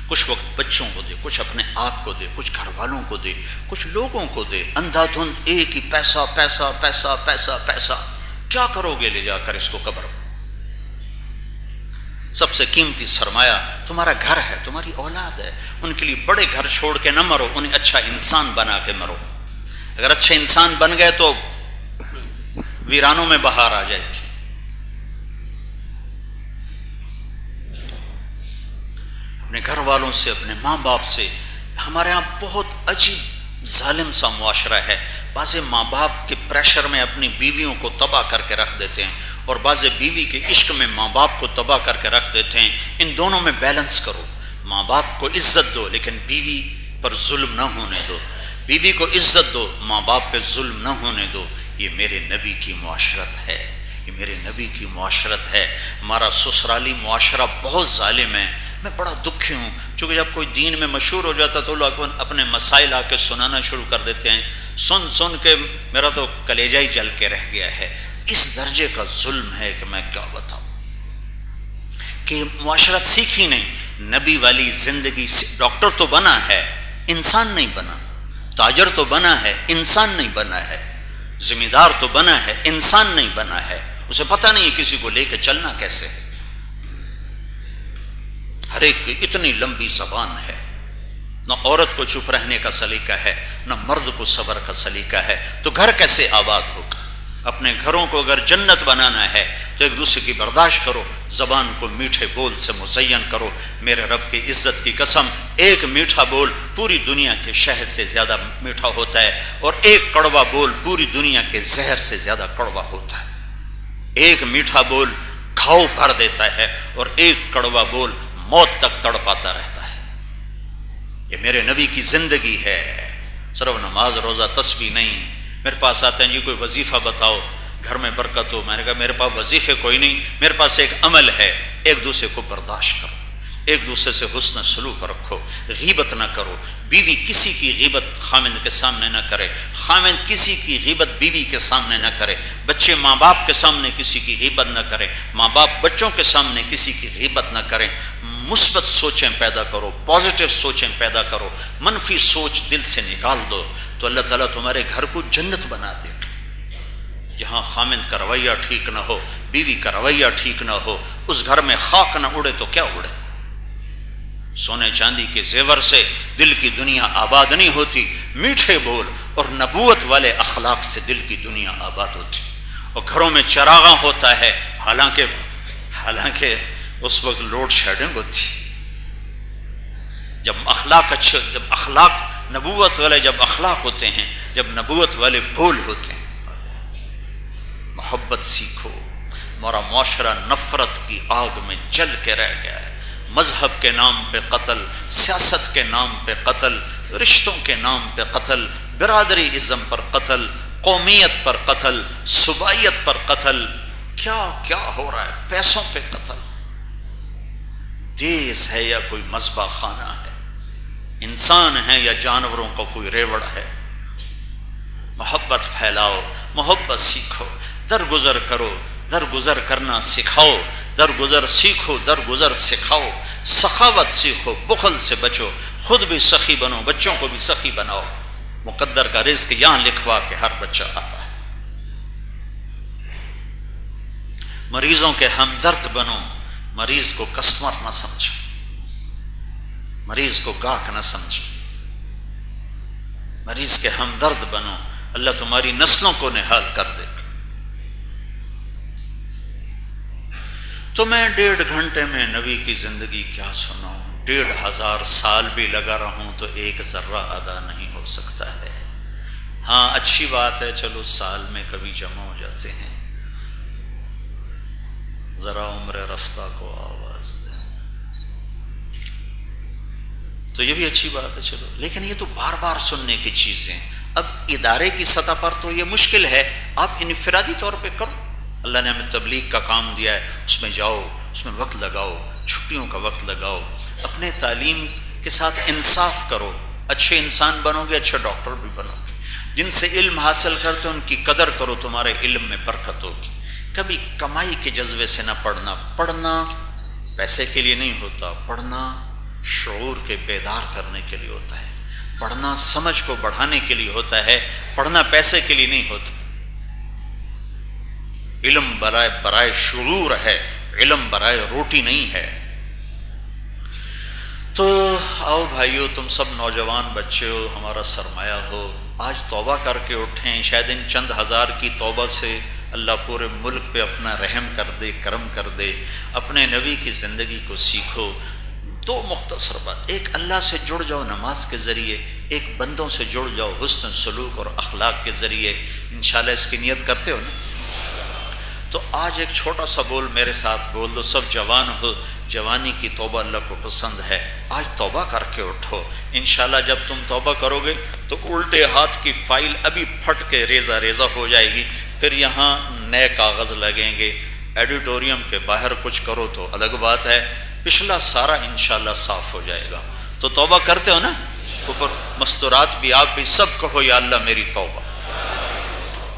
کچھ وقت بچوں کو دے، کچھ اپنے آپ کو دے، کچھ گھر والوں کو دے، کچھ لوگوں کو دے. اندھا دھند ایک ہی پیسہ پیسہ پیسہ پیسہ پیسہ، کیا کرو گے لے جا کر اس کو قبر میں؟ سب سے قیمتی سرمایہ تمہارا گھر ہے، تمہاری اولاد ہے. ان کے لیے بڑے گھر چھوڑ کے نہ مرو، انہیں اچھا انسان بنا کے مرو. اگر اچھے انسان بن گئے تو ویرانوں میں بہار آ جائے گی. اپنے گھر والوں سے، اپنے ماں باپ سے. ہمارے ہاں بہت عجیب ظالم سا معاشرہ ہے. بعض ماں باپ کے پریشر میں اپنی بیویوں کو تباہ کر کے رکھ دیتے ہیں، اور بعض بیوی کے عشق میں ماں باپ کو تباہ کر کے رکھ دیتے ہیں. ان دونوں میں بیلنس کرو. ماں باپ کو عزت دو لیکن بیوی پر ظلم نہ ہونے دو. بیوی کو عزت دو، ماں باپ پہ ظلم نہ ہونے دو. یہ میرے نبی کی معاشرت ہے، یہ میرے نبی کی معاشرت ہے. ہمارا سسرالی معاشرہ بہت ظالم ہے. میں بڑا دکھی ہوں، چونکہ جب کوئی دین میں مشہور ہو جاتا تو لوگ اپنے مسائل آ کے سنانا شروع کر دیتے ہیں. سن کے میرا تو کلیجہ ہی جل کے رہ گیا ہے. اس درجے کا ظلم ہے کہ میں کیا بتاؤں، کہ معاشرت سیکھی نہیں. نبی والی زندگی. ڈاکٹر تو بنا ہے، انسان نہیں بنا. تاجر تو بنا ہے، انسان نہیں بنا ہے. ذمہ دار تو بنا ہے، انسان نہیں بنا ہے. اسے پتہ نہیں ہے کسی کو لے کے چلنا کیسے ہے. ہر ایک کی اتنی لمبی زبان ہے. نہ عورت کو چپ رہنے کا سلیقہ ہے، نہ مرد کو صبر کا سلیقہ ہے. تو گھر کیسے آباد ہوگا؟ اپنے گھروں کو اگر جنت بنانا ہے تو ایک دوسرے کی برداشت کرو، زبان کو میٹھے بول سے مزین کرو. میرے رب کی عزت کی قسم، ایک میٹھا بول پوری دنیا کے شہد سے زیادہ میٹھا ہوتا ہے، اور ایک کڑوا بول پوری دنیا کے زہر سے زیادہ کڑوا ہوتا ہے. ایک میٹھا بول گھاؤ بھر دیتا ہے، اور ایک کڑوا بول موت تک تڑپاتا رہتا ہے. یہ میرے نبی کی زندگی ہے. صرف نماز روزہ تسبیح نہیں. میرے پاس آتے ہیں جی کوئی وظیفہ بتاؤ گھر میں برکت ہو. میں نے کہا میرے پاس وظیفے کوئی نہیں، میرے پاس ایک عمل ہے. ایک دوسرے کو برداشت کرو، ایک دوسرے سے حسن سلوک رکھو، غیبت نہ کرو. بیوی کسی کی غیبت خاوند کے سامنے نہ کرے، خاوند کسی کی غیبت بیوی کے سامنے نہ کرے. بچے ماں باپ کے سامنے کسی کی غیبت نہ کرے، ماں باپ بچوں کے سامنے کسی کی غیبت نہ کریں. مثبت سوچیں پیدا کرو، پازیٹیو سوچیں پیدا کرو. منفی سوچ دل سے نکال دو تو اللہ تعالیٰ تمہارے گھر کو جنت بنا دے گا. جہاں خاوند کا رویہ ٹھیک نہ ہو، بیوی کا رویہ ٹھیک نہ ہو، اس گھر میں خاک نہ اڑے تو کیا اڑے. سونے چاندی کے زیور سے دل کی دنیا آباد نہیں ہوتی. میٹھے بول اور نبوت والے اخلاق سے دل کی دنیا آباد ہوتی. اور گھروں میں چراغاں ہوتا ہے، حالانکہ اس وقت لوڈ شیڈنگ ہوتی. جب اخلاق نبوت والے جب اخلاق ہوتے ہیں، جب نبوت والے بول ہوتے ہیں. محبت سیکھو. ہمارا معاشرہ نفرت کی آگ میں جل کے رہ گیا ہے. مذہب کے نام پہ قتل، سیاست کے نام پہ قتل، رشتوں کے نام پہ قتل، برادری ازم پر قتل، قومیت پر قتل، صوبائیت پر قتل. کیا کیا ہو رہا ہے؟ پیسوں پہ قتل. دیس ہے یا کوئی مذبح خانہ ہے؟ انسان ہے یا جانوروں کا کوئی ریوڑ ہے؟ محبت پھیلاؤ، محبت سیکھو، درگزر کرو، درگزر کرنا سکھاؤ، درگزر سیکھو، درگزر سکھاؤ. سخاوت سیکھو، بخل سے بچو. خود بھی سخی بنو، بچوں کو بھی سخی بناؤ، مقدر کا رزق یہاں لکھوا کے ہر بچہ آتا ہے۔ مریضوں کے ہمدرد بنو، مریض کو کسٹمر نہ سمجھو، مریض کو گاہک نہ سمجھو، مریض کے ہمدرد بنو، اللہ تمہاری نسلوں کو نہال کر دے۔ تو میں 1.5 گھنٹے میں نبی کی زندگی کیا سناؤں، 1500 سال بھی لگا رہوں تو ایک ذرہ ادا نہیں ہو سکتا ہے۔ ہاں اچھی بات ہے، چلو سال میں کبھی جمع ہو جاتے ہیں، ذرا عمر رفتہ کو آواز دے تو یہ بھی اچھی بات ہے، چلو، لیکن یہ تو بار بار سننے کی چیزیں۔ اب ادارے کی سطح پر تو یہ مشکل ہے، آپ انفرادی طور پہ کرو، اللہ نے ہمیں تبلیغ کا کام دیا ہے، اس میں جاؤ، اس میں وقت لگاؤ، چھٹیوں کا وقت لگاؤ، اپنے تعلیم کے ساتھ انصاف کرو، اچھے انسان بنو گے، اچھے ڈاکٹر بھی بنو گے، جن سے علم حاصل کرتے ان کی قدر کرو، تمہارے علم میں برکت ہوگی۔ کبھی کمائی کے جذبے سے نہ پڑھنا، پڑھنا پیسے کے لیے نہیں ہوتا، پڑھنا شعور کے بیدار کرنے کے لیے ہوتا ہے، پڑھنا سمجھ کو بڑھانے کے لیے ہوتا ہے، پڑھنا پیسے کے لیے نہیں ہوتا۔ علم برائے شعور ہے، علم برائے روٹی نہیں ہے۔ تو آؤ بھائیو، تم سب نوجوان بچے ہو، ہمارا سرمایہ ہو، آج توبہ کر کے اٹھیں، شاید ان چند ہزار کی توبہ سے اللہ پورے ملک پہ اپنا رحم کر دے، کرم کر دے۔ اپنے نبی کی زندگی کو سیکھو۔ 2 مختصر بات، ایک اللہ سے جڑ جاؤ نماز کے ذریعے، ایک بندوں سے جڑ جاؤ حسن سلوک اور اخلاق کے ذریعے۔ انشاءاللہ اس کی نیت کرتے ہو نا؟ تو آج ایک چھوٹا سا بول میرے ساتھ بول دو، سب جوان ہو، جوانی کی توبہ اللہ کو پسند ہے، آج توبہ کر کے اٹھو۔ انشاءاللہ جب تم توبہ کرو گے تو الٹے ہاتھ کی فائل ابھی پھٹ کے ریزہ ریزہ ہو جائے گی، پھر یہاں نئے کاغذ لگیں گے، ایڈیٹوریم کے باہر کچھ کرو تو الگ بات ہے، پچھلا سارا انشاءاللہ صاف ہو جائے گا۔ تو توبہ کرتے ہو نا؟ اوپر مستورات بھی آپ بھی سب کہو یا اللہ میری توبہ،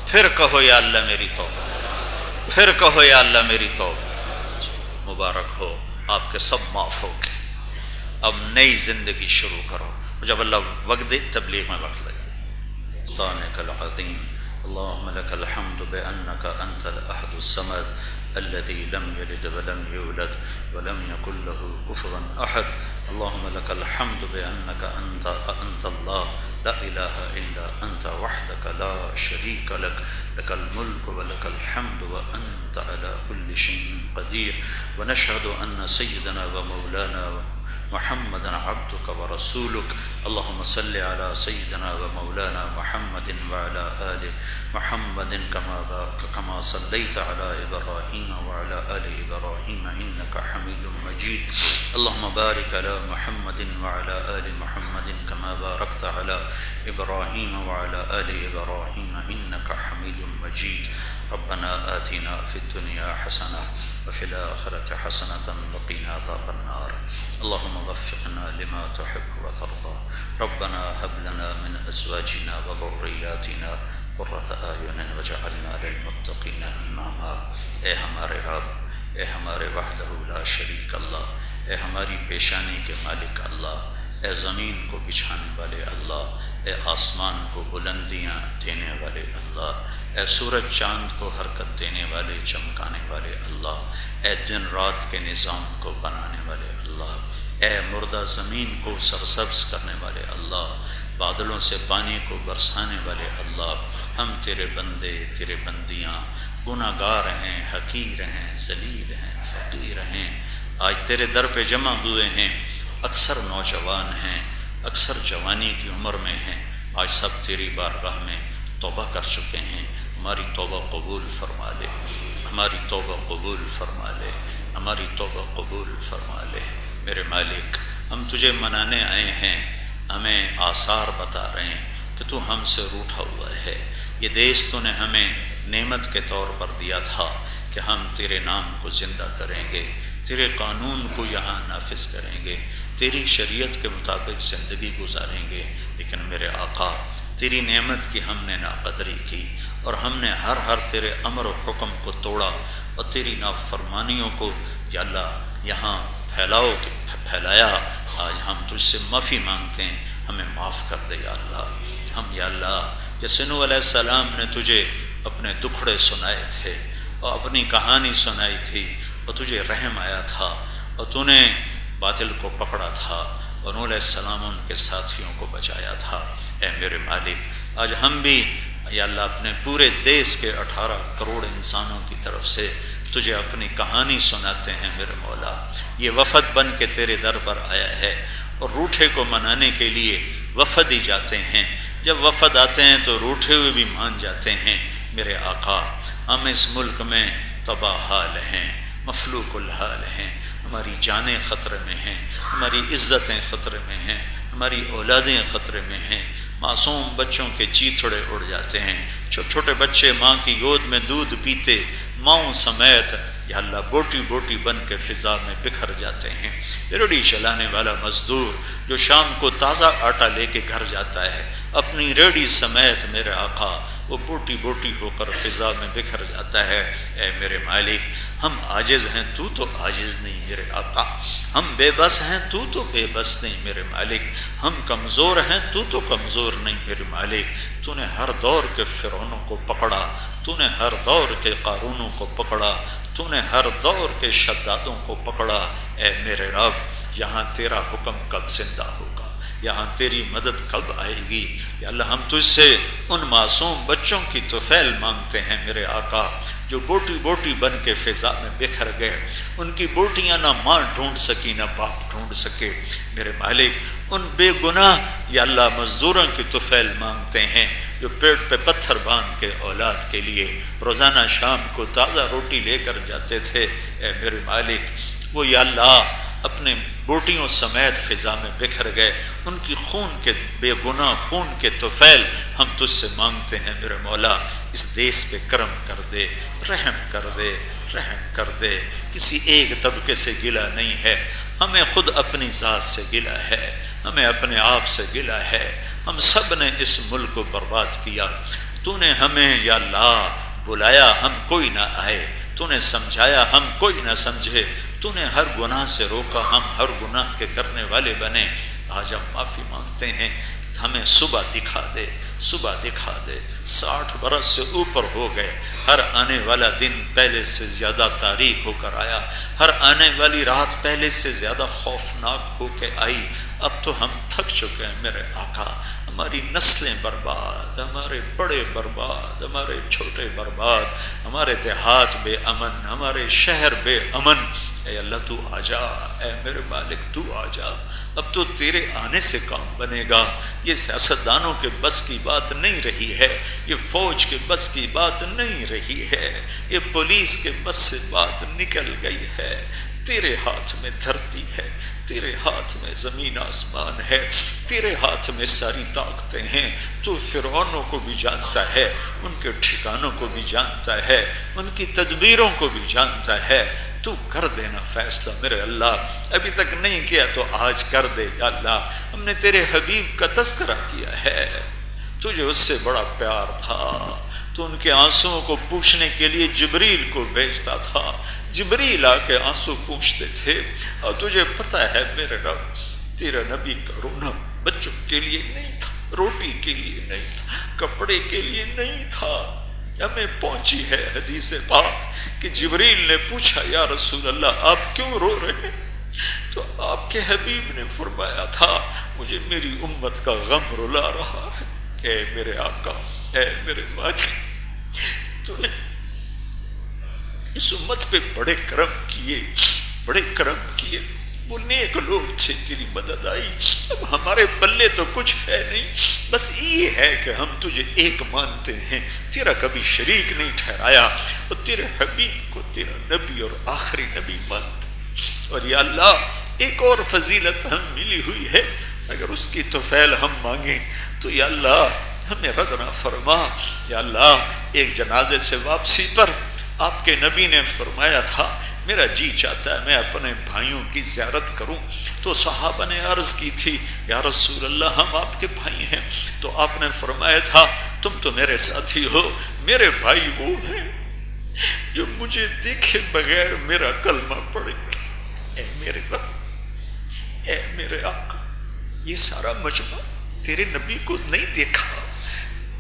پھر کہو یا اللہ میری توبہ، پھر کہو یا اللہ میری توبہ۔ مبارک ہو، آپ کے سب معاف ہو گئے، اب نئی زندگی شروع کرو، جب اللہ وقت دے تبلیغ میں وقت لگے۔ سبحانک العظیم، اللہم لک الحمد بأنک انت الاحد الصمد الذي لم يلد ولم يولد ولم يكن له كفوا احد، اللهم لك الحمد بأنك انت الله لا اله الا انت وحدك لا شريك لك، لك الملك ولك الحمد وانت على كل شيء قدير، ونشهد ان سيدنا ومولانا محمدا عبدك ورسولك، اللهم صل على سيدنا ومولانا محمد وعلى آل محمد كما صليت على إبراهيم وعلى آل إبراهيم إنك حميد مجيد، اللهم بارك على محمد وعلى آل محمد كما باركت على إبراهيم وعلى آل إبراهيم إنك حميد مجيد، ربنا آتنا في الدنيا حسنة وفي الآخرة حسنة وقنا عذاب النار، اللهم وفقنا لما تحب وترضى، ربنا هب لنا من أزواجنا وذرياتنا قرة أعين واجعلنا للمتقين إماما۔ اے ہمارے رب، اے ہمارے وحدہ لا شریک اللہ، اے ہماری پیشانی کے مالک اللہ، اے زمین کو بچھانے والے اللہ، اے آسمان کو بلندیاں دینے والے اللہ، اے سورج چاند کو حرکت دینے والے چمکانے والے اللہ، اے دن رات کے نظام کو بنانے والے اللہ، اے مردہ زمین کو سرسبز کرنے والے اللہ، بادلوں سے پانی کو برسانے والے اللہ، ہم تیرے بندے، تیرے بندیاں، گناہ گار ہیں، حقیر ہیں، ذلیل ہیں، فقیر ہیں، آج تیرے در پہ جمع ہوئے ہیں، اکثر نوجوان ہیں، اکثر جوانی کی عمر میں ہیں، آج سب تیری بارگاہ میں توبہ کر چکے ہیں، ہماری توبہ قبول فرما لے، ہماری توبہ قبول فرما لے، ہماری توبہ قبول فرما لے۔ میرے مالک، ہم تجھے منانے آئے ہیں، ہمیں آثار بتا رہے ہیں کہ تو ہم سے روٹھا ہوا ہے، یہ دیش تو نے ہمیں نعمت کے طور پر دیا تھا کہ ہم تیرے نام کو زندہ کریں گے، تیرے قانون کو یہاں نافذ کریں گے، تیری شریعت کے مطابق زندگی گزاریں گے، لیکن میرے آقا تیری نعمت کی ہم نے ناقدری کی اور ہم نے ہر تیرے امر و حکم کو توڑا اور تیری نافرمانیوں کو یا اللہ یہاں پھیلایا، آج ہم تجھ سے معافی مانگتے ہیں، ہمیں معاف کر دے یا اللہ۔ ہم یا اللہ جیسے نوح علیہ السلام نے تجھے اپنے دکھڑے سنائے تھے اور اپنی کہانی سنائی تھی اور تجھے رحم آیا تھا اور تو نے باطل کو پکڑا تھا اور نوح علیہ السلام ان کے ساتھیوں کو بچایا تھا، اے میرے مالک آج ہم بھی یا اللہ اپنے پورے دیس کے 18 کروڑ انسانوں کی طرف سے تجھے اپنی کہانی سناتے ہیں میرے مولا۔ یہ وفد بن کے تیرے در پر آیا ہے اور روٹھے کو منانے کے لیے وفد ہی جاتے ہیں، جب وفد آتے ہیں تو روٹھے ہوئے بھی مان جاتے ہیں میرے آقا۔ ہم اس ملک میں تباہ حال ہیں، مفلوق الحال ہیں، ہماری جانیں خطرے میں ہیں، ہماری عزتیں خطرے میں ہیں، ہماری اولادیں خطرے میں ہیں، معصوم بچوں کے چیتھڑے اڑ جاتے ہیں، چھوٹے چھوٹے بچے ماں کی گود میں دودھ پیتے ماؤں سمیت یا اللہ بوٹی بوٹی بن کے فضا میں بکھر جاتے ہیں۔ ریڑھی چلانے والا مزدور جو شام کو تازہ آٹا لے کے گھر جاتا ہے اپنی ریڑھی سمیت میرے آقا وہ بوٹی بوٹی ہو کر فضا میں بکھر جاتا ہے۔ اے میرے مالک ہم عاجز ہیں، تو تو عاجز نہیں میرے آقا، ہم بے بس ہیں، تو تو بے بس نہیں میرے مالک، ہم کمزور ہیں، تو تو کمزور نہیں میرے مالک۔ تو نے ہر دور کے فرعونوں کو پکڑا، تو نے ہر دور کے قارونوں کو پکڑا، تو نے ہر دور کے شدادوں کو پکڑا۔ اے میرے رب یہاں تیرا حکم کب زندہ ہوگا، یہاں تیری مدد کب آئے گی؟ یا اللہ ہم تجھ سے ان معصوم بچوں کی طفیل مانگتے ہیں میرے آقا جو بوٹی بوٹی بن کے فضا میں بکھر گئے، ان کی بوٹیاں نہ ماں ڈھونڈ سکی نہ باپ ڈھونڈ سکے میرے مالک۔ ان بے گناہ یا اللہ مزدوروں کی طفیل مانگتے ہیں جو پیٹ پہ پتھر باندھ کے اولاد کے لیے روزانہ شام کو تازہ روٹی لے کر جاتے تھے۔ اے میرے مالک وہ یا اللہ اپنے بوٹیوں سمیت فضا میں بکھر گئے، ان کی خون کے بے گناہ خون کے طفیل ہم تجھ سے مانگتے ہیں میرے مولا۔ اس دیس پہ کرم کر دے، رحم کر دے، رحم کر دے۔ کسی ایک طبقے سے گلہ نہیں ہے، ہمیں خود اپنی ذات سے گلہ ہے، ہمیں اپنے آپ سے گلہ ہے۔ ہم سب نے اس ملک کو برباد کیا، تو نے ہمیں یا اللہ بلایا ہم کوئی نہ آئے، تو نے سمجھایا ہم کوئی نہ سمجھے، تو نے ہر گناہ سے روکا ہم ہر گناہ کے کرنے والے بنے۔ آج ہم معافی مانگتے ہیں، ہمیں صبح دکھا دے، صبح دکھا دے۔ 60 برس سے اوپر ہو گئے، ہر آنے والا دن پہلے سے زیادہ تاریک ہو کر آیا، ہر آنے والی رات پہلے سے زیادہ خوفناک ہو کے آئی۔ اب تو ہم تھک چکے ہیں میرے آقا، ہماری نسلیں برباد، ہمارے بڑے برباد، ہمارے چھوٹے برباد، ہمارے دیہات بے امن، ہمارے شہر بے امن۔ اے اللہ تو آ جا، اے میرے مالک تو آ جا، اب تو تیرے آنے سے کام بنے گا۔ یہ سیاستدانوں کے بس کی بات نہیں رہی ہے، یہ فوج کے بس کی بات نہیں رہی ہے، یہ پولیس کے بس سے بات نکل گئی ہے۔ تیرے ہاتھ میں دھرتی ہے، تیرے ہاتھ میں زمین آسمان ہے، تیرے ہاتھ میں ساری طاقتیں ہیں۔ تو فرعونوں کو بھی جانتا ہے، ان کے ٹھکانوں کو بھی جانتا ہے، ان کی تدبیروں کو بھی جانتا ہے۔ تو کر دینا فیصلہ میرے اللہ، ابھی تک نہیں کیا تو آج کر دے یا اللہ۔ ہم نے تیرے حبیب کا تذکرہ کیا ہے، تجھے اس سے بڑا پیار تھا، تو ان کے آنسوؤں کو پوچھنے کے لیے جبریل کو بھیجتا تھا، جبریل آ کے آنسو پوچھتے تھے۔ اور تجھے پتہ ہے میرے رب تیرا نبی کا رونا بچوں کے لیے نہیں تھا، روٹی کے لیے نہیں تھا، کپڑے کے لیے نہیں تھا۔ ہمیں پہنچی ہے حدیث پاک کہ جبریل نے پوچھا یا رسول اللہ آپ کیوں رو رہے ہیں؟ تو آپ کے حبیب نے فرمایا تھا مجھے میری امت کا غم رلا رہا ہے۔ اے میرے آقا، اے میرے مالک، تو نے اس امت پہ بڑے کرم کیے، بڑے کرم کیے، وہ نیک لوگ تھے، تیری مدد آئی۔ اب ہمارے پلے تو کچھ ہے نہیں، بس یہ ہے کہ ہم تجھے ایک مانتے ہیں، تیرا کبھی شریک نہیں ٹھہرایا، اور تیرے حبیب کو تیرا نبی اور آخری نبی مانتے ہیں۔ اور یا اللہ ایک اور فضیلت ہم ملی ہوئی ہے، اگر اس کی طفیل ہم مانگیں تو یا اللہ ہمیں رد نہ فرما۔ یا اللہ ایک جنازے سے واپسی پر آپ کے نبی نے فرمایا تھا میرا جی چاہتا ہے میں اپنے بھائیوں کی زیارت کروں، تو صحابہ نے عرض کی تھی یا رسول اللہ ہم آپ کے بھائی ہیں، تو آپ نے فرمایا تھا تم تو میرے ساتھی ہو، میرے بھائی وہ ہیں جو مجھے دیکھے بغیر میرا کلمہ پڑھیں گے۔ اے میرے رب اے میرے آقا یہ سارا مجمع تیرے نبی کو نہیں دیکھا،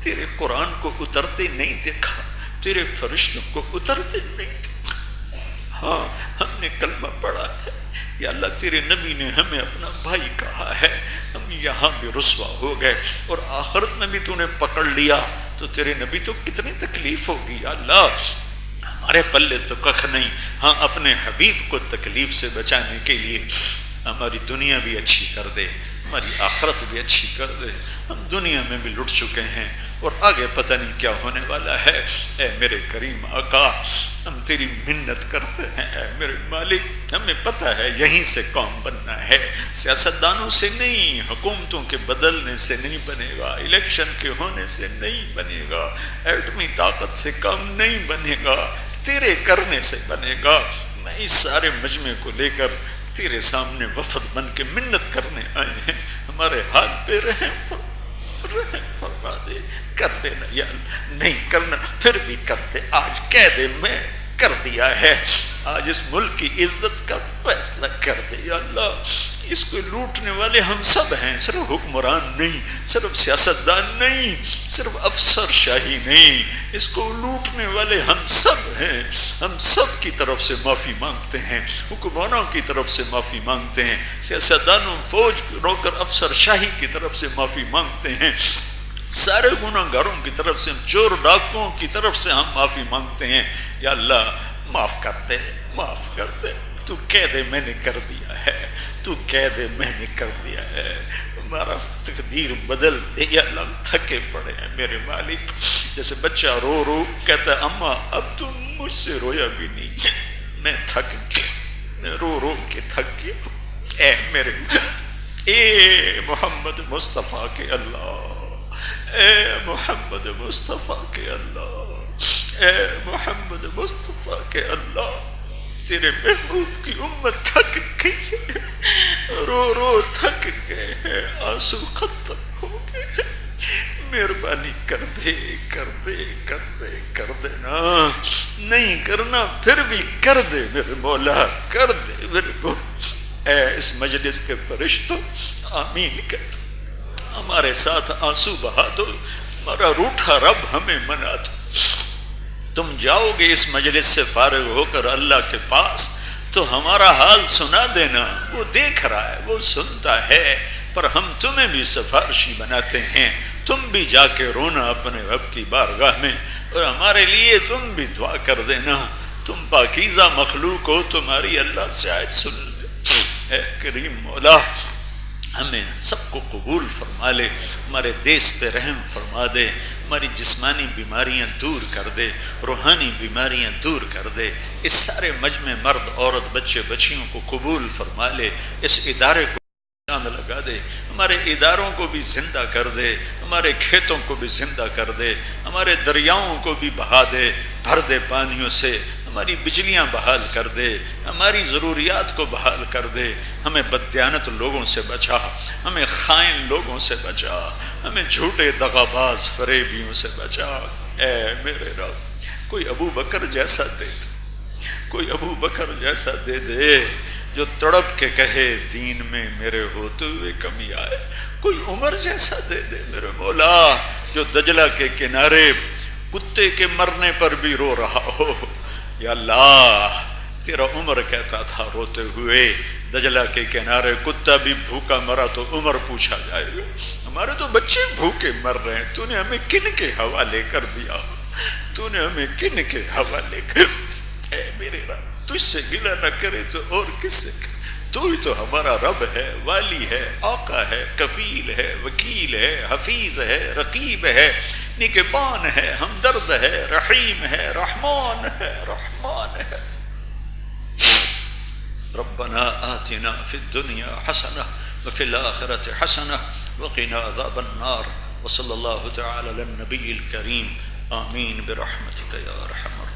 تیرے قرآن کو اترتے نہیں دیکھا، تیرے فرشتوں کو اترتے نہیں دیکھا۔ ہاں ہم نے کلمہ پڑھا ہے، یا اللہ تیرے نبی نے ہمیں اپنا بھائی کہا ہے، ہم یہاں بھی رسوا ہو گئے اور آخرت میں بھی تو نے پکڑ لیا تو تیرے نبی تو کتنی تکلیف ہوگی یا اللہ، ہمارے پلے تو کخ نہیں۔ ہاں اپنے حبیب کو تکلیف سے بچانے کے لیے ہماری دنیا بھی اچھی کر دے، ہماری آخرت بھی اچھی کر دے۔ ہم دنیا میں بھی لٹ چکے ہیں اور آگے پتہ نہیں کیا ہونے والا ہے۔ اے میرے کریم آقا ہم تیری منت کرتے ہیں، اے میرے مالک ہمیں پتہ ہے یہیں سے قوم بننا ہے، سیاستدانوں سے نہیں، حکومتوں کے بدلنے سے نہیں بنے گا، الیکشن کے ہونے سے نہیں بنے گا، ایٹمی طاقت سے کام نہیں بنے گا، تیرے کرنے سے بنے گا۔ میں اس سارے مجمع کو لے کر تیرے سامنے وفد بن کے منت کرنے آئے ہیں، ہمارے حال پہ رحم فرما دے، کر دینا یا نہیں کرنا پھر بھی کر دے، آج کہہ دے میں کر دیا ہے، آج اس ملک کی عزت کا فیصلہ کر دے یا اللہ۔ اس کو لوٹنے والے ہم سب ہیں، صرف حکمران نہیں، صرف سیاستدان نہیں، صرف افسر شاہی نہیں، اس کو لوٹنے والے ہم سب ہیں۔ ہم سب کی طرف سے معافی مانگتے ہیں، حکمرانوں کی طرف سے معافی مانگتے ہیں، سیاستدانوں، فوج، نوکر، افسر شاہی کی طرف سے معافی مانگتے ہیں، سارے گناہ گاروں کی طرف سے، چور ڈاکوؤں کی طرف سے ہم معافی مانگتے ہیں یا اللہ معاف کر دے، معاف کر دے، تو کہہ دے میں نے کر دیا ہے، تو کہہ دے میں نے کر دیا ہے، ہمارا تقدیر بدل دے یا اللہ۔ ہم تھکے پڑے ہیں میرے مالک، جیسے بچہ رو رو کہتا ہے اماں اب تم مجھ سے رویا بھی نہیں، میں تھک گیا، رو رو کے تھک گیا۔ اے میرے اے محمد مصطفیٰ کے اللہ، اے محمد مصطفیٰ کے اللہ، اے محمد مصطفیٰ کے اللہ، تیرے محبوب کی امت تھک گئی ہے، رو رو تھک گئے ہیں، آنسو ختم ہو گئے، مہربانی کر دے، کر دے، کر دے، کر دینا، نہیں کرنا پھر بھی کر دے میرے مولا، کر دے میرے مولا۔ اے اس مجلس کے فرشتوں آمین کہہ دو، ہمارے ساتھ آنسو بہا دو، ہمارا روٹھا رب ہمیں منا دو۔ تم جاؤ گے اس مجلس سے فارغ ہو کر اللہ کے پاس تو ہمارا حال سنا دینا، وہ دیکھ رہا ہے، وہ سنتا ہے، پر ہم تمہیں بھی سفارشی بناتے ہیں، تم بھی جا کے رونا اپنے رب کی بارگاہ میں اور ہمارے لیے تم بھی دعا کر دینا، تم پاکیزہ مخلوق ہو، تمہاری اللہ سے آیت سن لے۔ اے کریم مولا ہمیں سب کو قبول فرما لے، ہمارے دیس پہ رحم فرما دے، ہماری جسمانی بیماریاں دور کر دے، روحانی بیماریاں دور کر دے، اس سارے مجمع مرد عورت بچے بچیوں کو قبول فرما لے، اس ادارے کو چاند لگا دے، ہمارے اداروں کو بھی زندہ کر دے، ہمارے کھیتوں کو بھی زندہ کر دے، ہمارے دریاؤں کو بھی بہا دے، بھر دے پانیوں سے، ہماری بجلیاں بحال کر دے، ہماری ضروریات کو بحال کر دے، ہمیں بددیانت لوگوں سے بچا، ہمیں خائن لوگوں سے بچا، ہمیں جھوٹے دغاباز فریبیوں سے بچا۔ اے میرے رب کوئی ابو بکر جیسا دے دے، کوئی ابو بکر جیسا دے دے جو تڑپ کے کہے دین میں میرے ہوتے ہوئے کمی آئے، کوئی عمر جیسا دے دے میرے مولا جو دجلہ کے کنارے کتے کے مرنے پر بھی رو رہا ہو۔ یا اللہ تیرا عمر کہتا تھا روتے ہوئے دجلہ کے کنارے کتا بھی بھوکا مرا تو عمر پوچھا جائے گا، ہمارے تو بچے بھوکے مر رہے ہیں، تو نے ہمیں کن کے حوالے کر دیا، تو نے ہمیں کن کے حوالے کر دیا۔ اے میرے رب تجھ سے گلہ نہ کرے تو اور کس سے کرے، تو ہی تو ہمارا رب ہے، والی ہے، آقا ہے، کفیل ہے، وکیل ہے، حفیظ ہے، رقیب ہے، نگہبان ہے، ہمدرد ہے، رحیم ہے، رحمان ہے، رحمان ہے۔ ربنا آتنا فی الدنیا حسنہ وفی الآخرۃ حسنہ وقنا عذاب النار وصلی اللہ تعالی علی النبی الکریم آمین برحمتک یا ارحم الراحمین۔